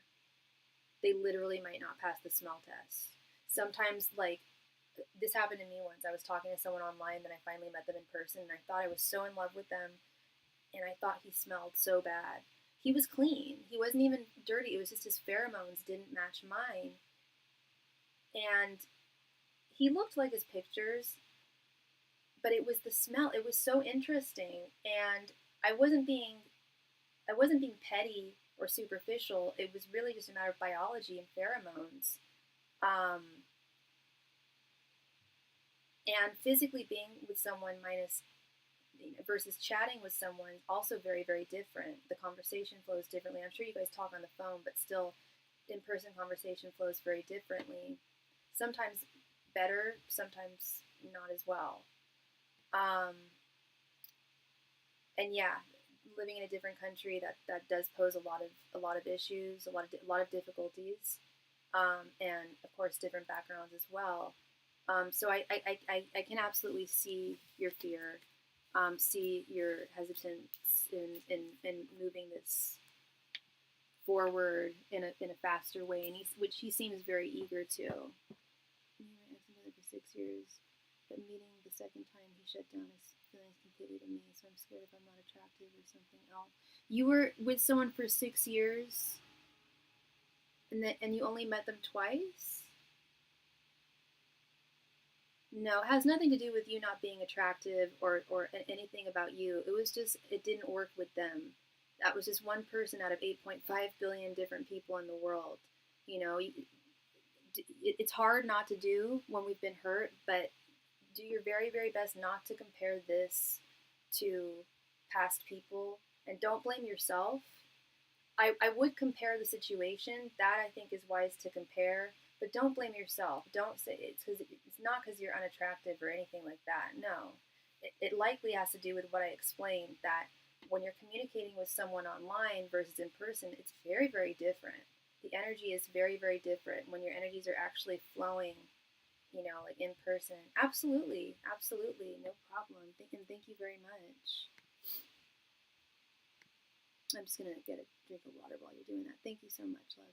They literally might not pass the smell test. Sometimes, like, this happened to me once. I was talking to someone online, then I finally met them in person, and I thought I was so in love with them, and I thought he smelled so bad. He was clean. He wasn't even dirty. It was just his pheromones didn't match mine. And he looked like his pictures, but it was the smell. It was so interesting, and I wasn't being petty or superficial. It was really just a matter of biology and pheromones. And physically being with someone versus chatting with someone, also very, very different. The conversation flows differently. I'm sure you guys talk on the phone, but still, in-person conversation flows very differently. Sometimes better, sometimes not as well. And yeah, living in a different country, that does pose a lot of issues, a lot of difficulties, and of course different backgrounds as well. So I can absolutely see your fear, see your hesitance in moving this forward in a faster way, and which he seems very eager to. For 6 years, but meeting the second time he shut down his feelings completely to me, so I'm scared if I'm not attractive or something else. You were with someone for 6 years, and you only met them twice? No, it has nothing to do with you not being attractive or anything about you. It was just, it didn't work with them. That was just one person out of 8.5 billion different people in the world. You know, it's hard not to do when we've been hurt, but do your very, very best not to compare this to past people, and don't blame yourself. I would compare the situation. That I think is wise to compare, but don't blame yourself. Don't say it's not because you're unattractive or anything like that. No, it likely has to do with what I explained, that when you're communicating with someone online versus in person, it's very, very different. The energy is very, very different when your energies are actually flowing, like in person. Absolutely, absolutely, no problem. Thank you very much. I'm just going to get a drink of water while you're doing that. Thank you so much, love.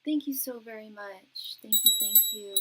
Thank you so very much. Thank you, thank you.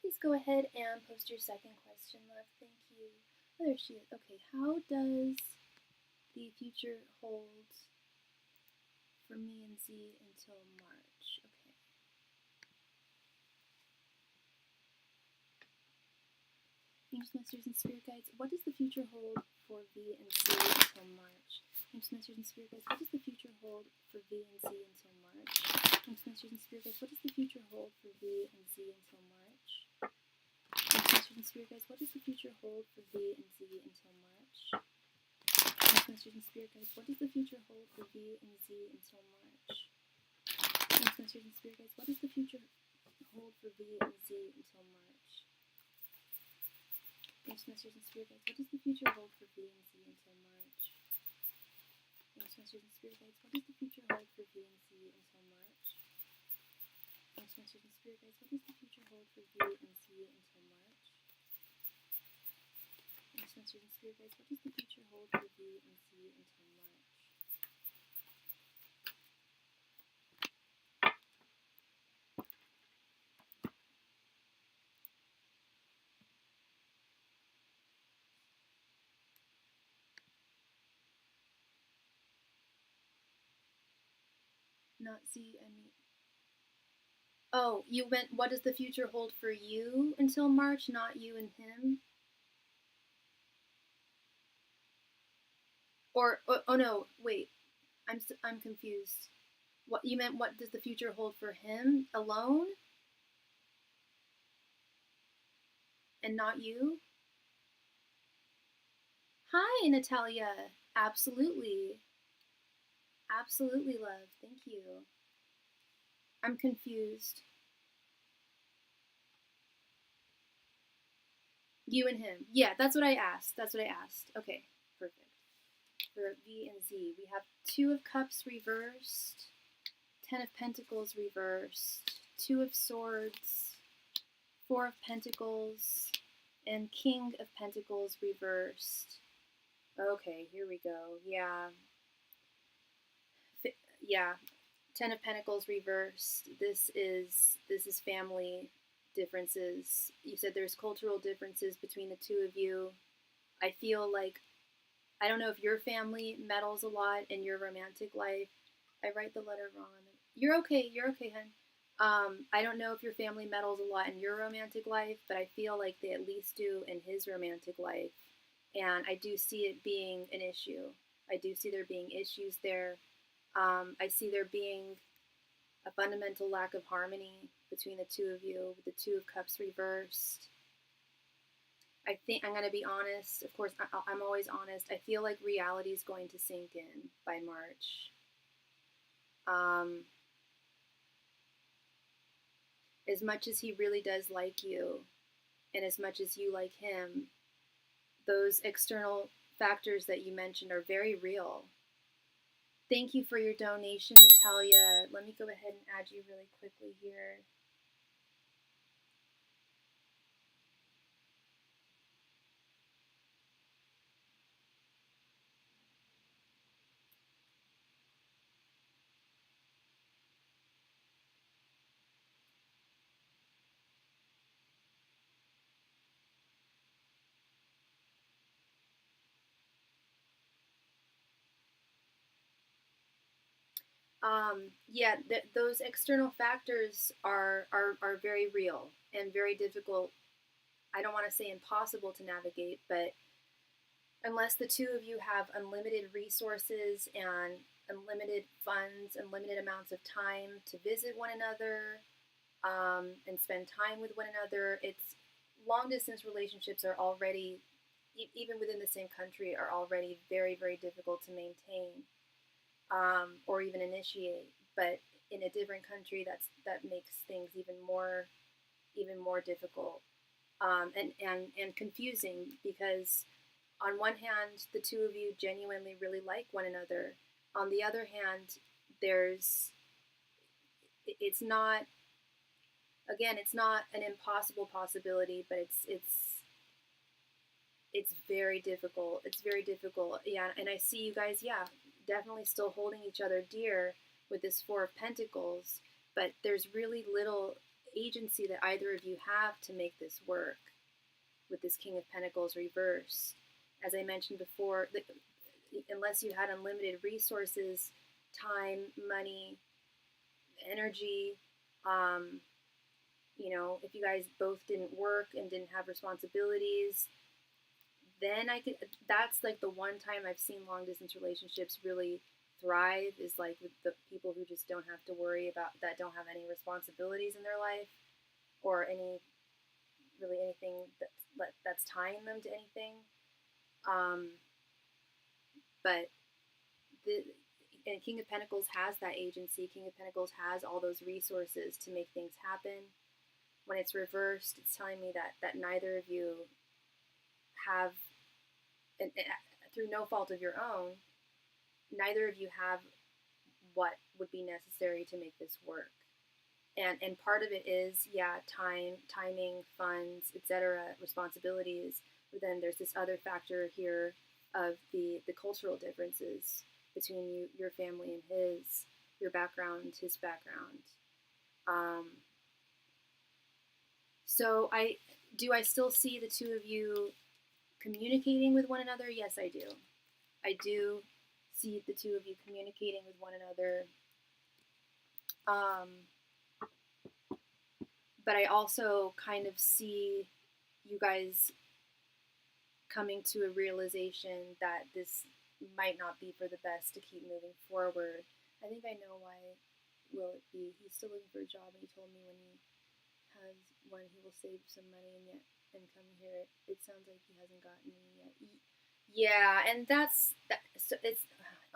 Please go ahead and post your second question, love. Thank you. Oh, there she is. Okay, how does the future hold for me and Z until March? Okay. Angels, Masters, and Spirit Guides, what does the future hold for V and Z until March? Angels, Masters, and Spirit Guides, what does the future hold for V and Z until March? Angels, Masters, and Spirit Guides, what does the future hold for V and Z until March? Masters and Spirit Guides, what does the future hold for V and Z until March? Masters and Spirit Guides, what does the future hold for V and Z until March? Masters and Spirit Guides, what does the future hold for V and Z until March? Masters and Spirit Guides, what does the future hold for V and Z until March? Masters and Spirit Guides, what does the future hold for V and Z until March? Masters and Spirit Guides, what does the future hold for V and Z until March? Masters and Spirit Guides, what does the future hold for V and Z until March? Not Z, I mean... Oh, you meant what does the future hold for you until March, not you and him? Or, oh no, wait, I'm confused. What you meant? What does the future hold for him alone, and not you? Hi, Natalia. Absolutely. Absolutely, love. Thank you. I'm confused. You and him. Yeah, that's what I asked. That's what I asked. Okay, perfect. For V and Z, we have Two of Cups reversed, Ten of Pentacles reversed, Two of Swords, Four of Pentacles, and King of Pentacles reversed. Okay, here we go. Yeah. Yeah. Ten of Pentacles reversed. This is family differences. You said there's cultural differences between the two of you. I feel like, I don't know if your family meddles a lot in your romantic life. I write the letter wrong. You're okay. You're okay, hun. I don't know if your family meddles a lot in your romantic life, but I feel like they at least do in his romantic life. And I do see it being an issue. I do see there being issues there. I see there being a fundamental lack of harmony between the two of you, with the Two of Cups reversed. I think I'm going to be honest. Of course, I'm always honest. I feel like reality is going to sink in by March. As much as he really does like you, and as much as you like him, those external factors that you mentioned are very real. Thank you for your donation, Natalia. Let me go ahead and add you really quickly here. Yeah, those external factors are very real and very difficult. I don't want to say impossible to navigate, but unless the two of you have unlimited resources and unlimited funds, unlimited amounts of time to visit one another, and spend time with one another, it's long distance relationships are already, even within the same country, are already very, very difficult to maintain, or even initiate. But in a different country, that makes things even more difficult, and confusing, because on one hand, the two of you genuinely really like one another. On the other hand, it's not, again, it's not an impossible possibility, but it's very difficult. It's very difficult. Yeah, and I see you guys, yeah, definitely still holding each other dear with this Four of Pentacles, but there's really little agency that either of you have to make this work with this King of Pentacles reverse. As I mentioned before, unless you had unlimited resources, time, money, energy, if you guys both didn't work and didn't have responsibilities, then that's like the one time I've seen long distance relationships really thrive, is like with the people who just don't have to worry about, that don't have any responsibilities in their life, or anything that's tying them to anything. But and King of Pentacles has that agency. King of Pentacles has all those resources to make things happen. When it's reversed, it's telling me that neither of you have, and through no fault of your own, neither of you have what would be necessary to make this work. And part of it is, yeah, timing, funds, etc., responsibilities. But then there's this other factor here of the cultural differences between your family and his, your background, his background. So I still see the two of you communicating with one another? Yes, I do. I do see the two of you communicating with one another. But I also kind of see you guys coming to a realization that this might not be for the best to keep moving forward. I think I know why. Will it be? He's still looking for a job, and he told me when he will save some money and come here. It sounds like he hasn't gotten me yet. Yeah, and so it's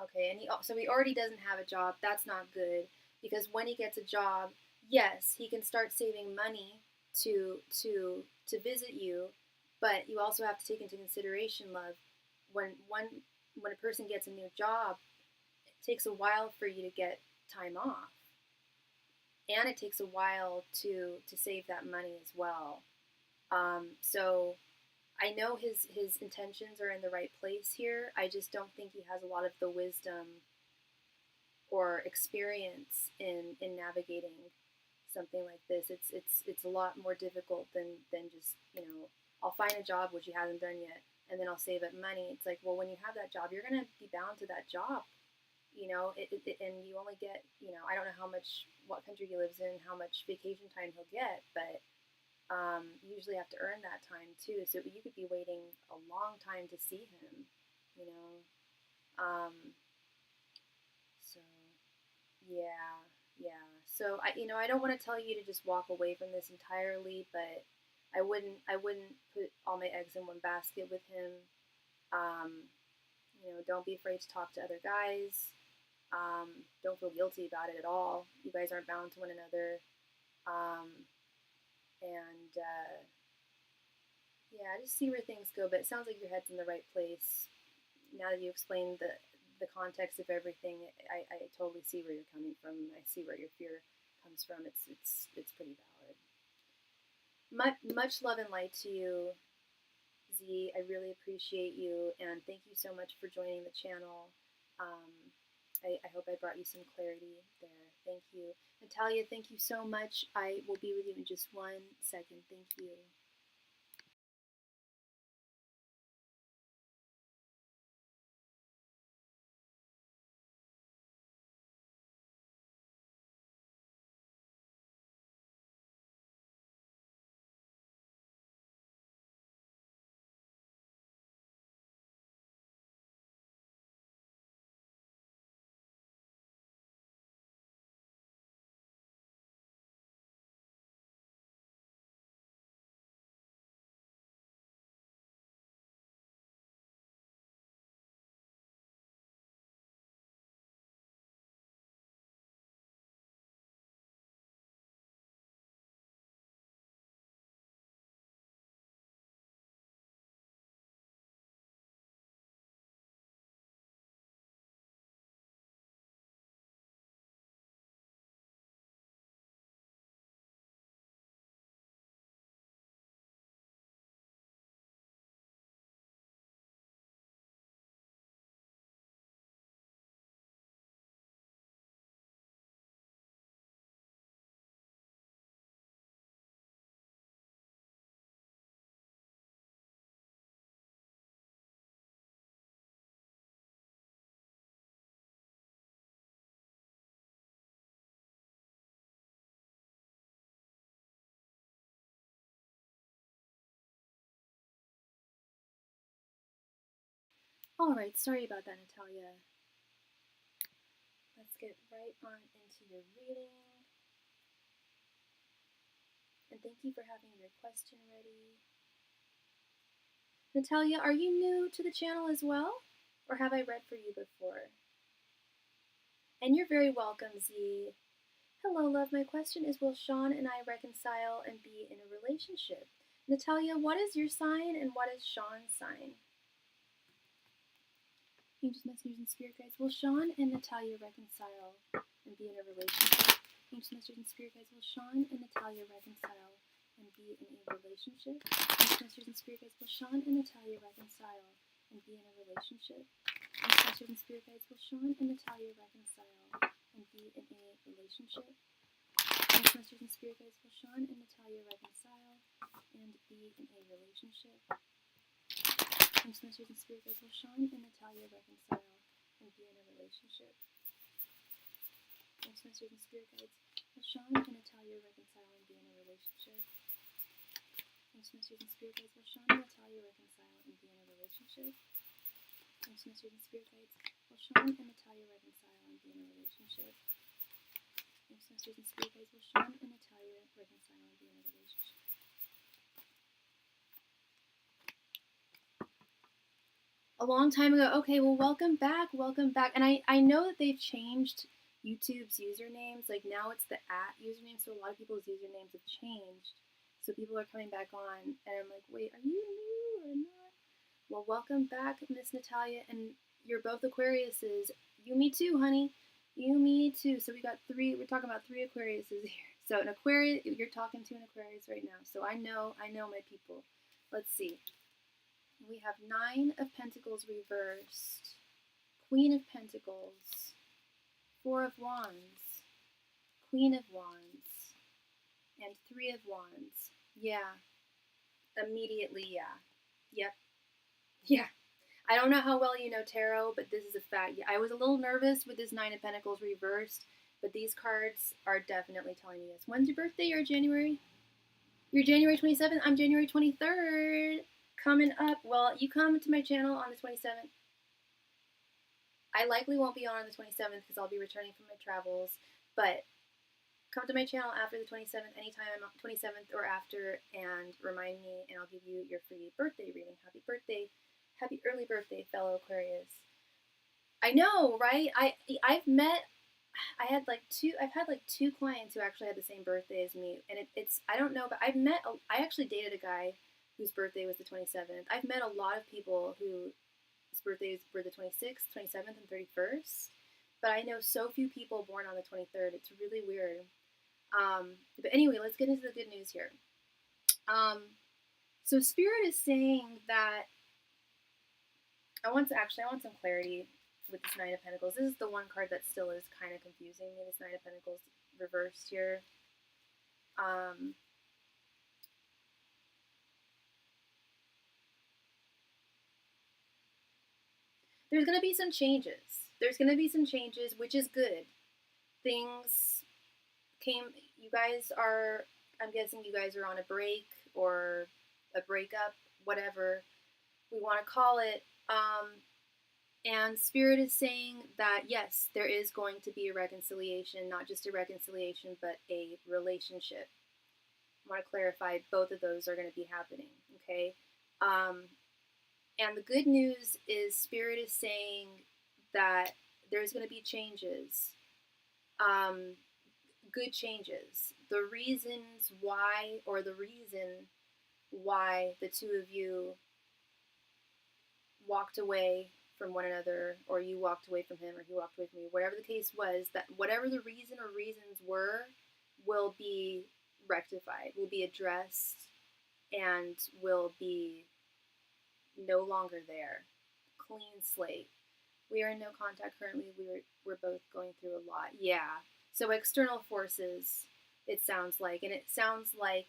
okay. And so he already doesn't have a job. That's not good because when he gets a job, yes, he can start saving money to visit you, but you also have to take into consideration, love, when one when a person gets a new job, it takes a while for you to get time off, and it takes a while to save that money as well. So I know his intentions are in the right place here. I just don't think he has a lot of the wisdom or experience in navigating something like this. It's a lot more difficult than just, I'll find a job which he hasn't done yet, and then I'll save up money. It's like, well, when you have that job, you're gonna be bound to that job. And you only get, I don't know what country he lives in, how much vacation time he'll get, but you usually have to earn that time too. So you could be waiting a long time to see him, you know. Um, so yeah, yeah. So I don't want to tell you to just walk away from this entirely, but I wouldn't put all my eggs in one basket with him. Um, don't be afraid to talk to other guys. Don't feel guilty about it at all. You guys aren't bound to one another. Um, and Yeah, just see where things go. But it sounds like your head's in the right place. Now that you explained the context of everything, I totally see where you're coming from. I see where your fear comes from. It's pretty valid. Much love and light to you, Z. I really appreciate you, and thank you so much for joining the channel. Um, I hope I brought you some clarity there. Thank you. Natalia, thank you so much. I will be with you in just 1 second. Thank you. All right, sorry about that, Natalia. Let's get right on into your reading. And thank you for having your question ready. Natalia, are you new to the channel as well? Or have I read for you before? And you're very welcome, Z. Hello, love. My question is, will Sean and I reconcile and be in a relationship? Natalia, what is your sign and what is Sean's sign? Angels, messengers, and spirit guides. Will Sean and Natalia reconcile and be in a relationship? Angels, messengers, and spirit guides. Will Sean and Natalia reconcile and be in a relationship? Angels, messengers, and spirit guides. Will Sean and Natalia reconcile and be in a relationship? Angels, messengers, and spirit guides. Will Sean and Natalia reconcile and be in a relationship? Angels, messengers, and spirit guides. Will Sean and Natalia reconcile and be in a relationship? Angels, messengers, and spirit guides. Will Sean and Natalia reconcile and be in a relationship? Angels, messengers, and spirit guides. Will Sean and Natalia reconcile and be in a relationship? Angels, messengers, and spirit guides. Will Sean and Natalia reconcile and be in a relationship? Angels, messengers, and spirit guides. Will Sean and Natalia reconcile and be in a relationship? Angels, messengers, and spirit guides. Will Sean and Natalia reconcile and be in a relationship? A long time ago. Okay, well, welcome back. Welcome back. And I know that they've changed YouTube's usernames. Like, now it's the username, so a lot of people's usernames have changed. So people are coming back on, and I'm like, wait, are you new or not? Well, welcome back, Miss Natalia, and you're both Aquariuses. You, me too, honey. You, me too. So we're talking about 3 Aquariuses here. So an Aquarius, you're talking to an Aquarius right now. So I know my people. Let's see. We have 9 of Pentacles reversed, Queen of Pentacles, 4 of Wands, Queen of Wands, and 3 of Wands. Yeah. Immediately, yeah. Yep. Yeah. I don't know how well you know tarot, but this is a fact. Yeah, I was a little nervous with this 9 of Pentacles reversed, but these cards are definitely telling me this. When's your birthday? You're January? You're January 27th. I'm January 23rd. Coming up. Well, you come to my channel on the 27th. I likely won't be on the 27th because I'll be returning from my travels, but come to my channel after the 27th, anytime I'm 27th or after, and remind me, and I'll give you your free birthday reading. Happy birthday. Happy early birthday, fellow Aquarius. I know, right? I've had like 2 clients who actually had the same birthday as me, and it's I don't know, but I actually dated a guy whose birthday was the 27th. I've met a lot of people whose birthdays were the 26th, 27th, and 31st, but I know so few people born on the 23rd. It's really weird. But anyway, let's get into the good news here. So Spirit is saying that I want some clarity with this 9 of Pentacles. This is the one card that still is kind of confusing me, this 9 of Pentacles reversed here. There's going to be some changes. There's going to be some changes, which is good. Things you guys are, I'm guessing you guys are on a break or a breakup, whatever we want to call it. And Spirit is saying that, yes, there is going to be a reconciliation, not just a reconciliation, but a relationship. I want to clarify, both of those are going to be happening, okay? And the good news is Spirit is saying that there's going to be changes, good changes. The reasons why, or the reason why the 2 of you walked away from one another, or you walked away from him, or he walked away from you, whatever the case was, that whatever the reason or reasons were will be rectified, will be addressed, and will be no longer there. Clean slate. We are in no contact currently. We're both going through a lot. Yeah. So external forces, it sounds like. And it sounds like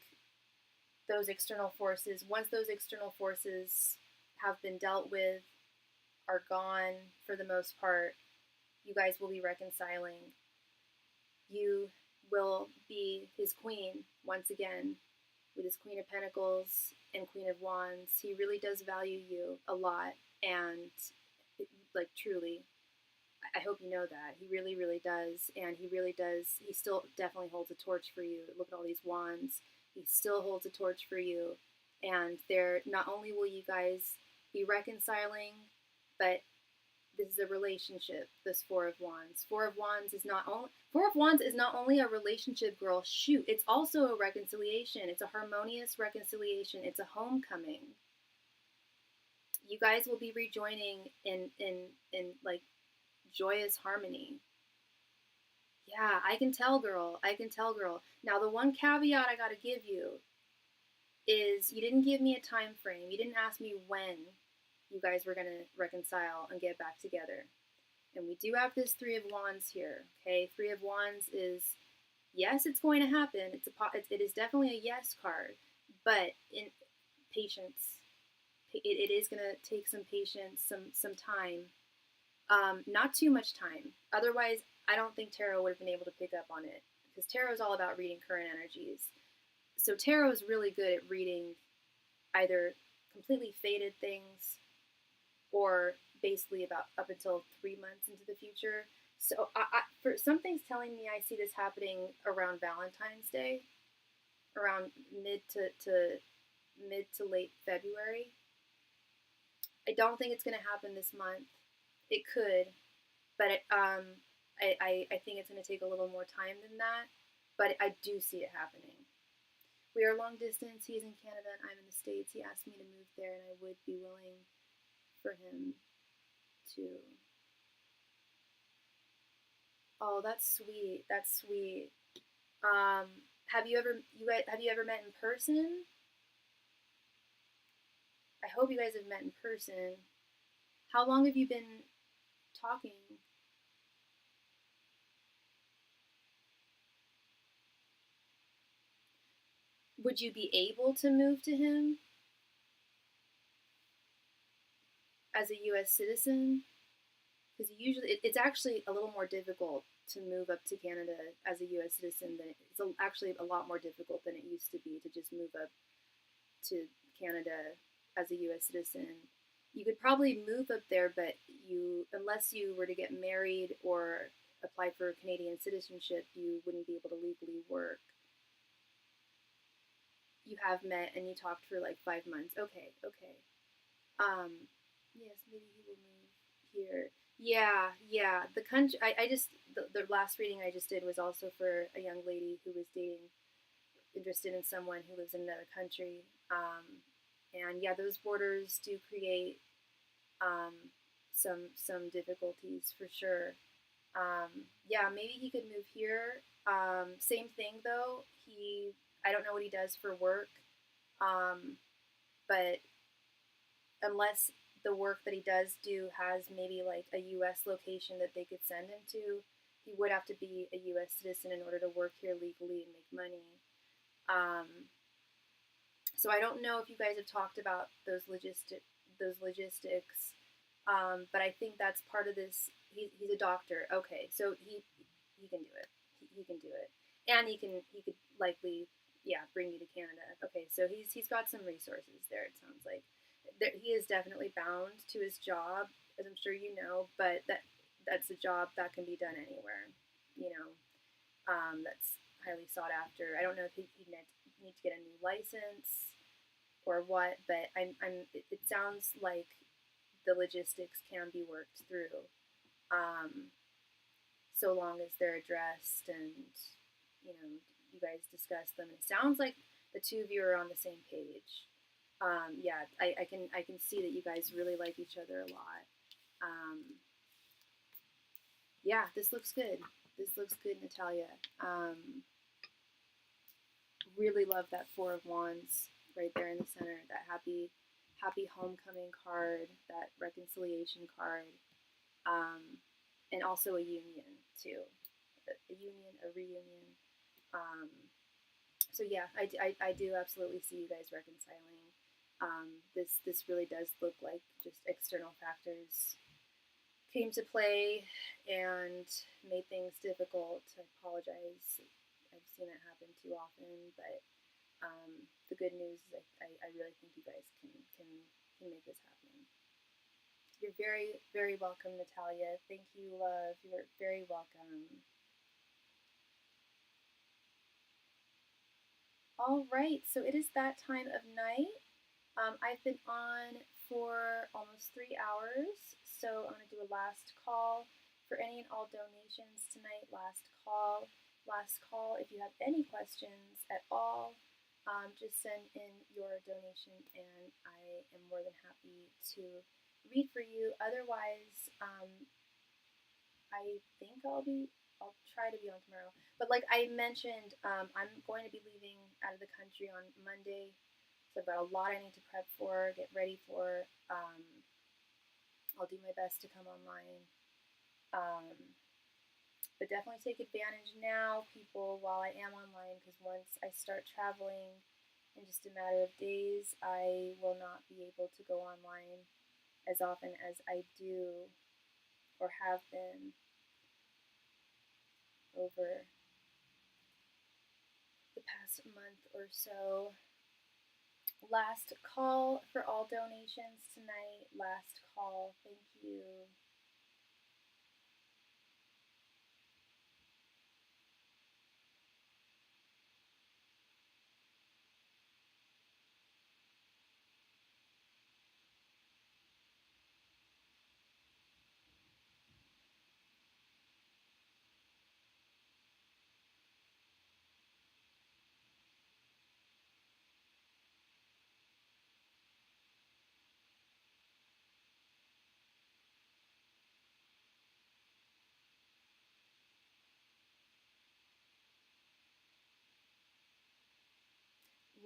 those external forces, once those external forces have been dealt with, are gone for the most part, you guys will be reconciling. You will be his queen once again, with his Queen of Pentacles and Queen of Wands. He really does value you a lot, and like truly, I hope you know that. He really, really does, and he really does. He still definitely holds a torch for you. Look at all these wands. He still holds a torch for you, and there, not only will you guys be reconciling, but this is a relationship. This 4 of Wands. 4 of Wands is not only a relationship, girl. Shoot, it's also a reconciliation. It's a harmonious reconciliation. It's a homecoming. You guys will be rejoining in like joyous harmony. Yeah, I can tell, girl. I can tell, girl. Now, the one caveat I gotta give you is you didn't give me a time frame. You didn't ask me when you guys were gonna reconcile and get back together. And we do have this 3 of Wands here. Okay, 3 of Wands is, yes, it's going to happen. It is definitely a yes card, but in patience. It is going to take some patience, some time. Not too much time. Otherwise, I don't think tarot would have been able to pick up on it, because tarot is all about reading current energies. So tarot is really good at reading either completely faded things, or basically about up until 3 months into the future. So for something's telling me I see this happening around Valentine's Day, around mid to late February. I don't think it's going to happen this month. It could, but I think it's going to take a little more time than that. But I do see it happening. We are long distance. He's in Canada and I'm in the States. He asked me to move there, and I would be willing for him to. Oh, that's sweet. That's sweet. Have you ever met in person? I hope you guys have met in person. How long have you been talking? Would you be able to move to him as a U.S. citizen? Because usually it's actually a little more difficult to move up to Canada as a U.S. citizen than it's actually a lot more difficult than it used to be to just move up to Canada as a U.S. citizen. You could probably move up there, but unless you were to get married or apply for Canadian citizenship, you wouldn't be able to legally work. You have met and you talked for like 5 months. Okay, okay. Yes, maybe he will move here. Yeah, yeah. The country. I just the last reading I just did was also for a young lady who was interested in someone who lives in another country. And yeah, those borders do create some difficulties for sure. Yeah, maybe he could move here. Same thing though. I don't know what he does for work, but unless the work that he does do has maybe like a U.S. location that they could send him to, he would have to be a U.S. citizen in order to work here legally and make money. So I don't know if you guys have talked about those logistics, but I think that's part of this. He's a doctor. Okay, so he can do it. He can do it, and he could likely bring you to Canada. Okay, so he's got some resources there. It sounds like he is definitely bound to his job, as I'm sure you know. But that's a job that can be done anywhere. You know, that's highly sought after. I don't know if he'd need to get a new license or what, but it sounds like the logistics can be worked through, so long as they're addressed and you guys discuss them. And it sounds like the two of you are on the same page. Yeah, I can see that you guys really like each other a lot. Yeah, this looks good. This looks good, Natalia. Really love that Four of Wands right there in the center. That happy homecoming card, that reconciliation card, and also a union too. A union, a reunion. So yeah, I do absolutely see you guys reconciling. This really does look like just external factors came to play and made things difficult. I apologize. I've seen that happen too often, but the good news is I really think you guys can make this happen. You're very, very welcome, Natalia. Thank you, love. You're very welcome. All right, so it is that time of night. I've been on for almost 3 hours, so I'm going to do a last call for any and all donations tonight. Last call. Last call. If you have any questions at all, just send in your donation, and I am more than happy to read for you. Otherwise, I think I'll try to be on tomorrow. But like I mentioned, I'm going to be leaving out of the country on Monday. So I've got a lot I need to prep for, get ready for. I'll do my best to come online. But definitely take advantage now, people, while I am online, because once I start traveling in just a matter of days, I will not be able to go online as often as I do or have been over the past month or so. Last call for all donations tonight. Last call. Thank you.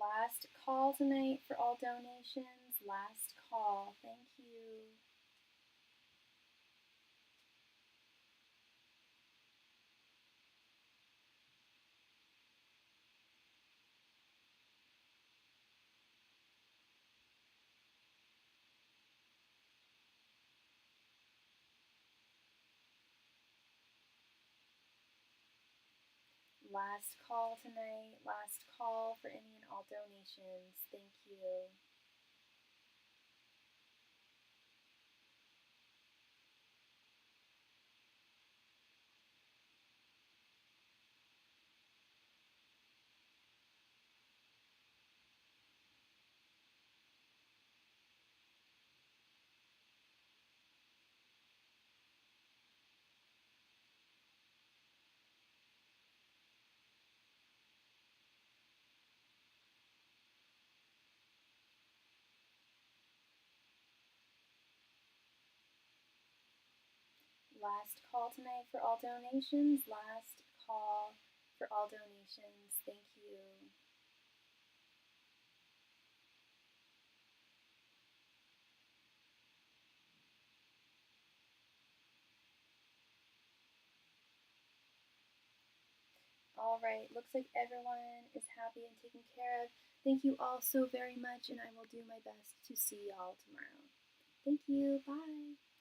Last call tonight for all donations. Last call. Thank you. Last call tonight. Last call for any and all donations. Thank you. Last call tonight for all donations. Last call for all donations. Thank you. All right, looks like everyone is happy and taken care of. Thank you all so very much, and I will do my best to see y'all tomorrow. Thank you. Bye.